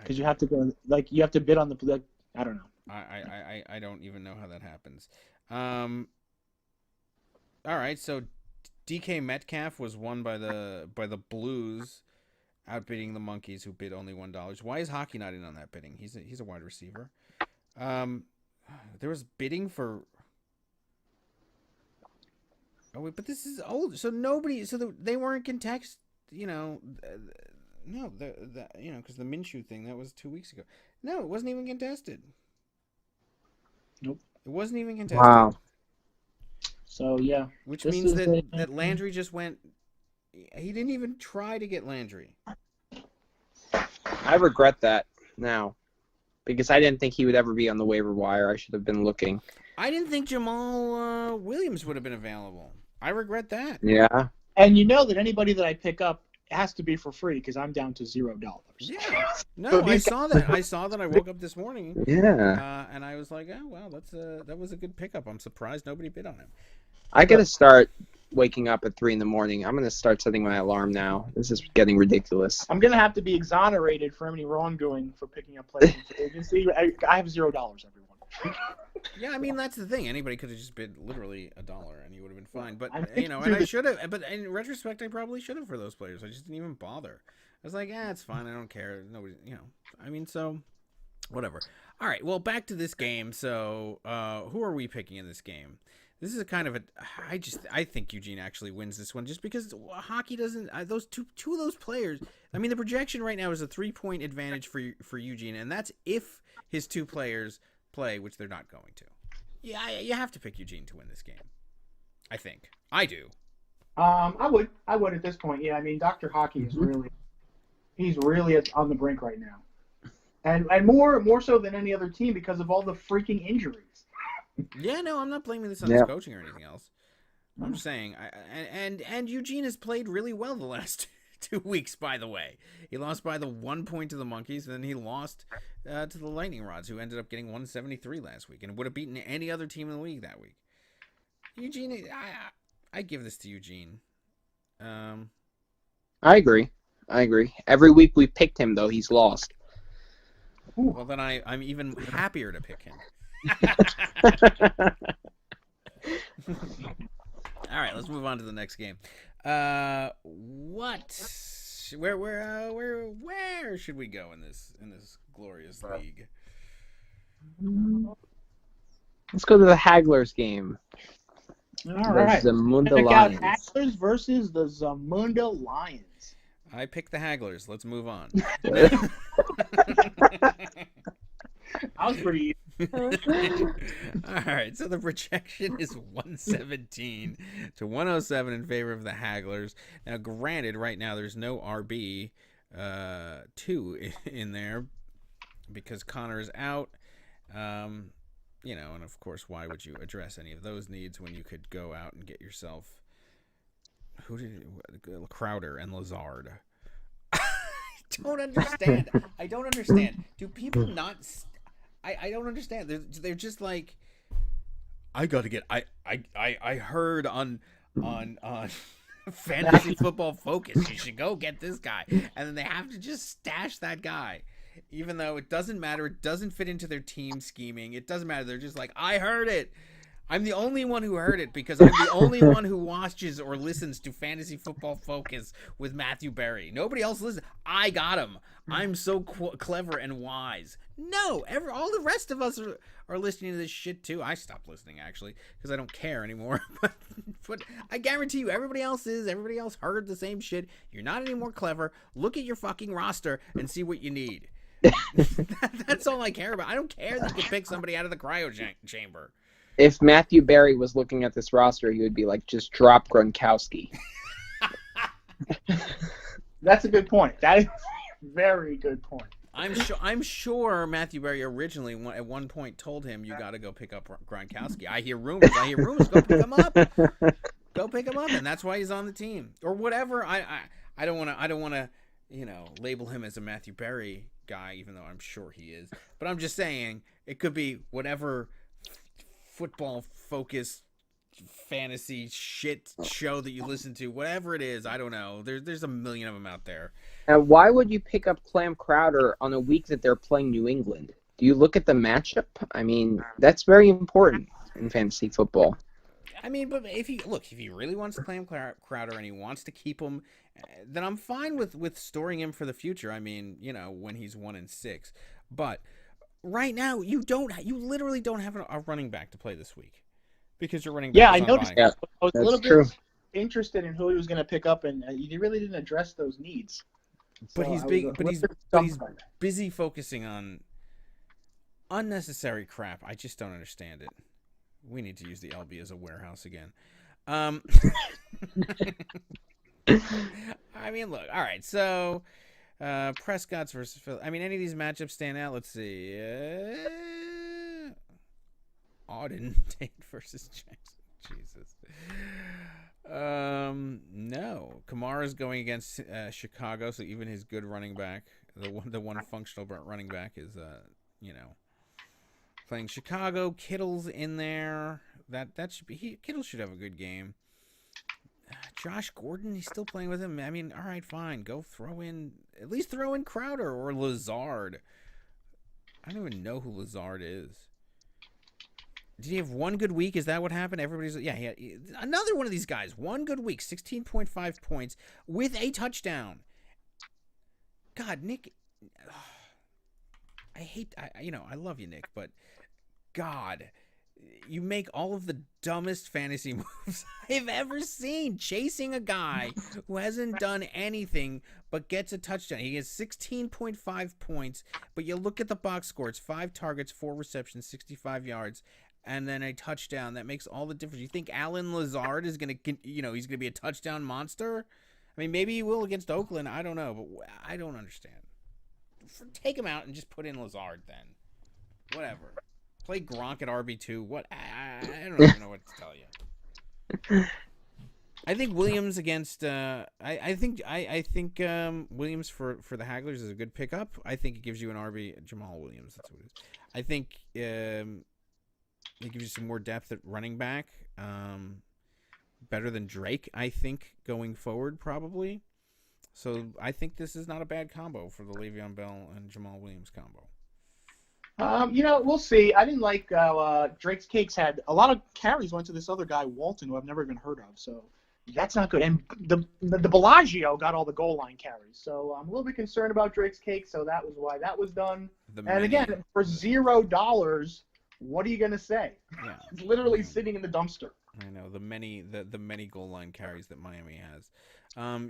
Because you have to go, you have to bid on the. I don't know. I don't even know how that happens. All right, so DK Metcalf was won by the Blues, outbidding the Monkeys, who bid only $1. Why is hockey not in on that bidding? He's a wide receiver. There was bidding for. Oh wait, but this is old. So nobody. So they weren't contest. No, because the Minshew thing that was 2 weeks ago. No, it wasn't even contested. Nope. It wasn't even contested. Wow. So, yeah. Which means that Landry just went... He didn't even try to get Landry. I regret that now. Because I didn't think he would ever be on the waiver wire. I should have been looking. I didn't think Jamal Williams would have been available. I regret that. Yeah. And you know that anybody that I pick up has to be for free because I'm down to $0. Yeah. No, I saw that. I saw that. I woke up this morning. Yeah. And I was like, oh, wow, that was a good pickup. I'm surprised nobody bid on him. I got to start waking up at 3 in the morning. I'm going to start setting my alarm now. This is getting ridiculous. I'm going to have to be exonerated for any wrongdoing for picking up players in free agency. I have $0, everyone. Yeah, I mean, that's the thing. Anybody could have just bid literally $1 and you would have been fine. But, and I should have. But in retrospect, I probably should have for those players. I just didn't even bother. I was like, it's fine. I don't care. Nobody, I mean, so whatever. All right, well, back to this game. So who are we picking in this game? This is a kind of a. I think Eugene actually wins this one just because hockey doesn't. Those two of those players. I mean, the projection right now is a 3-point advantage for Eugene, and that's if his two players play, which they're not going to. Yeah, you have to pick Eugene to win this game. I think I do. I would at this point. Yeah, I mean, Dr. Hockey is he's really on the brink right now, and more so than any other team because of all the freaking injuries. Yeah, no, I'm not blaming this on his coaching or anything else. I'm just saying, and Eugene has played really well the last 2 weeks, by the way. He lost by the 1 point to the Monkeys, and then he lost to the Lightning Rods, who ended up getting 173 last week, and would have beaten any other team in the league that week. Eugene, I give this to Eugene. I agree. Every week we picked him, though, he's lost. Well, then I'm even happier to pick him. All right, let's move on to the next game. Where should we go in this glorious league? Let's go to the Hagglers game. All right. Zamunda Check out Lions. Hagglers versus the Zamunda Lions. I picked the Hagglers. Let's move on. That was pretty easy. All right, so the projection is 117 to 107 in favor of the Hagglers. Now, granted, right now there's no RB 2 in there because Connor is out. You know, and of course, why would you address any of those needs when you could go out and get yourself Crowder and Lazard? I don't understand. Do people not? I don't understand. They're just like, I gotta get. I heard on Fantasy Football Focus you should go get this guy, and then they have to just stash that guy. Even though it doesn't matter, it doesn't fit into their team scheming. It doesn't matter. They're just like, I heard it. I'm the only one who heard it because I'm the only one who watches or listens to Fantasy Football Focus with Matthew Berry. Nobody else listens. I got him. I'm so clever and wise. No, all the rest of us are listening to this shit too. I stopped listening actually because I don't care anymore. but I guarantee you, everybody else is. Everybody else heard the same shit. You're not any more clever. Look at your fucking roster and see what you need. That's all I care about. I don't care that you can pick somebody out of the cryo chamber. If Matthew Berry was looking at this roster, he would be like, just drop Gronkowski. That's a good point. That is a very good point. I'm sure Matthew Berry originally at one point told him, you got to go pick up Gronkowski. I hear rumors. Go pick him up. Go pick him up, and that's why he's on the team or whatever. I don't want to label him as a Matthew Berry guy, even though I'm sure he is. But I'm just saying it could be whatever football focused fantasy shit show that you listen to, whatever it is. I don't know. There's a million of them out there. And why would you pick up Clam Crowder on a week that they're playing New England? Do you look at the matchup? I mean, that's very important in fantasy football. I mean, but if he really wants to claim Crowder and he wants to keep him, then I'm fine with storing him for the future. I mean, when he's 1-6. But right now, you literally don't have a running back to play this week because you're running back. Yeah, I noticed that. I was a little true. bit interested in who he was going to pick up, and he really didn't address those needs. But So he's I was big. a But he's little bit stumped. busy focusing on unnecessary crap. I just don't understand it. We need to use the LB as a warehouse again. I mean, look. All right, so Prescott's versus Phil. I mean, any of these matchups stand out? Let's see. Auden Tate versus Jackson. Jesus. No. Kamara's going against Chicago, so even his good running back, the one functional running back, is playing Chicago. Kittle's in there. That should be Kittle should have a good game. Josh Gordon, he's still playing with him. I mean, all right, fine. Go at least throw in Crowder or Lazard. I don't even know who Lazard is. Did he have one good week? Is that what happened? He had another one of these guys. One good week, 16.5 points with a touchdown. God, Nick, I love you, Nick, but God, you make all of the dumbest fantasy moves I've ever seen. Chasing a guy who hasn't done anything but gets a touchdown. He has 16.5 points, but you look at the box score. It's 5 targets, 4 receptions, 65 yards, and then a touchdown. That makes all the difference. You think Alan Lazard is going to, he's going to be a touchdown monster? I mean, maybe he will against Oakland. I don't know, but I don't understand. Take him out and just put in Lazard then. Whatever. Play Gronk at RB2. What? I don't even know what to tell you. I think Williams against I think Williams for the Hagglers is a good pickup. I think it gives you an RB Jamal Williams. That's what it is. I think it gives you some more depth at running back. Better than Drake, I think, going forward probably. So I think this is not a bad combo for the Le'Veon Bell and Jamal Williams combo. We'll see. I didn't like Drake's Cakes had a lot of carries went to this other guy, Walton, who I've never even heard of. So that's not good. And the Bellagio got all the goal line carries. So I'm a little bit concerned about Drake's Cakes. So that was why that was done. Again, for $0, what are you going to say? Yeah. It's literally sitting in the dumpster. I know the many goal line carries that Miami has.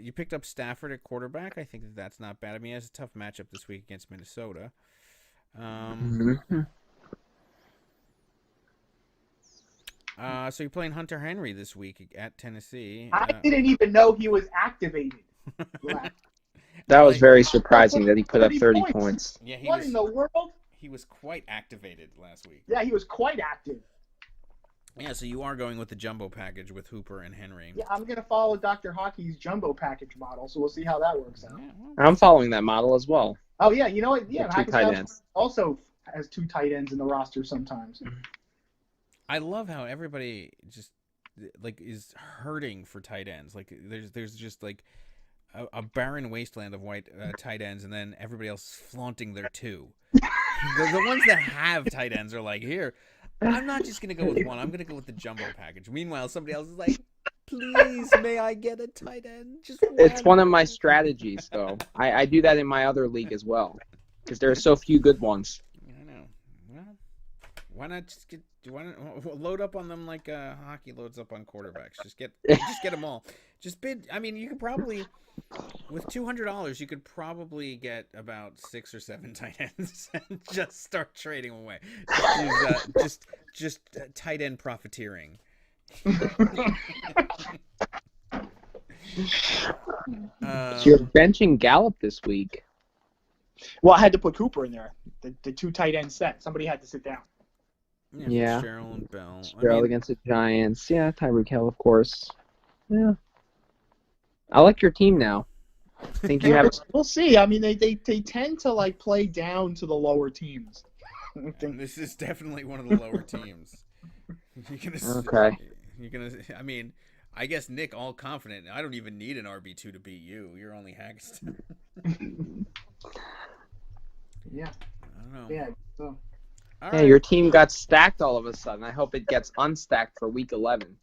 You picked up Stafford at quarterback. I think that's not bad. I mean, he has a tough matchup this week against Minnesota. So you're playing Hunter Henry this week at Tennessee. I didn't even know he was activated. That was very surprising that he put up 30 points. Yeah, what in the world? He was quite activated last week. Yeah, he was quite active. Yeah, so you are going with the jumbo package with Hooper and Henry. Yeah, I'm going to follow Dr. Hockey's jumbo package model, so we'll see how that works out. I'm following that model as well. Oh, yeah, you know what? Yeah, two tight ends. Also has 2 tight ends in the roster sometimes. I love how everybody just is hurting for tight ends. Like there's just like a barren wasteland of white tight ends, and then everybody else flaunting their 2. the ones that have tight ends are like, here, I'm not just gonna go with one. I'm gonna go with the jumbo package. Meanwhile, somebody else is like, please, may I get a tight end? Just one. It's one of my strategies, though. I do that in my other league as well, because there are so few good ones. I know. Well, why not just load up on them like hockey loads up on quarterbacks? Just get them all. Just bid. I mean, you could probably with $200, you could probably get about 6 or 7 tight ends and just start trading away. Just tight end profiteering. So you're benching Gallup this week. Well, I had to put Cooper in there. The 2 tight end set. Somebody had to sit down. Yeah. Fitzgerald and Bell. Fitzgerald against the Giants. Yeah, Tyreek Hill, of course. Yeah. I like your team now. I think you have. We'll see. I mean, they tend to play down to the lower teams. This is definitely one of the lower teams. Okay. You're gonna. I mean, I guess Nick, all confident. I don't even need an RB2 to beat you. You're only Haggeston. Yeah. I don't know. Yeah. So. Hey, your team got stacked all of a sudden. I hope it gets unstacked for week 11.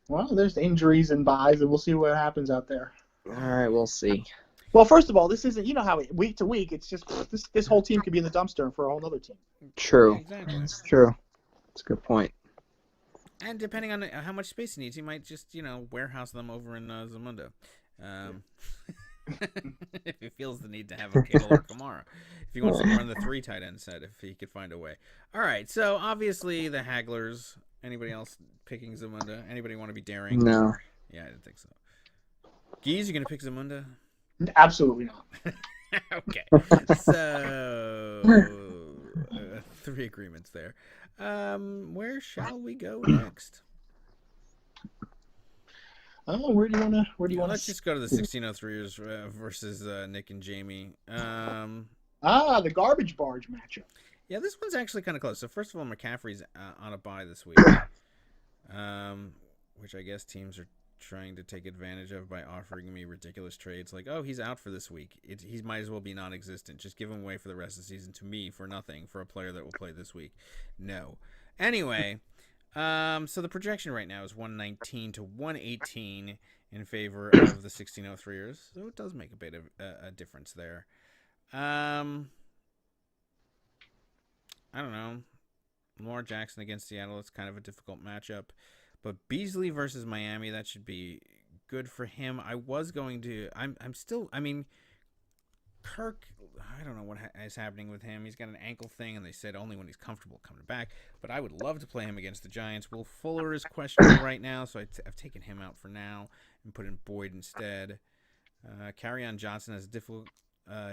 Well, there's injuries and buys, and we'll see what happens out there. All right, we'll see. Well, first of all, this isn't, how week to week, it's just this whole team could be in the dumpster for a whole other team. True. Yeah, exactly. It's true. It's a good point. And depending on how much space he needs, he might just, warehouse them over in Zamunda. If he feels the need to have a Kittle or Kamara. If he wants to run the 3 tight end set, if he could find a way. All right, so obviously the Hagglers. Anybody else picking Zamunda? Anybody want to be daring? No. Yeah, I didn't think so. Geese, you going to pick Zamunda? Absolutely not. Okay. So, 3 agreements there. Where shall we go next? Oh, where do you want to? Let's just go to the 1603ers versus Nick and Jamie. The garbage barge matchup. Yeah, this one's actually kind of close. So first of all, McCaffrey's on a bye this week, which I guess teams are trying to take advantage of by offering me ridiculous trades like, oh, he's out for this week. He might as well be non-existent. Just give him away for the rest of the season to me for nothing for a player that will play this week. No. Anyway, so the projection right now is 119 to 118 in favor of the 1603ers. So it does make a bit of a difference there. I don't know. Lamar Jackson against Seattle, it's kind of a difficult matchup. But Beasley versus Miami, that should be good for him. Kirk, I don't know what is happening with him. He's got an ankle thing, and they said only when he's comfortable coming back. But I would love to play him against the Giants. Will Fuller is questionable right now, so I've taken him out for now and put in Boyd instead. Kerryon Johnson has a difficult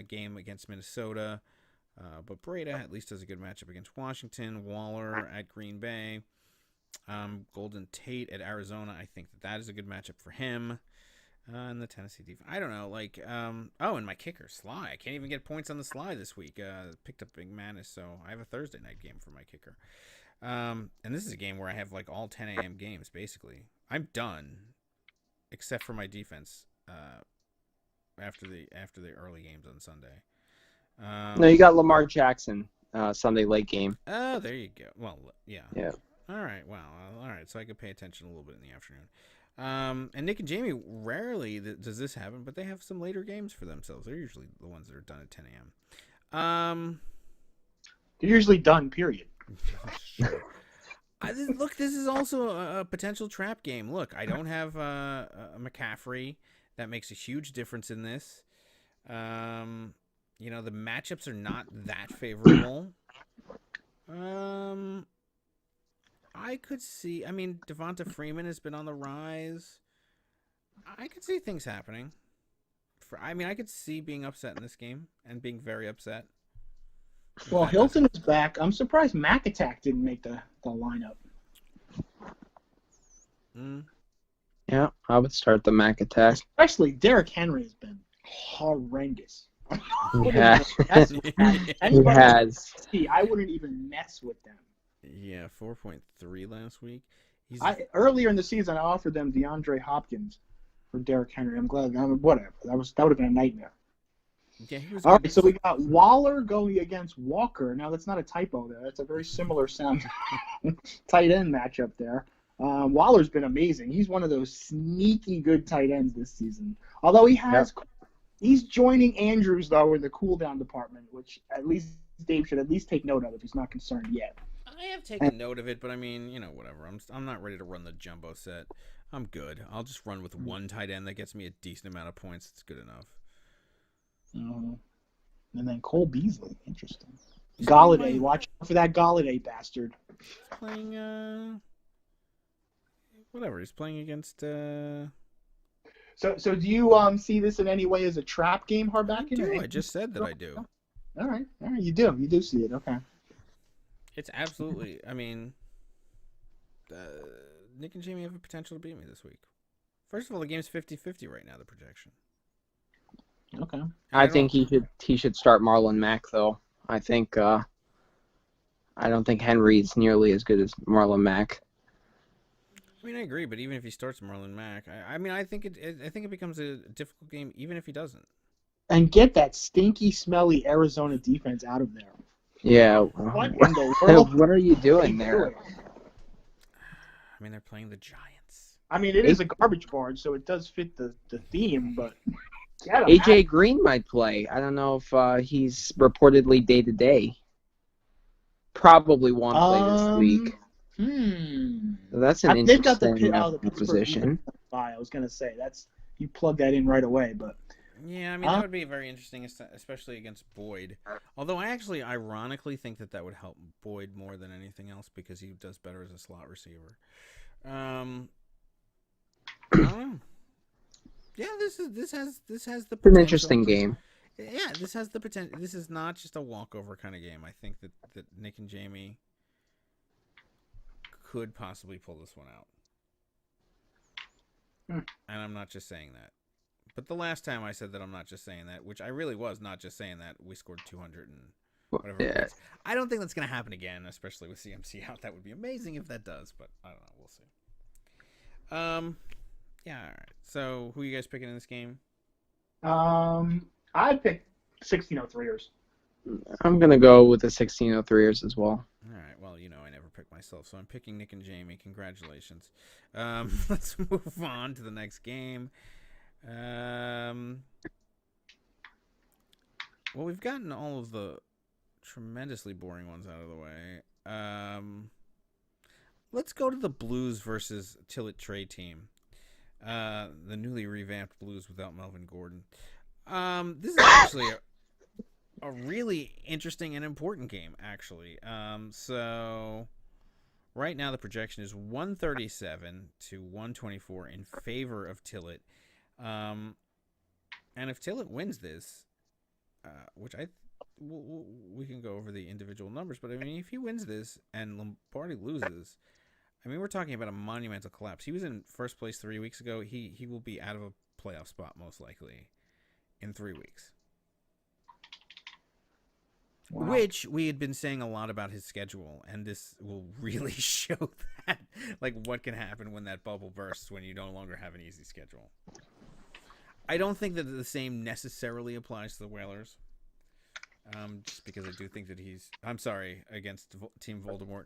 game against Minnesota. But Breda at least has a good matchup against Washington. Waller at Green Bay. Golden Tate at Arizona. I think that is a good matchup for him. And the Tennessee defense. I don't know. Like, and my kicker, Sly. I can't even get points on the Sly this week. Picked up Big Manis, so I have a Thursday night game for my kicker. And this is a game where I have like all 10 a.m. games, basically. I'm done, except for my defense. After the early games on Sunday. No, you got Lamar Jackson Sunday late game. Oh, there you go. Well, yeah. Yeah. All right. Wow. All right. So I could pay attention a little bit in the afternoon. And Nick and Jamie, rarely does this happen, but they have some later games for themselves. They're usually the ones that are done at 10 a.m. They're usually done, period. Sure. Look, this is also a potential trap game. Look, I don't have a McCaffrey. That makes a huge difference in this. The matchups are not that favorable. I could see. I mean, Devonta Freeman has been on the rise. I could see things happening. I could see being upset in this game and being very upset. Well, Hilton is back. I'm surprised Mac Attack didn't make the lineup. Yeah, I would start the Mac Attack. Especially Derrick Henry has been horrendous. He has. He has. I wouldn't even mess with them. Yeah, 4.3 last week. Earlier in the season, I offered them DeAndre Hopkins for Derrick Henry. I'm glad. Whatever. That would have been a nightmare. Yeah, he was. All right, so we got Waller going against Walker. Now, that's not a typo there. That's a very similar sound tight end matchup there. Waller's been amazing. He's one of those sneaky good tight ends this season. Although he's joining Andrews, though, in the cooldown department, which at least Dave should at least take note of if he's not concerned yet. I have taken note of it, but I mean, whatever. I'm not ready to run the jumbo set. I'm good. I'll just run with one tight end that gets me a decent amount of points. It's good enough. And then Cole Beasley. Interesting. Galladay. Watch out for that Galladay bastard. He's playing, whatever. He's playing against, So do you see this in any way as a trap game, Harback? I do. I just said that I do. All right. You do see it. Okay. It's absolutely. I mean, Nick and Jamie have a potential to beat me this week. First of all, the game's 50-50 right now. The projection. Okay. I think he should start Marlon Mack though. I don't think Henry's nearly as good as Marlon Mack. I mean, I agree, but even if he starts Marlon Mack, I think it becomes a difficult game, even if he doesn't. And get that stinky, smelly Arizona defense out of there. Yeah. What in the world? What are you doing there? I mean, they're playing the Giants. I mean, it is a garbage board, so it does fit the theme, but AJ Green might play. I don't know if he's reportedly day-to-day. Probably won't play this week. So that's an interesting position. I was going to say, you plug that in right away, but... Yeah, I mean, that would be very interesting, especially against Boyd. Although I actually ironically think that would help Boyd more than anything else because he does better as a slot receiver. I don't know. Yeah, this has the potential. It's an interesting game. Yeah, this has the potential. This is not just a walkover kind of game. I think that Nick and Jamie could possibly pull this one out. And I'm not just saying that. But the last time I said that I'm not just saying that, which I really was not just saying that, we scored 200 and whatever. Yeah. I don't think that's going to happen again, especially with CMC out. That would be amazing if that does, but I don't know. We'll see. Yeah, all right. So, who are you guys picking in this game? I picked 1603ers. I'm going to go with the 1603ers as well. All right. Well, I never pick myself, so I'm picking Nick and Jamie. Congratulations. Let's move on to the next game. Well, we've gotten all of the tremendously boring ones out of the way. Let's go to the Blues versus Tillett Trey team. The newly revamped Blues without Melvin Gordon. This is actually a really interesting and important game, actually. So right now the projection is 137 to 124 in favor of Tillett. And if Tillett wins this, which we can go over the individual numbers, but I mean, if he wins this and Lombardi loses, I mean, we're talking about a monumental collapse. He was in first place 3 weeks ago. He will be out of a playoff spot most likely in 3 weeks. Wow. Which we had been saying a lot about his schedule, and this will really show that, like, what can happen when that bubble bursts when you no longer have an easy schedule. I don't think that the same necessarily applies to the Whalers, just because I do think that I'm sorry, against Team Voldemort,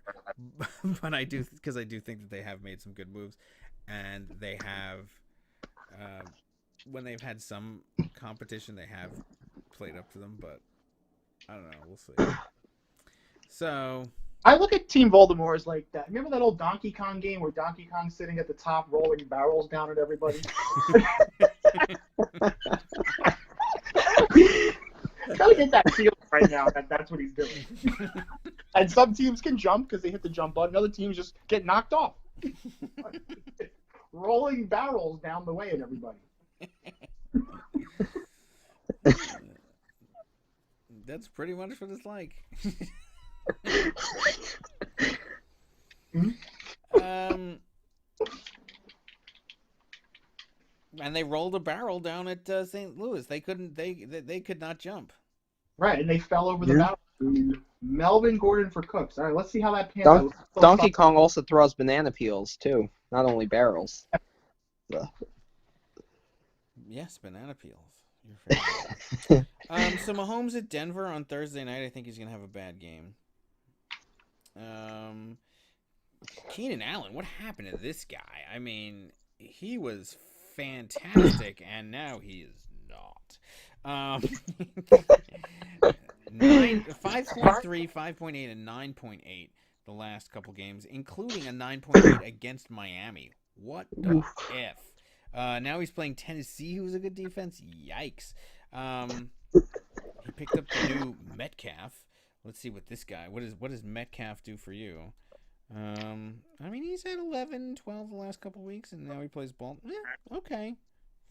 but I do think that they have made some good moves, and they have, when they've had some competition, they have played up to them, but I don't know. We'll see. So I look at Team Voldemort as like that. Remember that old Donkey Kong game where Donkey Kong's sitting at the top rolling barrels down at everybody? Gotta get that feel right now that that's what he's doing. And some teams can jump because they hit the jump button. Other teams just get knocked off. Rolling barrels down the way at everybody. That's pretty much what it's like. And they rolled a barrel down at St. Louis. They could not jump. Right, and they fell over the barrel. Melvin Gordon for Cooks. All right, let's see how that pans out. Donkey Kong also throws banana peels too, not only barrels. Yes, banana peels. So Mahomes at Denver on Thursday night. I think he's gonna have a bad game. Keenan Allen, what happened to this guy? I mean, he was fantastic, and now he is not. 5.3, 5.8, and 9.8 the last couple games, including a 9.8 against Miami. What the F? Now he's playing Tennessee, who's a good defense. Yikes. He picked up the new Metcalf. Let's see what this guy, what does Metcalf do for you? I mean, he's had 11, 12 the last couple weeks, and now he plays ball. Okay.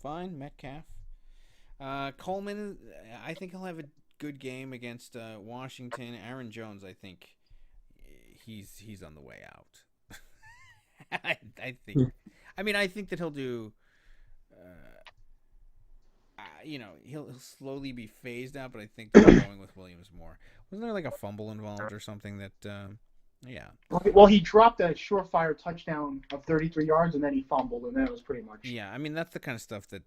Fine, Metcalf. Coleman, I think he'll have a good game against Washington. Aaron Jones, I think he's on the way out. I think that he'll do. He'll slowly be phased out, but I think they're going with Williams more. Wasn't there like a fumble involved or something that? Yeah. Well, he dropped a surefire touchdown of 33 yards, and then he fumbled, and that was pretty much. Yeah, I mean that's the kind of stuff that.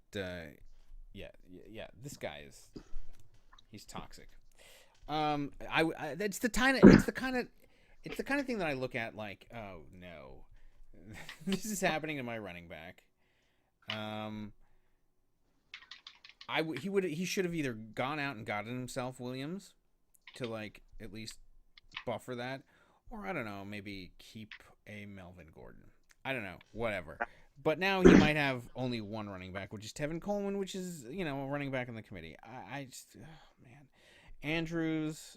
This guy he's toxic. It's the kind of thing that I look at like, oh no, this is happening to my running back. He should have either gone out and gotten himself Williams to like at least buffer that, or I don't know, maybe keep a Melvin Gordon. I don't know, whatever. But now he might have only one running back, which is Tevin Coleman, which is a running back in the committee. I just man, Andrews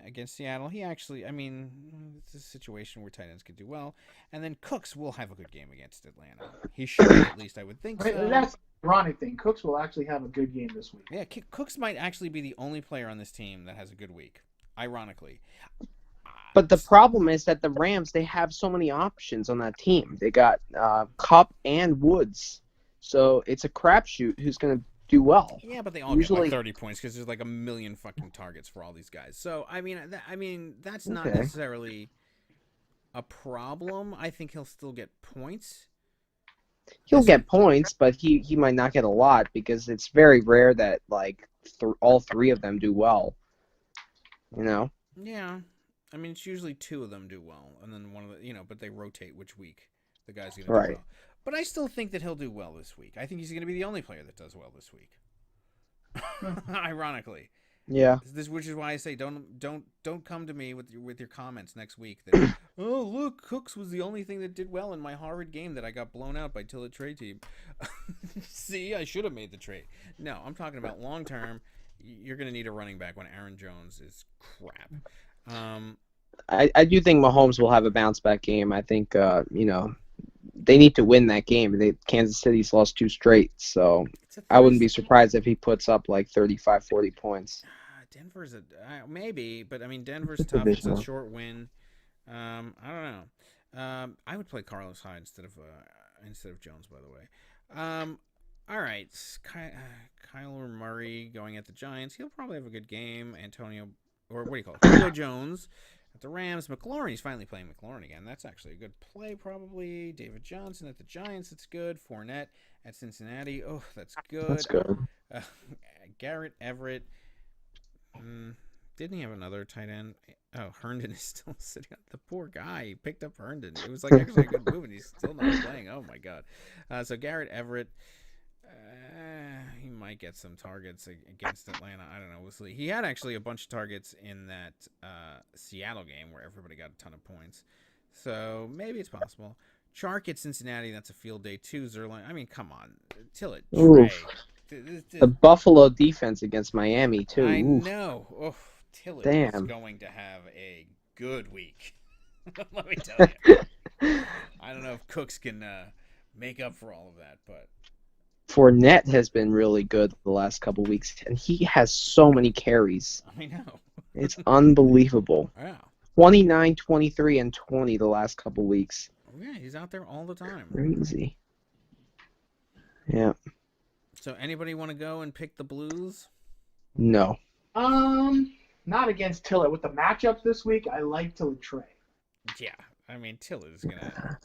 against Seattle. He actually, I mean, it's a situation where tight ends could do well, and then Cooks will have a good game against Atlanta. He should, at least I would think so. That's the ironic thing. Cooks will actually have a good game this week. Yeah, Cooks might actually be the only player on this team that has a good week. Ironically. But the problem is that the Rams, they have so many options on that team. They got Kupp and Woods. So it's a crapshoot who's going to do well. Yeah, but they all get like 30 points because there's like a million fucking targets for all these guys. So, I mean, that's not necessarily a problem. I think he'll still get points. He'll get points, but he might not get a lot because it's very rare that like all three of them do well. Yeah. I mean, it's usually two of them do well, and then one of the, but they rotate which week the guy's going to do well. But I still think that he'll do well this week. I think he's going to be the only player that does well this week. Ironically. Yeah. Which is why I say don't come to me with your comments next week that oh look, Cooks was the only thing that did well in my Harvard game that I got blown out by Tillett trade team. See, I should have made the trade. No, I'm talking about long term. You're going to need a running back when Aaron Jones is crap. I do think Mahomes will have a bounce back game. I think they need to win that game. Kansas City's lost 2 straight, so I wouldn't be surprised if he puts up like 35, 40 points. Denver's maybe, but I mean Denver's tough. It's a short win. I don't know. I would play Carlos Hyde instead of Jones, by the way. All right, Kyler Murray going at the Giants. He'll probably have a good game. What do you call it? Julio Jones at the Rams. McLaurin, he's finally playing McLaurin again. That's actually a good play, probably. David Johnson at the Giants. It's good. Fournette at Cincinnati. Oh, that's good. That's good. Garrett Everett. Didn't he have another tight end? Oh, Herndon is still sitting on the poor guy. He picked up Herndon. It was like actually a good move, and he's still not playing. Oh my god. So Garrett Everett, he might get some targets against Atlanta. I don't know. We'll see. He had actually a bunch of targets in that Seattle game where everybody got a ton of points. So maybe it's possible. Chark at Cincinnati. That's a field day too. Zerline. I mean, come on, Tillett. Trey. The Buffalo defense against Miami too. I know. Oh, Tillett is Damn. going to have a good week. Let me tell you. I don't know if Cooks can make up for all of that, but Fournette has been really good the last couple weeks, and he has so many carries. I know. It's unbelievable. Wow. 29, 23, and 20 the last couple weeks. Yeah, he's out there all the time. Crazy. Yeah. So anybody want to go and pick the Blues? No. Not against Tillett. With the matchups this week, I like Tillett Trey. Yeah, I mean Tillett is gonna.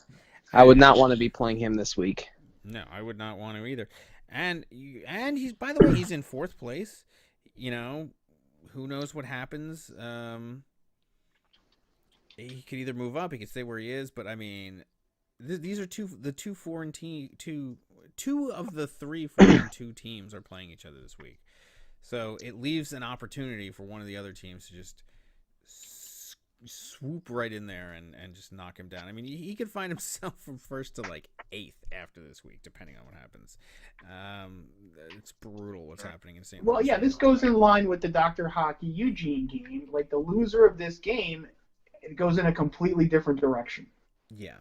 I would not want to be playing him this week. No, I would not want to either. And he's, by the way, he's in 4th place. You know, who knows what happens? He could either move up, he could stay where he is. But I mean, these are two of the 3 4-2 teams are playing each other this week. So it leaves an opportunity for one of the other teams to just swoop right in there and just knock him down. I mean, he could find himself from 1st to like 8th after this week, depending on what happens. It's brutal what's happening in St. Louis. Well, yeah, this goes in line with the Dr. Hockey Eugene game. Like, the loser of this game, it goes in a completely different direction. Yeah.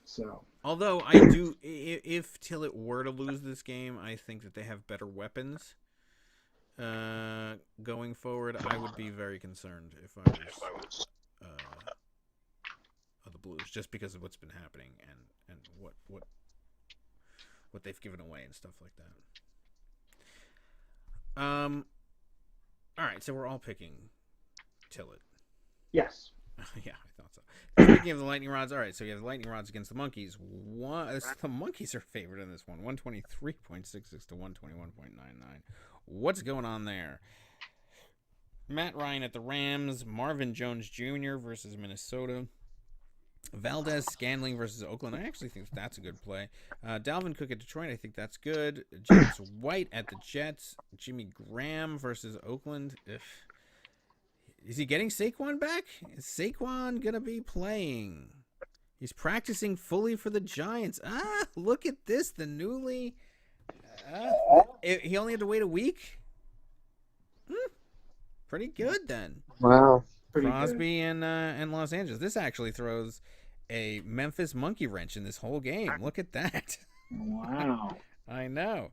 So. Although I do, if Tillett were to lose this game, I think that they have better weapons. Going forward, I would be very concerned if I was of the Blues, just because of what's been happening and what they've given away and stuff like that. All right, so we're all picking Tillett. Yes. Yeah, I thought so. Speaking of the Lightning Rods, all right, so you have the Lightning Rods against the Monkeys. The Monkeys are favored in this one, 123.66 to 121.99. What's going on there? Matt Ryan at the Rams, Marvin Jones Jr. versus Minnesota, Valdez Scantling versus Oakland. I actually think that's a good play. Dalvin Cook at Detroit, I think that's good. James White at the Jets, Jimmy Graham versus Oakland. Is he getting Saquon back? Is Saquon going to be playing? He's practicing fully for the Giants. Look at this. The newly... he only had to wait a week? Pretty good, then. Wow. Crosby and Los Angeles. This actually throws a Memphis monkey wrench in this whole game. Look at that. Wow. I know.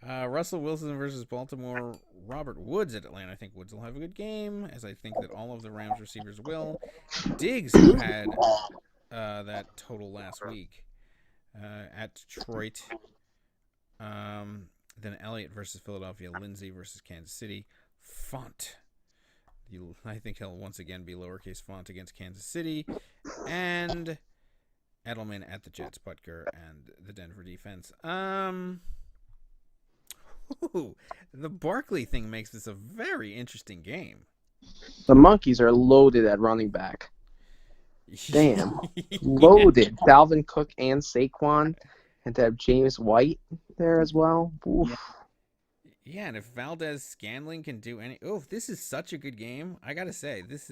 Russell Wilson versus Baltimore. Robert Woods at Atlanta. I think Woods will have a good game, as I think that all of the Rams receivers will. Diggs, who had that total last week at Detroit. Then Elliott versus Philadelphia. Lindsey versus Kansas City. Font. I think he'll once again be lowercase font against Kansas City. And Edelman at the Jets, Butker, and the Denver defense. The Barkley thing makes this a very interesting game. The Monkeys are loaded at running back. Damn. Loaded. Dalvin Cook and Saquon. And to have James White there as well. Oof. Yeah, and if Valdez Scantling can do any... Oh, this is such a good game. I got to say, this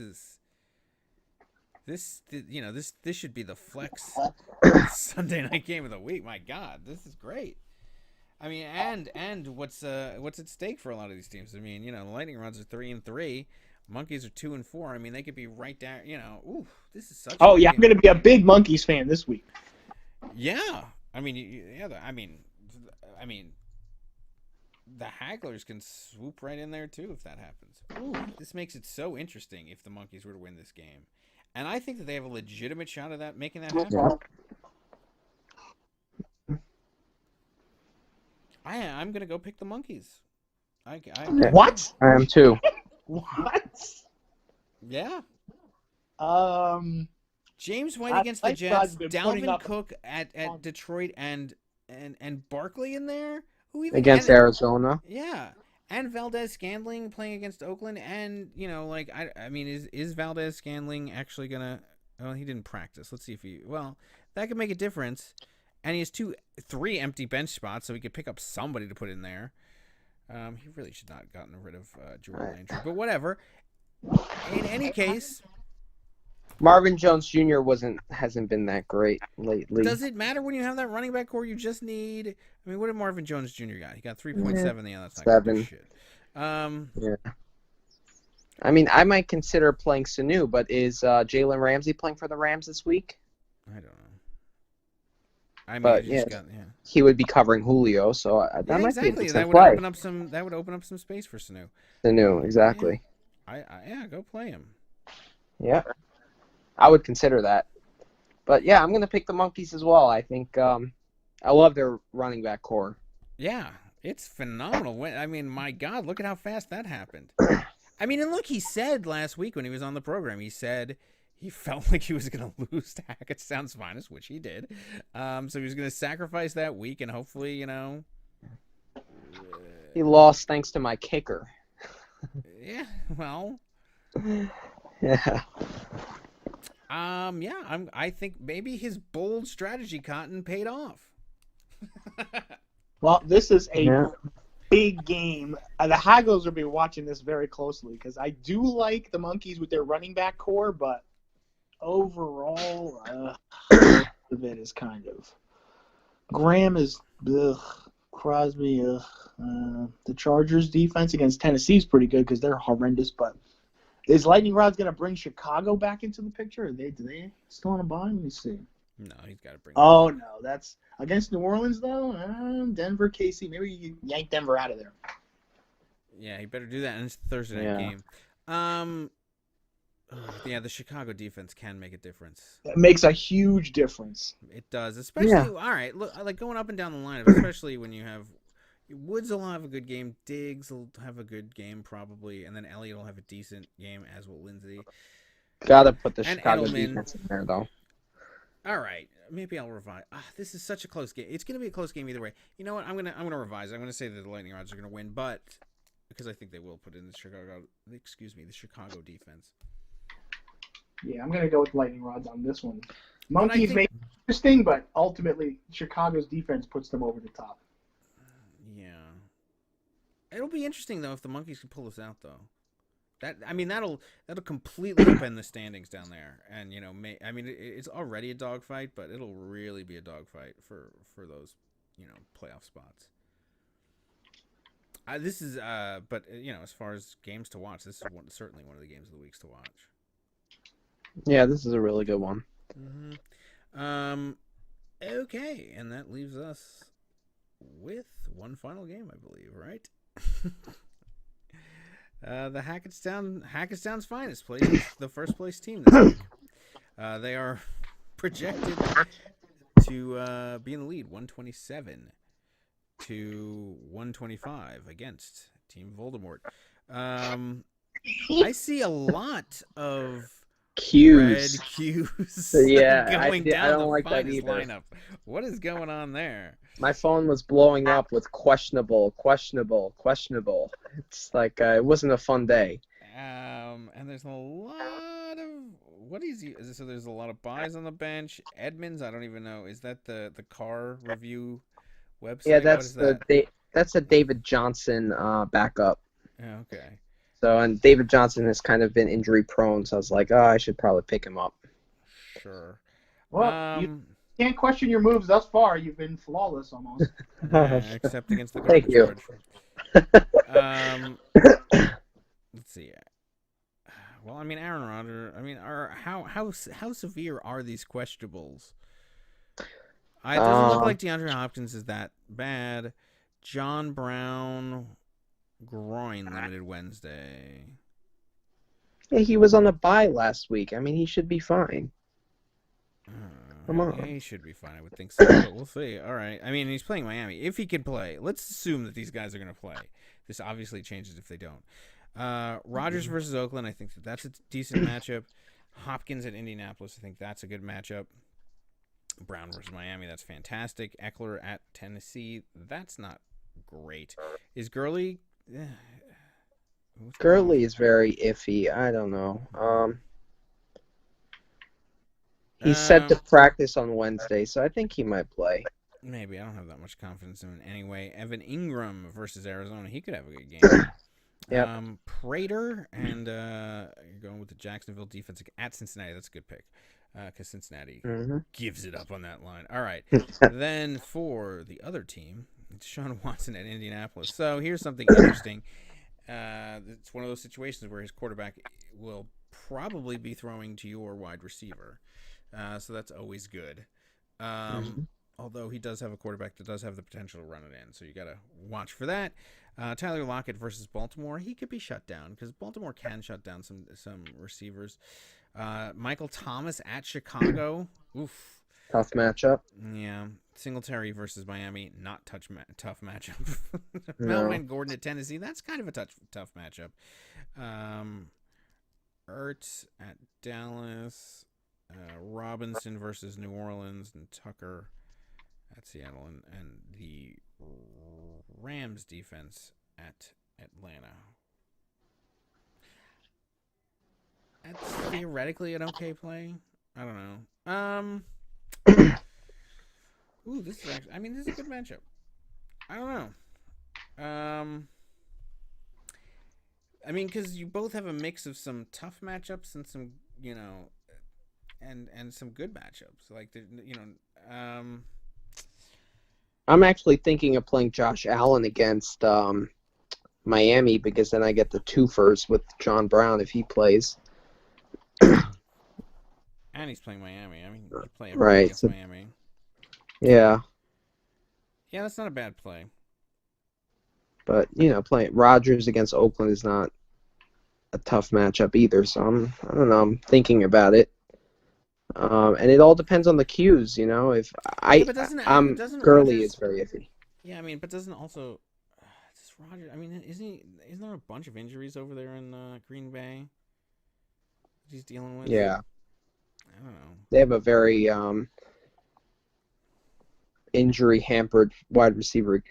should be the flex Sunday night game of the week. My God, this is great. I mean, and what's at stake for a lot of these teams? I mean, the Lightning Rods are 3-3, Monkeys are 2-4. I mean, they could be right down. This is such. Oh yeah, I'm going to be a big Monkeys fan this week. Yeah, I mean, I mean, the Hagglers can swoop right in there too if that happens. Ooh, this makes it so interesting if the Monkeys were to win this game. And I think that they have a legitimate shot at making that happen. I'm going to go pick the Monkeys. What? I am too. What? Yeah. James White I against the like Jets, Rod's been putting Dalvin up- Cook at Detroit, and Barkley in there. Who even Against Arizona. Yeah, and Valdez Scantling playing against Oakland, and I mean, is Valdez Scantling actually gonna? Well, he didn't practice. Let's see if he. Well, that could make a difference. And he has 3 empty bench spots, so he could pick up somebody to put in there. He really should not have gotten rid of Jordan Landry, but whatever. In any case, Marvin Jones Jr. hasn't been that great lately. does it matter when you have that running back core? You just need. I mean, what did Marvin Jones Jr. got? He got 3.7. Yeah, that's not 7. good shit. Yeah. I mean, I might consider playing Sanu, but is Jalen Ramsey playing for the Rams this week? I don't know. I mean, But he would be covering Julio, so that might be a decent that would play. open up some space for Sanu. Sanu, exactly. Yeah, go play him. Yeah, I would consider that. But yeah, I'm gonna pick the Monkeys as well. I think I love their running back core. Yeah, it's phenomenal. I mean, my God, look at how fast that happened. I mean, and look, he said last week when he was on the program, he said he felt like he was going to lose to Hackettstown's Finest, which he did. So he was going to sacrifice that week, and hopefully, he lost thanks to my kicker. Yeah, well. Yeah. I think maybe his bold strategy, Cotton, paid off. Well, this is a big game. The Haggos will be watching this very closely because I do like the Monkeys with their running back core, but overall, of it is kind of. Graham is Crosby. The Chargers defense against Tennessee is pretty good because they're horrendous. But is Lightning Rod's going to bring Chicago back into the picture? Do they still on a bye? Let me see. No, he's got to bring. Oh no, that's against New Orleans though. Denver, KC. Maybe you yank Denver out of there. Yeah, he better do that. And it's a Thursday night game. Yeah, the Chicago defense can make a difference. It makes a huge difference. It does, especially all right. Look, like going up and down the lineup, especially when you have Woods will have a good game, Diggs will have a good game probably, and then Elliott will have a decent game, as will Lindsey. Gotta put the And Chicago Edelman. defense in there though. All right, maybe I'll revise. This is such a close game. It's gonna be a close game either way. You know what? I'm gonna revise. I'm gonna say that the Lightning Rods are gonna win, but because I think they will put in the Chicago defense. Yeah, I'm going to go with Lightning Rods on this one. Monkeys make it interesting, but ultimately Chicago's defense puts them over the top. Yeah. It'll be interesting, though, if the Monkeys can pull this out, though. That'll completely upend the standings down there. And, it's already a dogfight, but it'll really be a dogfight for those, playoff spots. But as far as games to watch, this is certainly one of the games of the weeks to watch. Yeah, this is a really good one. Mm-hmm. Okay, and that leaves us with one final game, I believe, right? The Hackettstown's Finest plays the first place team this week. They are projected to be in the lead, 127 to 125 against Team Voldemort. I see a lot of Q's. red Q's Yeah, going down I don't the like that Finest either. lineup. What is going on there? My phone was blowing up with questionable. It's like it wasn't a fun day. And there's a lot of so there's a lot of buys on the bench. Edmonds, I don't even know. Is that the car review website? Yeah, that's a David Johnson backup. Yeah, okay. So, and David Johnson has kind of been injury prone, so I was like, I should probably pick him up. Sure. Well, you can't question your moves thus far. You've been flawless almost. Except against the Thank you. Let's see. Well, Aaron Rodgers. How severe are these questionables? It doesn't look like DeAndre Hopkins is that bad. John Brown, groin limited Wednesday. Yeah, he was on a bye last week. I mean, he should be fine. Come on. Yeah, he should be fine. I would think so, but we'll see. All right. I mean, he's playing Miami. If he can play, let's assume that these guys are going to play. This obviously changes if they don't. Rodgers versus Oakland, I think that's a decent matchup. Hopkins at Indianapolis, I think that's a good matchup. Brown versus Miami, that's fantastic. Eckler at Tennessee, that's not great. Is Gurley? Gurley is very iffy. I don't know. He's set to practice on Wednesday, so I think he might play. Maybe. I don't have that much confidence in him anyway. Evan Ingram versus Arizona, he could have a good game. Yep. Prater and you're going with the Jacksonville defense at Cincinnati. That's a good pick because Cincinnati gives it up on that line. All right. Then for the other team, it's Deshaun Watson at Indianapolis. So here's something interesting. It's one of those situations where his quarterback will probably be throwing to your wide receiver. So that's always good. Although he does have a quarterback that does have the potential to run it in. So you got to watch for that. Tyler Lockett versus Baltimore. He could be shut down because Baltimore can shut down some receivers. Michael Thomas at Chicago. Oof. Tough matchup. Yeah. Singletary versus Miami. Not tough matchup. No. Melvin Gordon at Tennessee. That's kind of a tough matchup. Ertz at Dallas. Robinson versus New Orleans. And Tucker at Seattle. And the Rams defense at Atlanta. That's theoretically an okay play. I don't know. Ooh, this is actually, I mean, this is a good matchup. I don't know. I mean, because you both have a mix of some tough matchups and some, and some good matchups. Like, I'm actually thinking of playing Josh Allen against Miami because then I get the twofers with John Brown if he plays. And he's playing Miami. I mean, you play right against Miami. Yeah. Yeah, that's not a bad play. But, playing Rodgers against Oakland is not a tough matchup either. So I don't know. I'm thinking about it. And it all depends on the cues, If doesn't Gurley Rodgers, is very iffy. Yeah, I mean, but doesn't also Rodgers? I mean, isn't there a bunch of injuries over there in Green Bay? He's dealing with. Yeah. I don't know. They have a very injury hampered wide receiver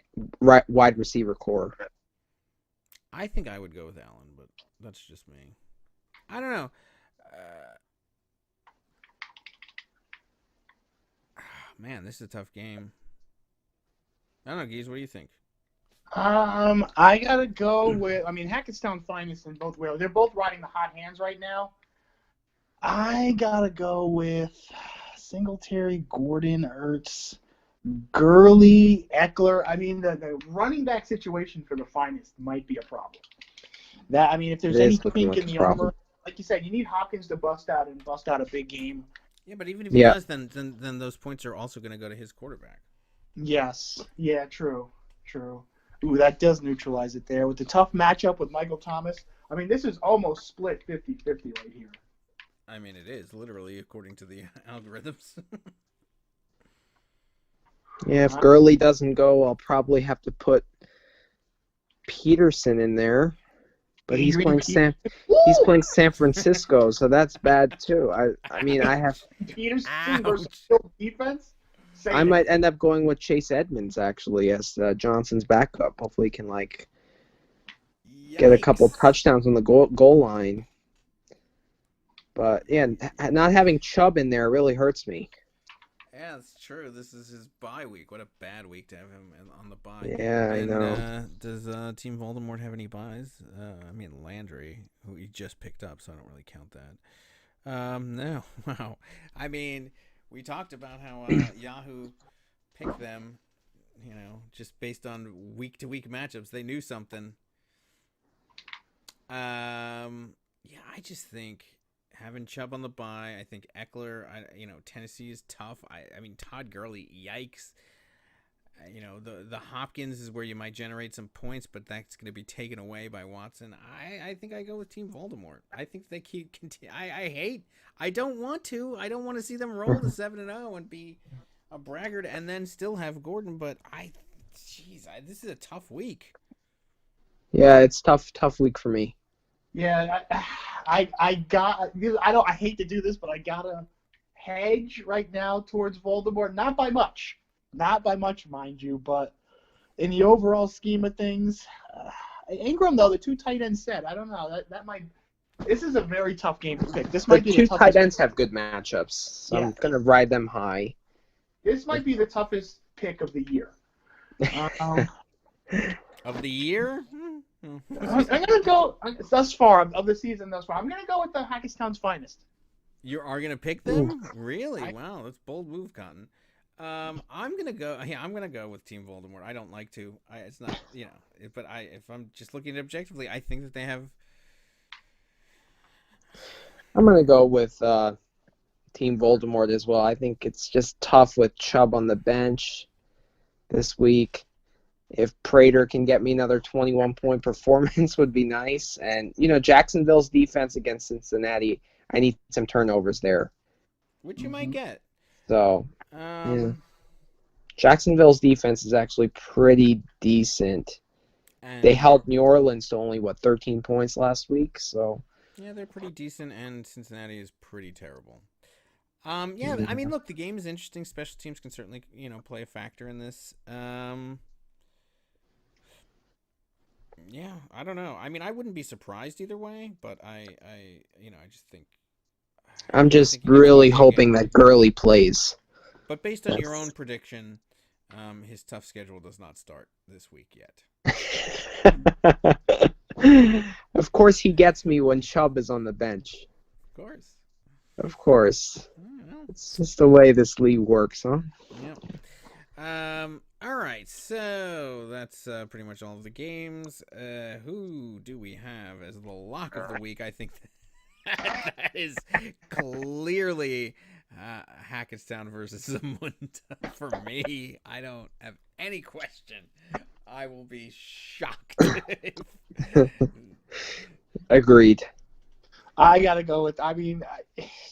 core. I think I would go with Allen, but that's just me. I don't know. Man, this is a tough game. I don't know, Geese. What do you think? I gotta go with. I mean, Hackettstown Finest in both ways. They're both riding the hot hands right now. I gotta go with Singletary, Gordon, Ertz, Gurley, Eckler. I mean, the running back situation for the Finest might be a problem. If there's any kink in the armor, like you said, you need Hopkins to bust out a big game. Yeah, but even if he does, then those points are also going to go to his quarterback. Yes. Yeah. True. Ooh, that does neutralize it there with the tough matchup with Michael Thomas. I mean, this is almost split 50-50 right here. I mean, it is literally according to the algorithms. Yeah, if Gurley doesn't go, I'll probably have to put Peterson in there. But he's playing San Francisco, so that's bad too. I mean, I have Peterson versus defense. I might end up going with Chase Edmonds actually as Johnson's backup. Hopefully, he can get a couple touchdowns on the goal line. But yeah, not having Chubb in there really hurts me. Yeah, that's true. This is his bye week. What a bad week to have him on the bye. Yeah, I know. Does Team Voldemort have any buys? I mean, Landry, who he just picked up, so I don't really count that. No. Wow. I mean, we talked about how Yahoo picked them, just based on week-to-week matchups. They knew something. Yeah, I just think having Chubb on the bye, I think Eckler, Tennessee is tough. I mean, Todd Gurley, yikes. the Hopkins is where you might generate some points, but that's going to be taken away by Watson. I think I go with Team Voldemort. I think they keep continue. I don't want to. I don't want to see them roll to 7-0 and be a braggart and then still have Gordon. But this is a tough week. Yeah, it's tough week for me. Yeah, I hate to do this, but I gotta hedge right now towards Voldemort. Not by much, mind you, but in the overall scheme of things, Ingram though the 2 tight ends set. I don't know that might. This is a very tough game to pick. This might be the 2 the tight ends have good matchups, so Yeah. I'm gonna ride them high. This might be the toughest pick of the year. Of the year? I'm gonna go thus far of the season thus far. I'm gonna go with the Hackettstown's finest. You are gonna pick them? Really? Wow, that's a bold move, Cotton. I'm gonna go. Yeah, I'm gonna go with Team Voldemort. I don't like to. It's not, but if I'm just looking at it objectively, I think that they have. I'm gonna go with Team Voldemort as well. I think it's just tough with Chubb on the bench this week. If Prater can get me another 21-point performance, would be nice. And Jacksonville's defense against Cincinnati, I need some turnovers there. Which you might get. So, yeah. Jacksonville's defense is actually pretty decent. And they held New Orleans to only 13 points last week. So yeah, they're pretty decent, and Cincinnati is pretty terrible. Yeah, I mean, look, the game is interesting. Special teams can certainly play a factor in this. Yeah, I don't know. I mean, I wouldn't be surprised either way, but I just think. I'm just really hoping that Gurley plays. But based on your own prediction, his tough schedule does not start this week yet. Of course, he gets me when Chubb is on the bench. Of course. It's just the way this league works, huh? Yep. All right, so that's pretty much all of the games. Who do we have as the lock of the week? I think that is clearly Hackettstown versus Zamunda for me. I don't have any question. I will be shocked. Agreed. I gotta go with. I mean,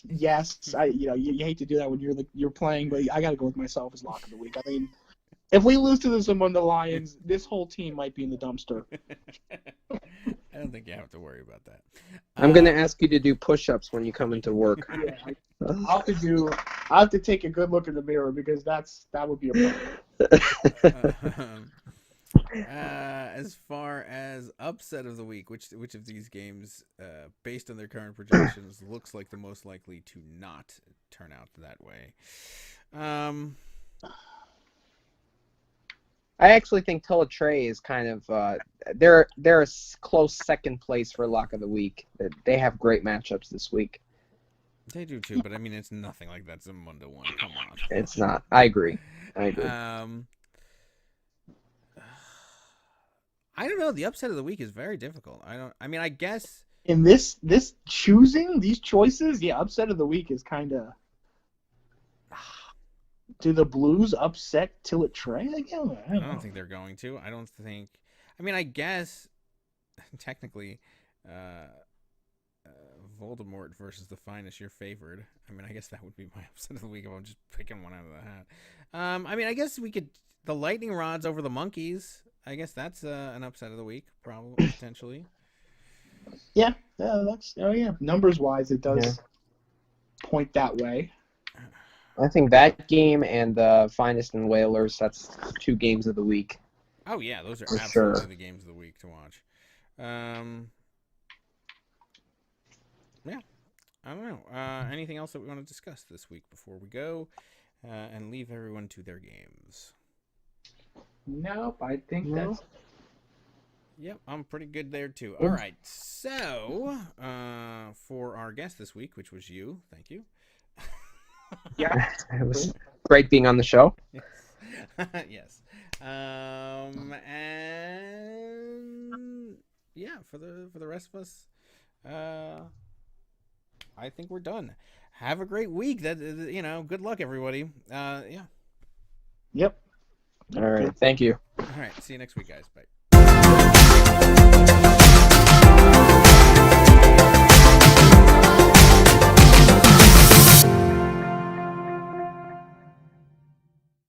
yes, you hate to do that when you're playing, but I gotta go with myself as lock of the week. I mean, if we lose to the Zamunda Lions, this whole team might be in the dumpster. I don't think you have to worry about that. I'm gonna ask you to do push-ups when you come into work. Yeah, I'll have to take a good look in the mirror because that would be a problem. As far as upset of the week, which of these games, based on their current projections, looks like the most likely to not turn out that way? I actually think Trey is kind of they're a close second place for lock of the week. They have great matchups this week. They do too, but I mean it's nothing like that Zamunda one. Come on. It's not. I agree. I don't know. The upset of the week is very difficult. I guess in this choosing these choices, yeah, upset of the week is kind of. Do the Blues upset Trey again? I don't think they're going to. I don't think. I mean, I guess technically, Voldemort versus the Finest, you're favored. I mean, I guess that would be my upset of the week if I'm just picking one out of the hat. I mean, I guess we could the Lightning Rods over the Monkeys. I guess that's an upset of the week, probably potentially. Yeah, that's numbers wise, it does point that way. I think that game and the Finest and Whalers, that's 2 games of the week. Oh yeah, those are For absolutely sure. the games of the week to watch. Yeah, I don't know. Anything else that we want to discuss this week before we go and leave everyone to their games? Nope, I think that's. Yep, I'm pretty good there too. All right, so for our guest this week, which was you, thank you. Yeah, it was great being on the show. Yes. Yes. And yeah, for the rest of us, I think we're done. Have a great week. That good luck, everybody. Yeah. Yep. All right. Thank you. All right. See you next week, guys. Bye.